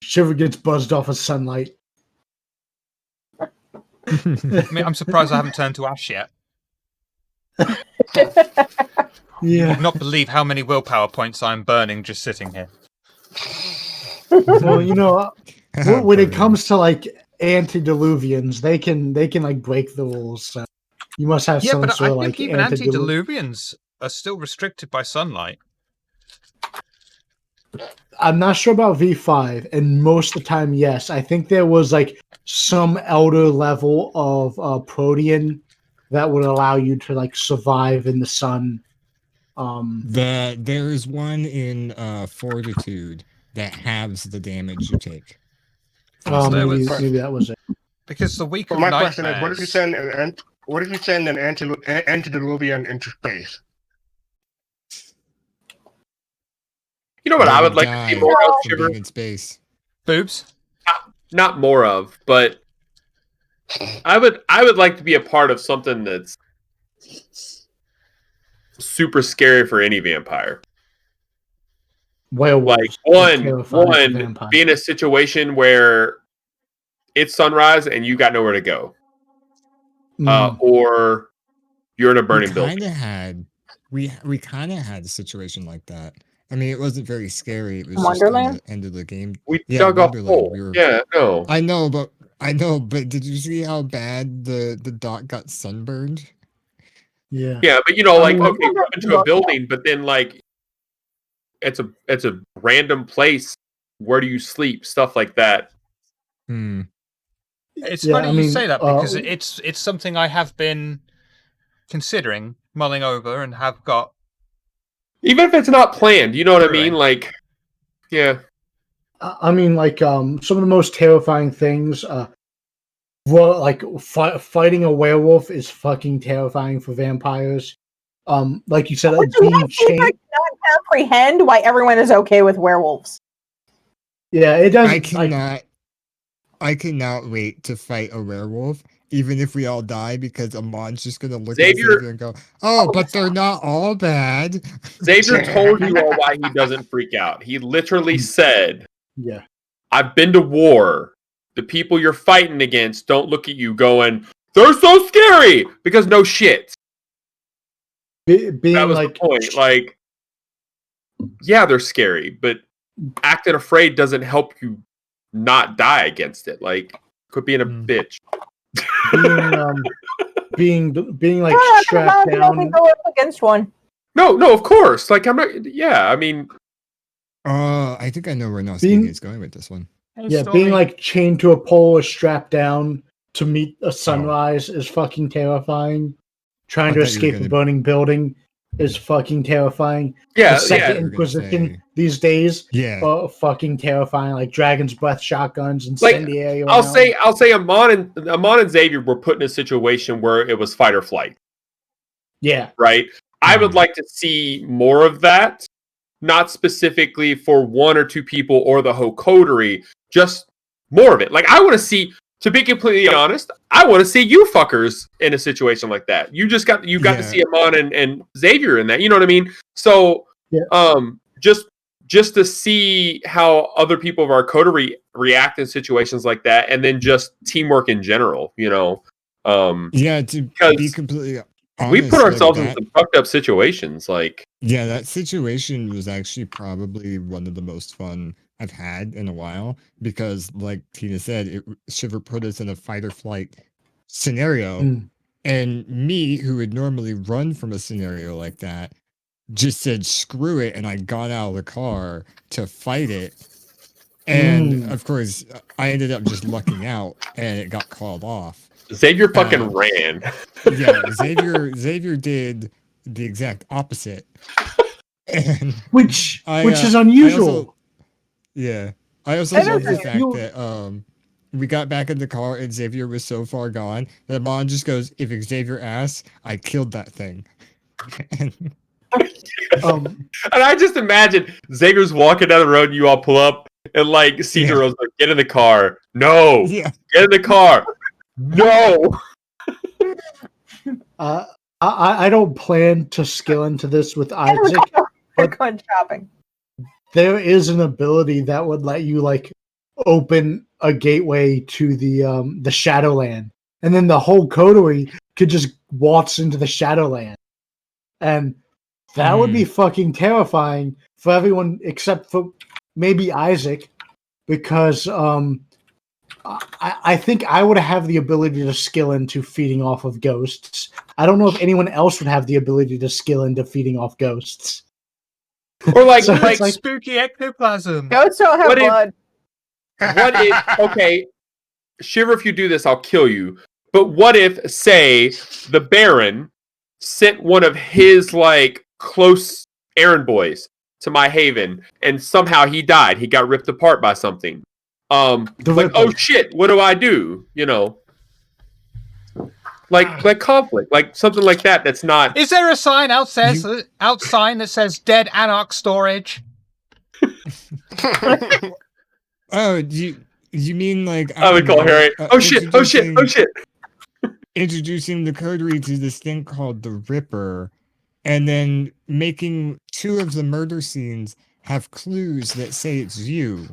Shiver gets buzzed off of sunlight. I mean, I'm surprised I haven't turned to ash yet. You Yeah. would not believe how many willpower points I'm burning just sitting here. Well, when it Brilliant. comes to like antediluvians, they can like break the rules. So you must have Yeah, some but sort I of think like even antediluvians are still restricted by sunlight. I'm not sure about V5, and most of the time, yes. I think there was like some elder level of protean that would allow you to like survive in the sun. There is one in Fortitude that halves the damage you take. So there was- Maybe that was it. Because the week So of my nightmares... question is, what if you send an antediluvian into space? You know what I would like to Die see more of, from Shiver? being in space. Boobs? Not more of, but I would like to be a part of something that's super scary for any vampire. Werewolves. Like are terrifying for one vampires. be in a situation where it's sunrise and you got nowhere to go, or you're in a burning building. We kind of had a situation like that. I mean, it wasn't very scary. It was Wonderland? just on the end of the game. We Yeah, dug a Wonderland. hole. Yeah, no. I know, but did you see how bad the dot got sunburned? Yeah. Yeah, but mean, okay, we're up into a building, but then like it's a random place. Where do you sleep? Stuff like that. It's Yeah, funny I you mean, say that because it's something I have been considering, mulling over, and have got. Even if it's not planned, you know what I mean? Right. Like, yeah. I mean, like some of the most terrifying things Well, like fighting a werewolf is fucking terrifying for vampires. Like you said, being chained. I cannot comprehend why everyone is okay with werewolves. Yeah, it does. I cannot wait to fight a werewolf, even if we all die, because Amon's just gonna look at Xavier Xavier and go, "Oh, but they're not all bad." Xavier told you all why he doesn't freak out. He literally said, Yeah. I've been to war. The people you're fighting against don't look at you going, they're so scary! Because no shit. Being That was like the point. Like, yeah, they're scary, but acting afraid doesn't help you not die against it. Like, quit being a bitch. being like strapped down. Go up against one. No, of course. Like, I'm not. Yeah, I mean. I think I know where Noski is going with this one. Yeah, being like chained to a pole or strapped down to meet a sunrise is fucking terrifying. Trying to escape a burning building is fucking terrifying. Yeah, the Second Inquisition these days are fucking terrifying. Like Dragon's Breath shotguns and incendiary. I'll say Amon and Xavier were put in a situation where it was fight or flight. Yeah. Right? I would like to see more of that. Not specifically for one or two people or the whole coterie, just more of it. Like, I want to see, to be completely honest, I want to see you fuckers in a situation like that. You got to see Amon and Xavier in that. You know what I mean? So, just to see how other people of our coterie react in situations like that, and then just teamwork in general. You know? To be completely honest, we put ourselves in some fucked up situations. Like, yeah, that situation was actually probably one of the most fun I've had in a while, because like Tina said, Shiver put us in a fight or flight scenario, and me, who would normally run from a scenario like that, just said screw it, and I got out of the car to fight it. And of course I ended up just lucking out and it got called off. Xavier fucking ran. Yeah, Xavier did the exact opposite. And which is unusual. I also love the fact that we got back in the car and Xavier was so far gone that Amon just goes, if Xavier asks, I killed that thing. And I just imagine Xavier's walking down the road and you all pull up and like Cedaro's like, get in the car. No. Get in the car. No. I don't plan to skill into this with Isaac. But going shopping. There is an ability that would let you like open a gateway to the Shadowland, and then the whole coterie could just waltz into the Shadowland, and that would be fucking terrifying for everyone except for maybe Isaac, because I think I would have the ability to skill into feeding off of ghosts. I don't know if anyone else would have the ability to skill into feeding off ghosts. Or like, so like spooky ectoplasm. Goats don't have blood. What if, okay, Shiver, if you do this, I'll kill you. But what if, say, the Baron sent one of his, like, close errand boys to my haven, and somehow he died. He got ripped apart by something. Like, oh shit, what do I do? You know? Like conflict, like something like that. That's not. Is there a sign outside that says "Dead Anarch Storage"? Oh, you mean like? I would call Harry. Oh shit! Oh shit! Oh shit! Introducing the coterie to this thing called the Ripper, and then making two of the murder scenes have clues that say it's you.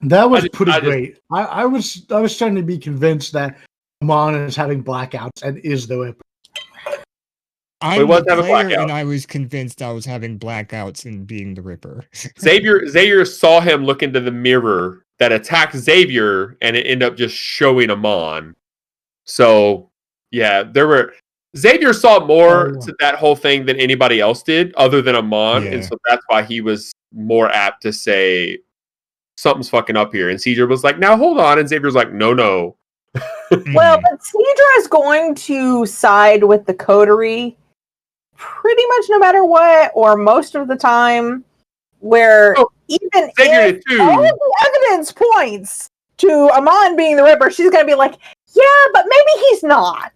That was pretty great. I was starting to be convinced that Amon is having blackouts and is the Ripper. I'm the player, and I was convinced I was having blackouts and being the Ripper. Xavier saw him look into the mirror that attacked Xavier, and it ended up just showing Amon. So, yeah, Xavier saw more to that whole thing than anybody else did, other than Amon, and so that's why he was more apt to say, something's fucking up here. And Cedra was like, now hold on. And Xavier's like, no. Well, but Cedra is going to side with the coterie pretty much no matter what, or most of the time. where Oh, even Xavier if did too. all the evidence points to Amon being the Ripper, she's going to be like, yeah, but maybe he's not.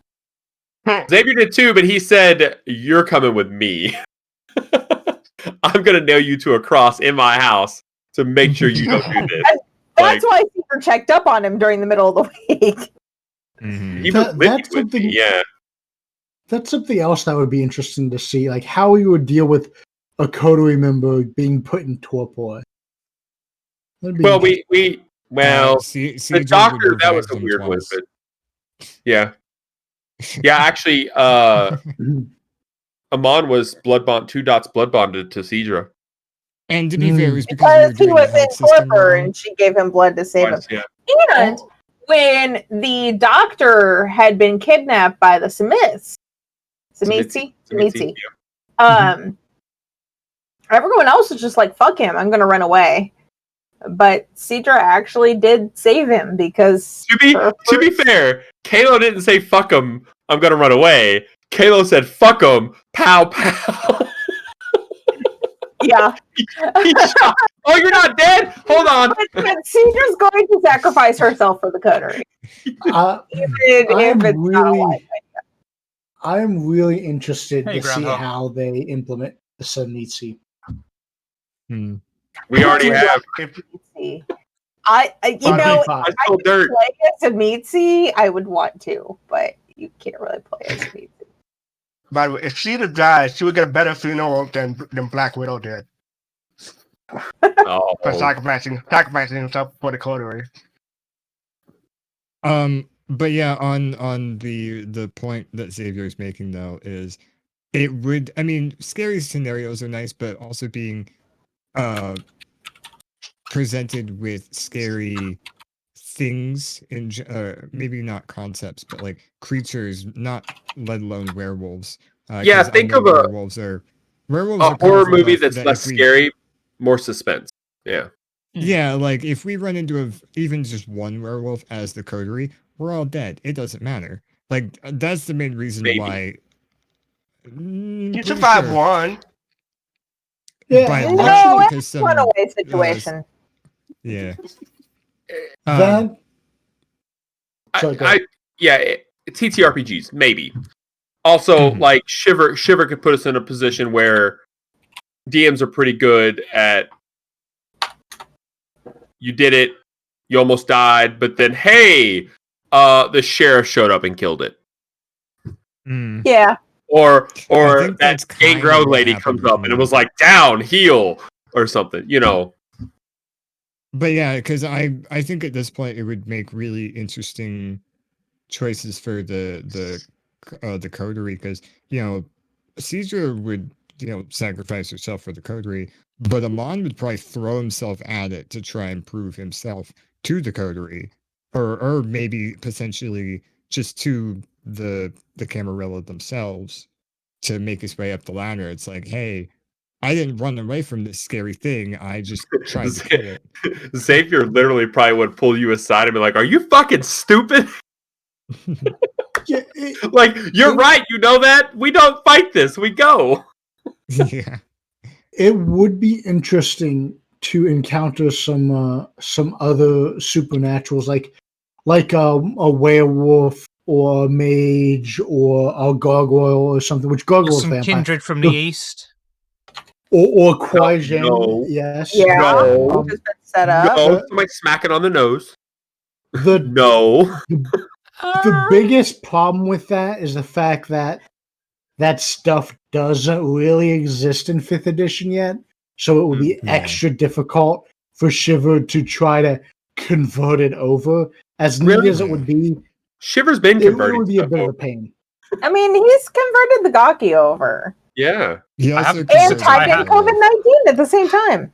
Xavier did too, but he said, "You're coming with me. I'm gonna nail you to a cross in my house to make sure you don't do this." That's why Seeker checked up on him during the middle of the week. He was with me, yeah. That's something else that would be interesting to see, like how he would deal with a coterie member being put in torpor. Well, the doctor, that was a weird one, but yeah. Yeah, actually, Amon was two dots blood bonded to Cedra. And to be fair, it was because he was in torpor and she gave him blood to save him. Yeah. And when the doctor had been kidnapped by the Samitsi, everyone else was just like, fuck him, I'm gonna run away. But Cedra actually did save him because to be fair, Kalo didn't say fuck him, I'm gonna run away. Kalo said fuck him, pow pow. Yeah. He shot. Oh, you're not dead? Hold on. But Cedra's going to sacrifice herself for the coterie. I'm really interested to Groundhog. see how they implement the Samitsi. We already have. I told Dirt. Play as Samitsi, I would want to, but you can't really play as Samitsi. By the way, if Cedra dies, she would get a better funeral than Black Widow did. For sacrificing himself for the coterie. But yeah, on the point that Xavier is making though is it would, I mean, scary scenarios are nice, but also being presented with scary things in maybe not concepts, but like creatures, not let alone werewolves. Yeah, think of werewolves are horror movie that's less scary, more suspense. Yeah. Yeah, like if we run into even just one werewolf as the coterie, we're all dead. It doesn't matter. Like that's the main reason why. You survived one. Yeah, it's a runaway situation. Yeah. TTRPGs maybe. Also, like Shiver could put us in a position where DMs are pretty good at. You did it. You almost died, but then hey, the sheriff showed up and killed it. Yeah. Or that Gangrel lady comes up and it was like down, heal, or something, you know. But yeah, because I think at this point it would make really interesting choices for the coterie, because you know Caesar would sacrifice herself for the coterie, but Amon would probably throw himself at it to try and prove himself to the coterie, or maybe potentially just to the Camarilla themselves to make his way up the ladder. It's like, hey, I didn't run away from this scary thing. I just tried to kill it. Xavier literally probably would pull you aside and be like, "Are you fucking stupid?" Yeah, like, you're right. You know that? We don't fight this. We go. Yeah. It would be interesting to encounter some other supernaturals, like a werewolf or a mage or a gargoyle or something. Which gargoyle is some vampire? kindred from the east. Or Quajan, no. yes. Yeah, no. Just been set up. No, somebody smacking on the nose. The The biggest problem with that is the fact that that stuff doesn't really exist in 5th edition yet, so it would be extra difficult for Shiver to try to convert it over. As neat as it would be, Shiver's been converted. It would be a bit of a pain. I mean, he's converted the Gaki over. Yeah. And tied in COVID-19 at the same time.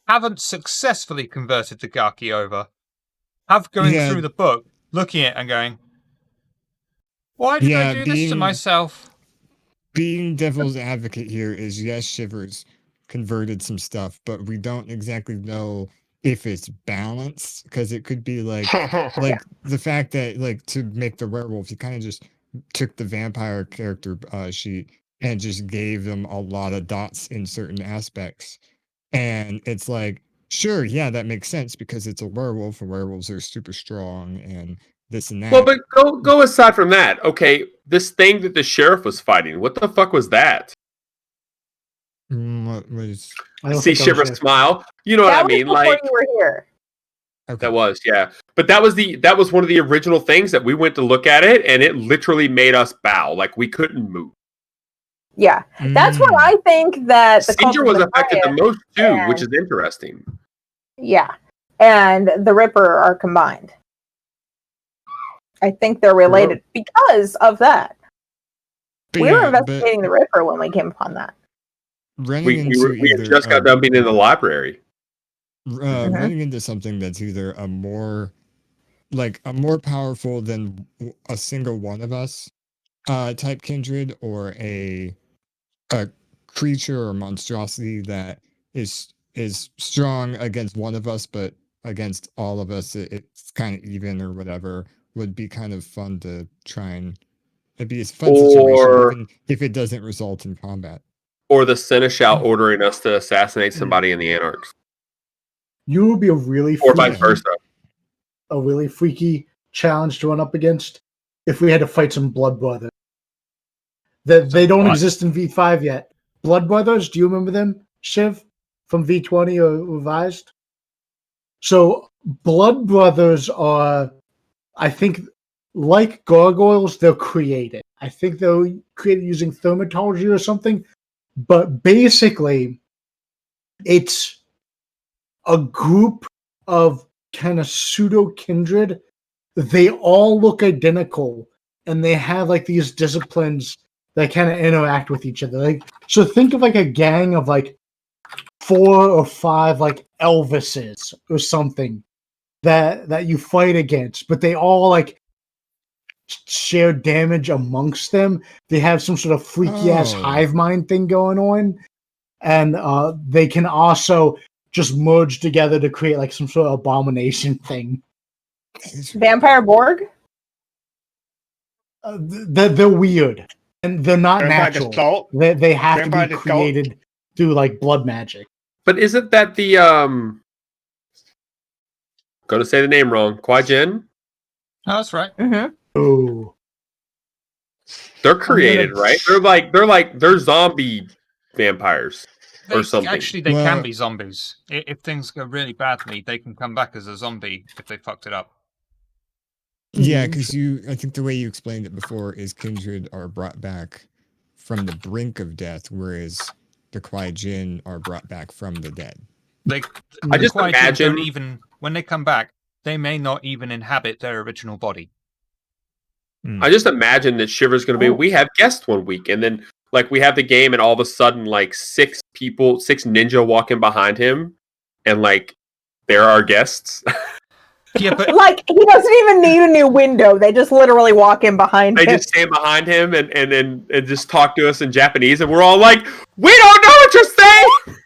Haven't successfully converted the Gaki over. Have going through the book, looking at it and going, why did I do this to myself? Being devil's advocate here is, yes, Shiver's converted some stuff, but we don't exactly know if it's balanced, because it could be like the fact that, like, to make the werewolf, you kind of just took the vampire character sheet and just gave them a lot of dots in certain aspects. And it's like, sure, yeah, that makes sense because it's a werewolf, and werewolves are super strong and this and that. Well, but go aside from that. Okay, this thing that the sheriff was fighting, what the fuck was that? What is I don't See think I was Shiver there. smile. You know what That I was mean? before Like you were here. okay. that was, yeah. But that was one of the original things that we went to look at it, and it literally made us bow. Like we couldn't move. Yeah, that's what I think that the cult Caesar of was affected the Maitreya most too, which and- is interesting. Yeah, and the Ripper are combined. I think they're related because of that. But We were yeah, investigating the Ripper when we came upon that. running We into had either just got done being in the library. running into something that's either a more powerful than a single one of us type kindred, or a creature or monstrosity that is strong against one of us, but against all of us it's kind of even or whatever, would be kind of fun to try, and it'd be a fun situation Or even if it doesn't result in combat. or the Seneschal ordering us to assassinate somebody in the Anarchs. You would be a really Or vice freaky, versa. challenge to run up against if we had to fight some Blood Brothers. That they don't what? exist in V5 yet. Blood Brothers, do you remember them, Shiv, from V20 or revised? So Blood Brothers are, I think, like gargoyles, they're created. I think they're created using thermatology or something. But basically, it's a group of kind of pseudo kindred. They all look identical, and they have like these disciplines that kind of interact with each other. Like, so think of like a gang of like 4 or 5 like Elvises or something that you fight against, but they all like share damage amongst them. They have some sort of freaky ass hive mind thing going on, and they can also just merge together to create like some sort of abomination thing. Vampire Borg? They're weird, and they're not Vampire natural. Assault? They have to Vampire be Assault? created through like blood magic. But isn't that the gonna say the name wrong? Kwai-Jin? Oh, that's right. Mm-hmm. Oh, They're created, right? They're zombie vampires or something. Actually, they Well- can be zombies. If things go really badly, they can come back as a zombie if they fucked it up. Yeah, because I think the way you explained it before is kindred are brought back from the brink of death, whereas the Kwai-Jin are brought back from the dead. They, I just Qui-Jin imagine- don't even when they come back, they may not even inhabit their original body. I just imagine that Shiver's going to be. We have guests one week, and then like we have the game, and all of a sudden, like 6 ninja walk in behind him, and like they're our guests. Yeah, but Like, he doesn't even need a new window. They just literally walk in behind They him. just stand behind him and just talk to us in Japanese, and we're all like, "We don't know what you're saying."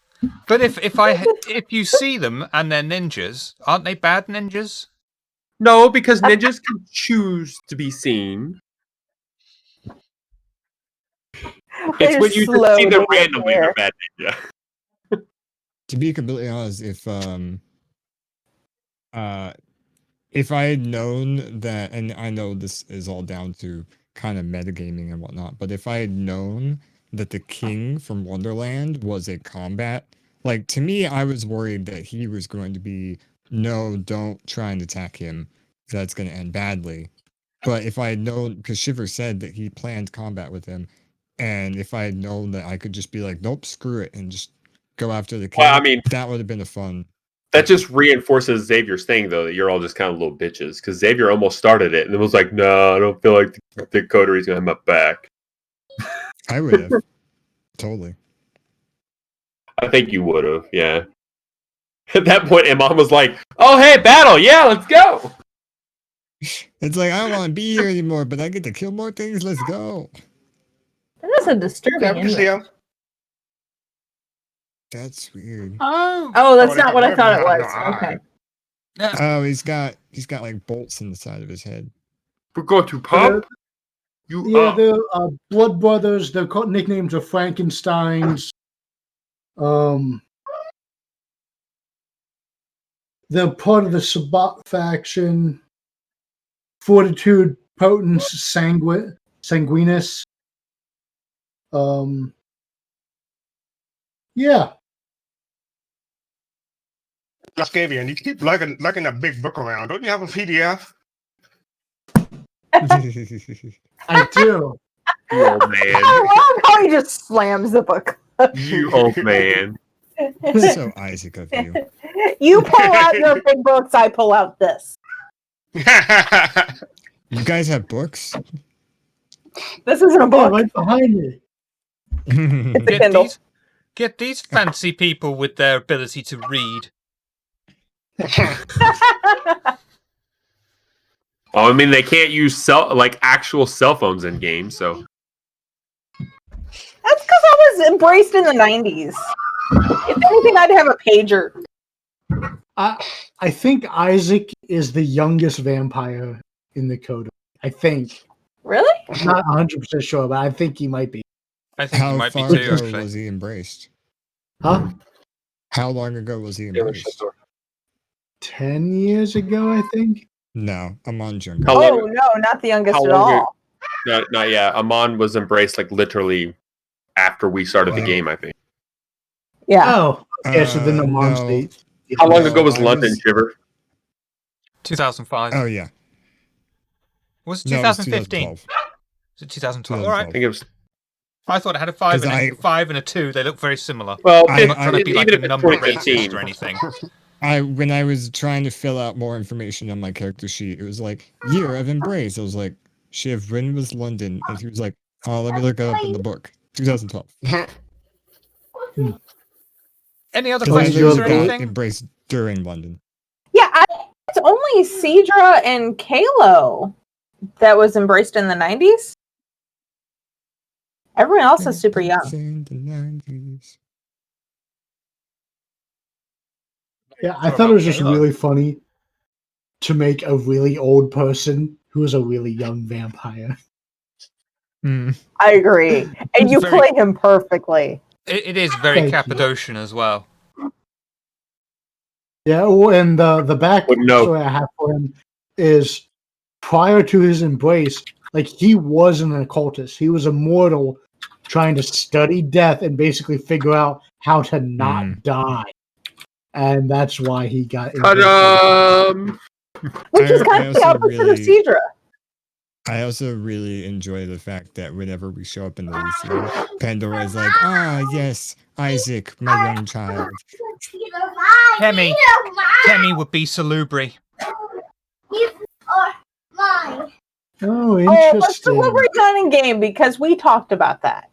but if you see them and they're ninjas, aren't they bad ninjas? No, because ninjas can choose to be seen. It's They're when you just slow see to them get randomly there. they're bad ninja. To be completely honest, if I had known that, and I know this is all down to kind of metagaming and whatnot, but if I had known that the king from Wonderland was a combat, like to me, I was worried that he was going to be, no, don't try and attack him. That's going to end badly. But if I had known, because Shiver said that he planned combat with him, and if I had known that I could just be like, nope, screw it, and just go after the king, Well, I mean, that would have been a fun. that just reinforces Xavier's thing, though, that you're all just kind of little bitches. Because Xavier almost started it, and it was like, no, I don't feel like the coteries going to have my back. I would have. Totally. I think you would have, yeah. At that point, Imam was like, oh, hey, battle, yeah, let's go. It's like, I don't want to be here anymore, but I get to kill more things. Let's go. That is a disturbing Never to see image. him. That's weird. Oh, that's not what I thought it was. Okay. Oh, he's got like bolts in the side of his head. We're going to pump. You yeah, up. they're Blood Brothers. Their nicknames are Frankensteins. They're part of the Sabbat faction. Fortitude, Potence, Sanguinus. Yeah. Lascavian, you keep lugging that big book around. Don't you have a PDF? I do. You old man. I love how he just slams the book. You old man. So Isaac of you. You pull out your big books, I pull out this. You guys have books? This isn't a Yeah, book. right behind me. It's a Get Kindle. these fancy people with their ability to read. Well, I mean, they can't use actual cell phones in games, so That's because I was embraced in the 90s. If anything, I'd have a pager. I think Isaac is the youngest vampire in the code. I think. Really? I'm not 100% sure, but I think he might be. I think you How might be far too, ago actually. was he embraced? Huh? How long ago was he embraced? 10 years ago, I think. No, I'm on Jungle. How Oh, long- no, not the youngest how at long all. not yeah. Amon was embraced literally after we started the Wow. game, I think. Yeah. Oh, okay. So then the mom's no. the. How long No, ago was I London, was- Shiver? 2005. Oh yeah. Was it No, it was 2015? 2012. Was it 2012? All right. I think it was. I thought it had a 5 'Cause and a 5 and a 2. They look very similar. Well, I- I'm not trying to be like even a if it's number 2015. racist or anything. When I was trying to fill out more information on my character sheet, it was like year of embrace. I was like, Shiv, when was London? And he was like, oh, let me look it up in the book. 2012. Any other Because I Wait, questions literally or you're- got anything? embraced during London. Yeah, it's only Cedra and Kalo that was embraced in the 90s. Everyone else is super young. In the 90s. Yeah, I Sure thought it about was just Halo. really funny to make a really old person who is a really young vampire. Hmm. I agree. And you Very- play him perfectly. It is very Thank you. Cappadocian as well. Yeah, oh, and the back Wouldn't know. story I have for him is prior to his embrace, like he was an occultist. He was immortal, trying to study death and basically figure out how to not die. And that's why he got embraced. Which is I kind of the also opposite of really- Cedra. I also really enjoy the fact that whenever we show up in the Elysium, Pandora is like, yes, Isaac, my young child. Kemi would be Salubri. Oh, Oh, but interesting. Delivery's not in game because we talked about that.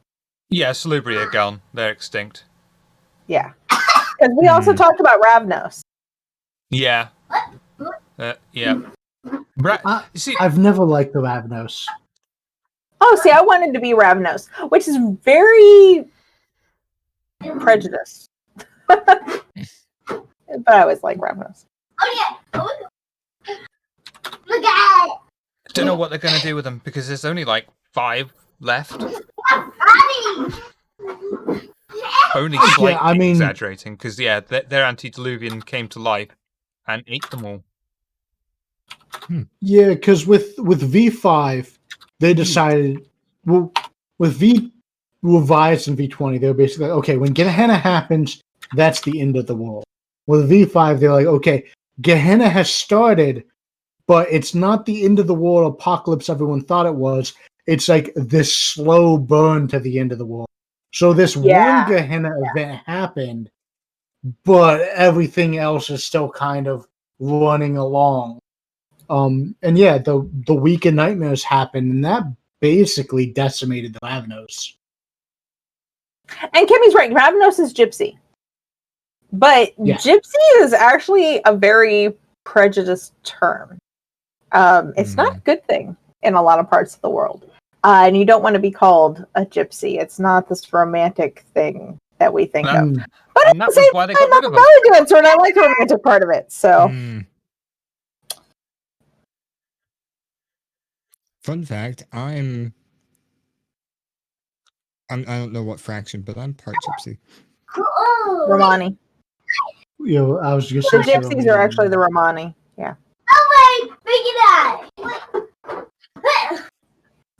Yeah, Salubri are gone. They're extinct. Yeah. Because we also talked about Ravnos. Yeah. Yeah. See, I've never liked the Ravnos. Oh, see, I wanted to be Ravnos, which is very prejudiced. But I always like Ravnos. don't know what they're going to do with them because there's only like 5 left. Only slightly I mean- exaggerating because their antediluvian came to life and ate them all. Yeah, because with V5, they decided, well, with V revised and V20, they were basically like, okay, when Gehenna happens, that's the end of the world. With V5, they're like, okay, Gehenna has started, but it's not the end of the world apocalypse everyone thought it was. It's like this slow burn to the end of the world. So this Yeah. one Gehenna event happened, but everything else is still kind of running along. And yeah, the Week of Nightmares happened, and that basically decimated the Ravnos. And Kimmy's right. Ravnos is gypsy. But Yeah. gypsy is actually a very prejudiced term. It's not a good thing in a lot of parts of the world. And you don't want to be called a gypsy. It's not this romantic thing that we think of. Mm. But And that at the was same why they time, got rid I'm of them. very good, and I like the romantic part of it. So Fun fact, I don't know what fraction, but I'm part gypsy. Romani. I was just The gypsies are actually the Romani. Yeah.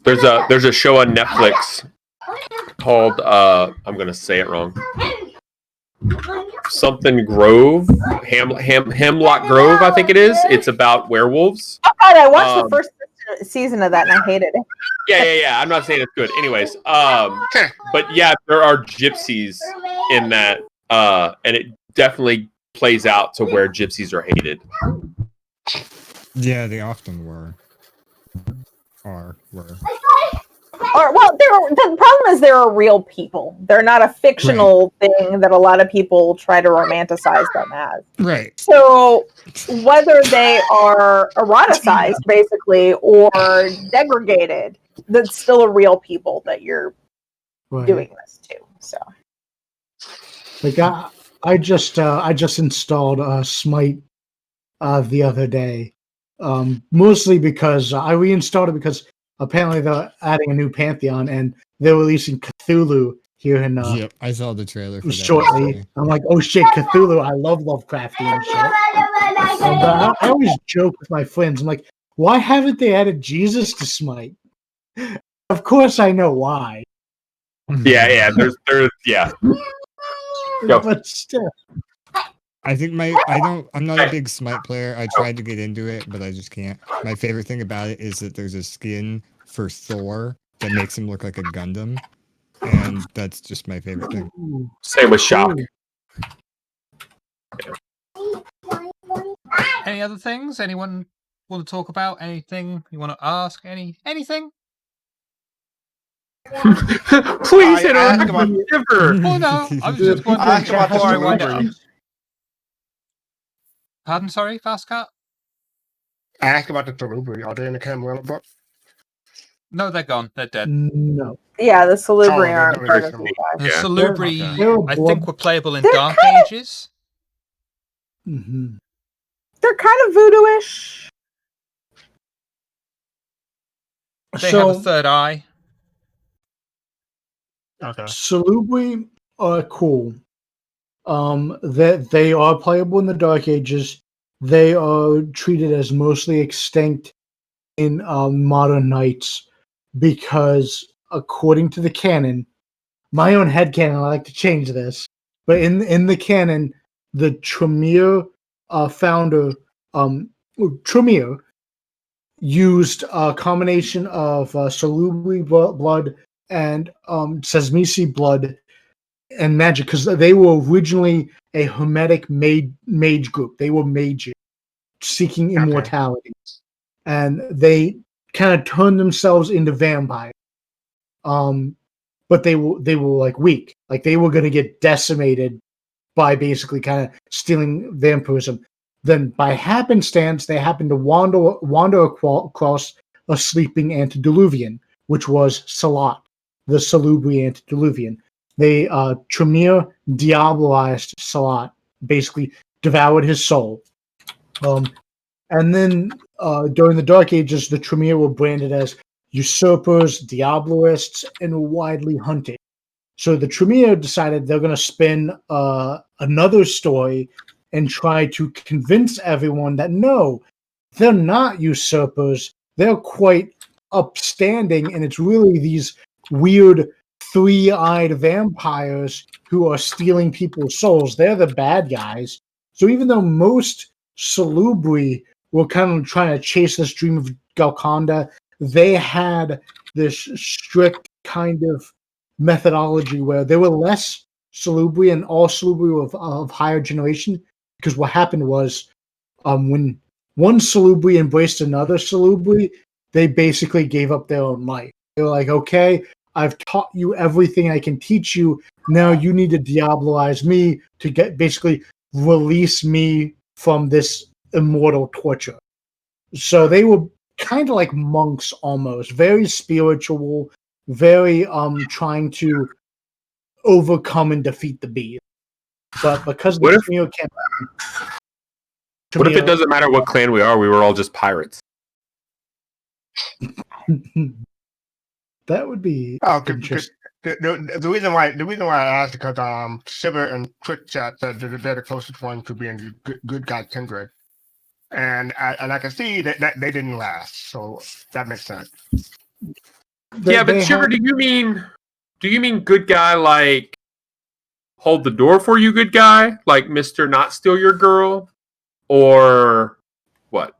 There's a show on Netflix called I'm gonna say it wrong. Something Grove, Hemlock Grove, I think it is. It's about werewolves. Oh God, I watched the first season of that and I hated it. Yeah. I'm not saying it's good. Anyways, but yeah, there are gypsies in that, and it definitely plays out to where gypsies are hated. Yeah, they often were. Or the problem is they're real people. They're not a fictional thing that a lot of people try to romanticize them as. Right. So whether they are eroticized basically or degraded, that's still a real people that you're doing this to. So like I just installed Smite the other day. Mostly because I reinstalled it because apparently they're adding a new Pantheon and they're releasing Cthulhu here in Yep, I saw the trailer for that shortly. recently. I'm like, oh shit, Cthulhu! I love Lovecraftian shit. But I always joke with my friends. I'm like, why haven't they added Jesus to Smite? Of course, I know why. Yeah. There's yeah. Go. But still, I think I'm not a big Smite player. I tried to get into it, but I just can't. My favorite thing about it is that there's a skin for Thor that makes him look like a Gundam. And that's just my favorite thing. Same with Shock. Any other things? Anyone want to talk about? Anything you want to ask? Anything? Please interact with River. Oh no, I was just wondering Ask about before I the wind it up. delivery. Pardon, sorry, Fast Cat? I asked about the delivery. Are they in the Camarilla book? No, they're gone. They're dead. no. yeah, the Salubri Oh, aren't they're part not of really the guys. The Yeah. Salubri, They're I blood- think, were playable in They're Dark kind of- Ages. Mm-hmm. They're kind of voodoo-ish. They have a third eye. Okay. Salubri are cool. That they are playable in the Dark Ages. They are treated as mostly extinct in modern Knights because, according to the canon, my own headcanon, I like to change this, but in the canon, the Tremere founder, Tremere, used a combination of Salubri blood and Sesmisi blood and magic because they were originally a hermetic mage group. They were mages seeking immortality, and they kind of turned themselves into vampires. But they were like weak, like they were going to get decimated by basically kind of stealing vampirism. Then, by happenstance, they happened to wander across a sleeping antediluvian, which was Salat, the Salubri antediluvian. They Tremere diabolized Salat, basically devoured his soul. And then during the Dark Ages, the Tremere were branded as usurpers, diabolists, and were widely hunted. So the Tremere decided they're going to spin another story and try to convince everyone that no, they're not usurpers. They're quite upstanding, and it's really these weird three-eyed vampires who are stealing people's souls. They're the bad guys. So even though most Salubri were kind of trying to chase this dream of Galconda, they had this strict kind of methodology where there were less Salubri and all Salubri were of higher generation, because what happened was when one Salubri embraced another Salubri, they basically gave up their own life. They were like, okay, I've taught you everything I can teach you. Now you need to diabolize me to get basically release me from this immortal torture. So they were kind of like monks almost, very spiritual, very trying to overcome and defeat the beast. But because What the if- Tremere came What if it doesn't matter what clan we are? We were all just pirates. That would be Oh, good. interesting. the reason why I asked is because Shiver and Quick Chat said that they're the closest ones to being good guy kindred, and I can see that they didn't last, so that makes sense. Yeah, but Shiver, do you mean good guy like hold the door for you, good guy, like Mr. Not Steal Your Girl, or what?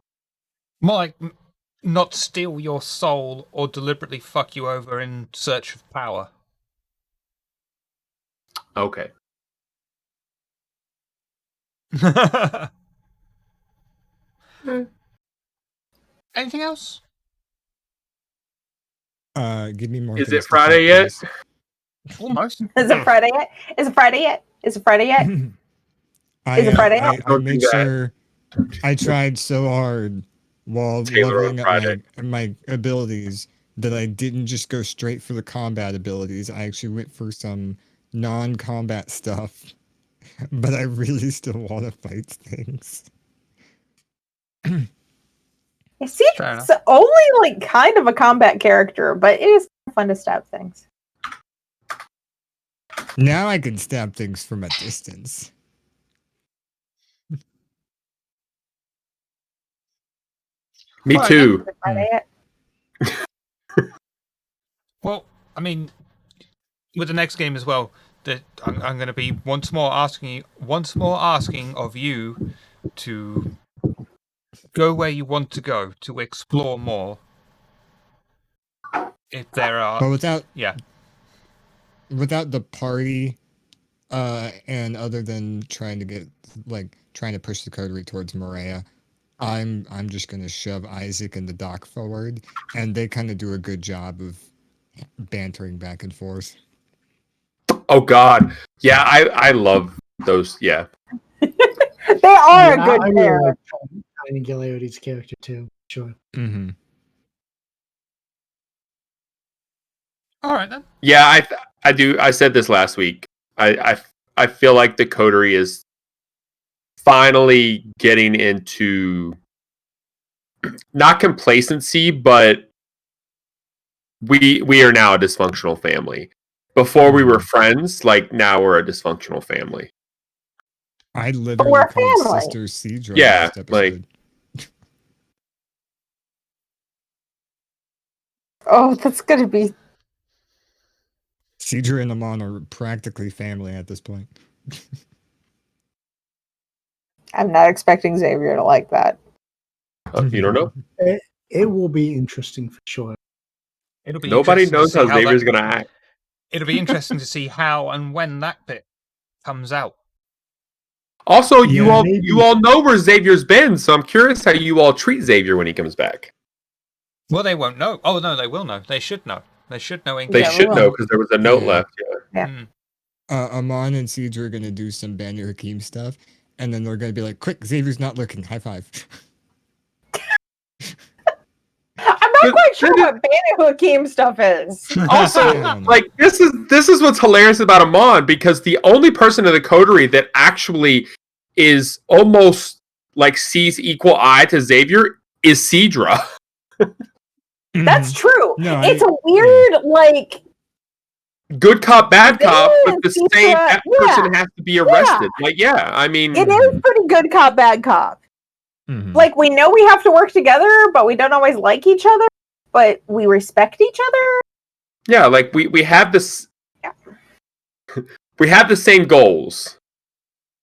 More like not steal your soul or deliberately fuck you over in search of power. Okay. Anything else? Give me more. Is things it to Friday think, yet? please. Almost. Is it Friday yet? Is it Friday yet? Is it Friday yet? Is it Friday? I Don't made do that. sure I tried so hard while Taylor leveling on up Friday. my abilities that I didn't just go straight for the combat abilities. I actually went for some non-combat stuff, but I really still want to fight things. Fair It's only like kind of a combat character, but it is fun to stab things. Now I can stab things from a distance. Me Alright, too. Is it Friday yet? Well, I mean, with the next game as well, that I'm going to be once more asking of you to go where you want to go, to explore more. If there are, But without yeah, the party, and other than trying to push the coterie towards Maria, I'm just gonna shove Isaac and the Doc forward, and they kind of do a good job of bantering back and forth. Oh God. Yeah, I love those. Yeah. They are a good I pair. really like Tiny Gilliardi's character too. Sure. Mm-hmm. all right then. Yeah, I do. I said this last week. I feel like the coterie is finally getting into not complacency, but we are now a dysfunctional family. Before we were friends, like now we're a dysfunctional family. I We're literally a called family. Sister Cedra Yeah, last episode. Oh, that's gonna be. Cedra and Amon are practically family at this point. I'm not expecting Xavier to like that. You don't know. It will be interesting for sure. It'll be Nobody interesting to knows see how how Xavier's that. gonna act. It'll be interesting to see how and when that bit comes out. Also, Yeah, maybe. you all know where Xavier's been, so I'm curious how you all treat Xavier when he comes back. Well, they won't know. Oh no, they will know. They should know. They should know. In They Yeah, should we know will. because there was a note Yeah. left. Yeah. Hmm. Amon and Cedra are gonna do some Banu Hakim stuff, and then they're gonna be like, "Quick, Xavier's not looking. High five." I'm not But- quite sure what Banu Hakim stuff is. Also, Damn. like this is what's hilarious about Amon because the only person in the coterie that actually is almost like sees equal eye to Xavier is Cedra. That's true. No, It's a weird, like, Good cop, bad cop, but the Cedra, same that yeah, person has to be arrested. Like, yeah, I mean, it is pretty good cop, bad cop. Mhm. Like, we know we have to work together, but we don't always like each other, but we respect each other. yeah, like we have this, Yeah. we have the same goals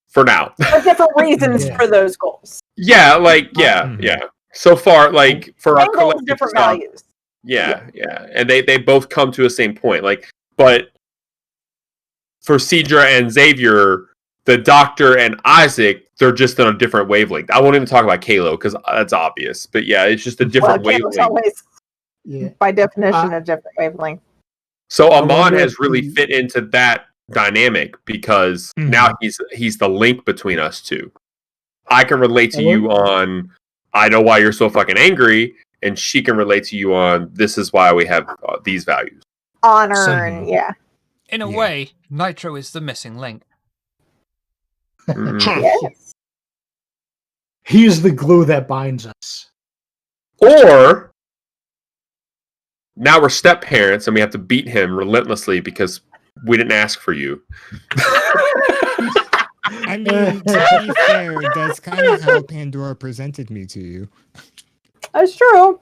for now. But different reasons Yeah. for those goals. Yeah, like Mhm. yeah. So far, like for our Same goals, collective different stuff, values. yeah, and they both come to the same point. Like, but for Cedra and Xavier, the Doctor and Isaac, they're just on a different wavelength. I won't even talk about Kalo because that's obvious. But yeah, it's just a Well, different Caleb's wavelength. always, Yeah. by definition, a different wavelength. So I Amon wonder has if really he- fit into that dynamic because Mhm. now he's the link between us two. I can relate to I you on I know why you're so fucking angry, and she can relate to you on this is why we have these values. Honor So- and yeah. In a Yeah. way, Nitro is the missing link. Mm. Yes. He's the glue that binds us. Or now we're step parents and we have to beat him relentlessly because we didn't ask for you. I mean, to be fair, that's kind of how Pandora presented me to you. That's true.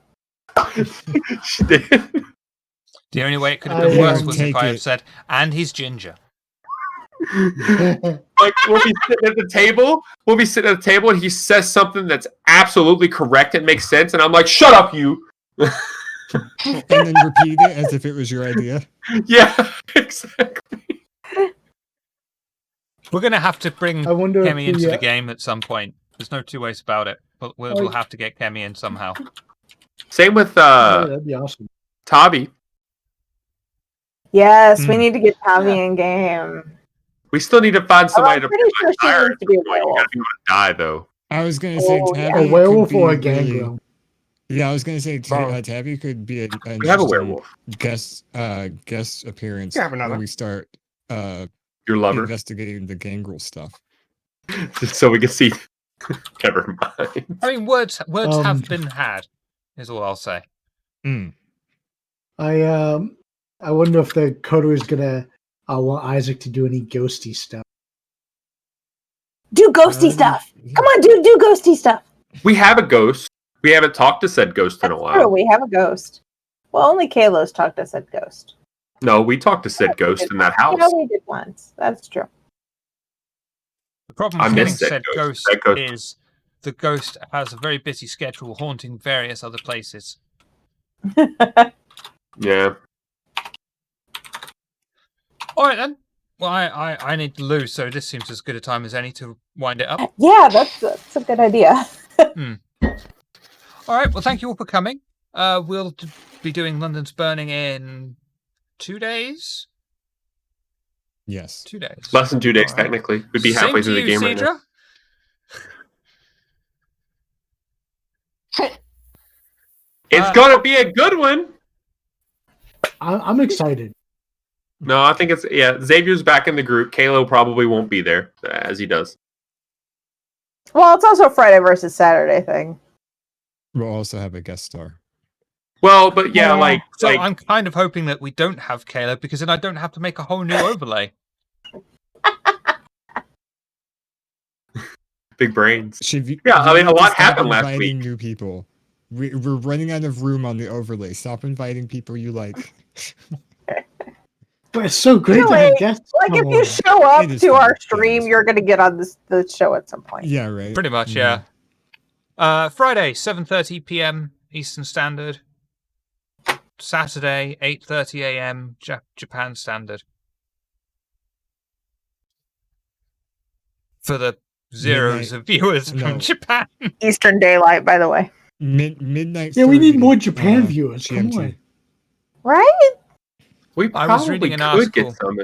The only way it could have been worse was if take I had it. said, and he's ginger. Like we'll be sitting at the table. We'll be sitting at the table, and he says something that's absolutely correct and makes sense, and I'm like, "Shut up, you!" And then repeat it as if it was your idea. Yeah, exactly. We're going to have to bring I wonder if Kemi into the the game at some point. There's no two ways about it. But we'll have to get Kemi in somehow. Same with that'd be awesome. Tavi. Yes, we need to get Tavi in game. We still need to find somebody I'm to pretty sure she retire. needs to be a You werewolf. gotta be able to die though. I was gonna say Oh, Tabby A werewolf could be or a really- gangrel? Yeah, I was gonna say Tabby could be an We have a interesting werewolf. guest appearance You have another. when we start Your lover, investigating the gangrel stuff. so we can see. Never mind. I mean, words Um, have been had, is all I'll say. I wonder if the coder is gonna want Isaac to do any ghosty stuff. Do ghosty stuff. Come on, dude, do ghosty stuff. We have a ghost. We haven't talked to said ghost in a That's while. true. We have a ghost. Well, only Kalo's talked to said ghost. No, we talked to said ghost in that house. Yeah, we did once. That's true. The problem I with having missed that said ghost. ghost That ghost- is the ghost has a very busy schedule haunting various other places. Yeah. All right, then. Well, I need to lose, so this seems as good a time as any to wind it up. Yeah, that's a good idea. All right, well, thank you all for coming. We'll be doing London's Burning in 2 days? Yes. 2 days. Less than 2 days, All right. technically. We'd be halfway Same through to the you, game right now. Cedra. It's gonna be a good one. I'm excited. No, I think it's Xavier's back in the group. Kalo probably won't be there as he does. Well, it's also a Friday versus Saturday thing. We'll also have a guest star. Well, but yeah, So I'm kind of hoping that we don't have Caleb because then I don't have to make a whole new overlay. big brains. Yeah, I mean, a lot stop happened last inviting week. new people. We're running out of room on the overlay. Stop inviting people you like. But it's so great to Anyway, have guests. Like, if come you on. show up It is to fun. our Yeah, it stream, is you're going to get on the show at some point. Yeah, right. Pretty much, yeah. Friday, 7:30 p.m. Eastern Standard. Saturday, 8:30 a.m. Japan Standard. For the zeros of viewers No. from Japan. Eastern Daylight, by the way. Midnight. Yeah, we need 30, more Japan viewers. Come GMT. on. Right? We I probably was reading an could article. get some.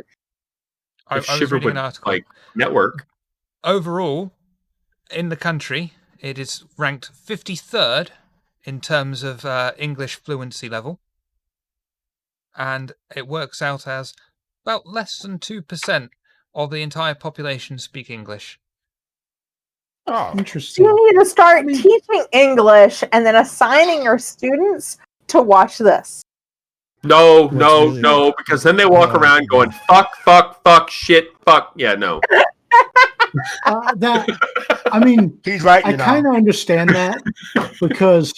I if was Shiver reading would an article. like network. Overall, in the country, it is ranked 53rd in terms of English fluency level. And it works out as about less than 2% of the entire population speak English. Oh, So Interesting. you need to start teaching English and then assigning your students to watch this. No, What's really- because then they walk Oh, around yeah. going fuck, shit, fuck. Yeah, no. I mean, he's right. I kind of understand that because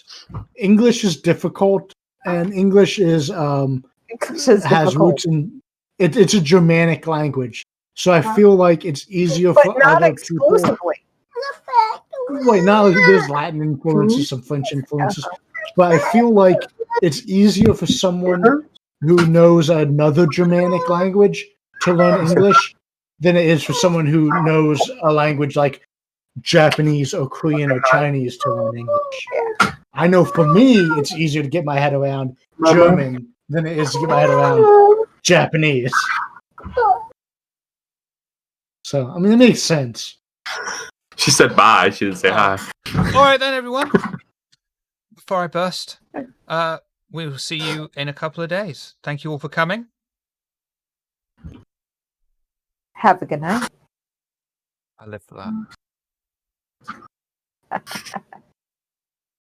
English is difficult and English is English is has difficult. roots in it's a Germanic language. So I feel like it's easier But for not other people. exclusively. Wait, not there's Latin influences, some French influences, but I feel like it's easier for someone who knows another Germanic language to learn English than it is for someone who knows a language like Japanese or Korean or Chinese to learn English. I know for me, it's easier to get my head around German than it is to get my head around Japanese. So, I mean, it makes sense. She said bye. She didn't say hi. All right then, everyone. Before I burst, we will see you in a couple of days. Thank you all for coming. Have a good night. I live for that.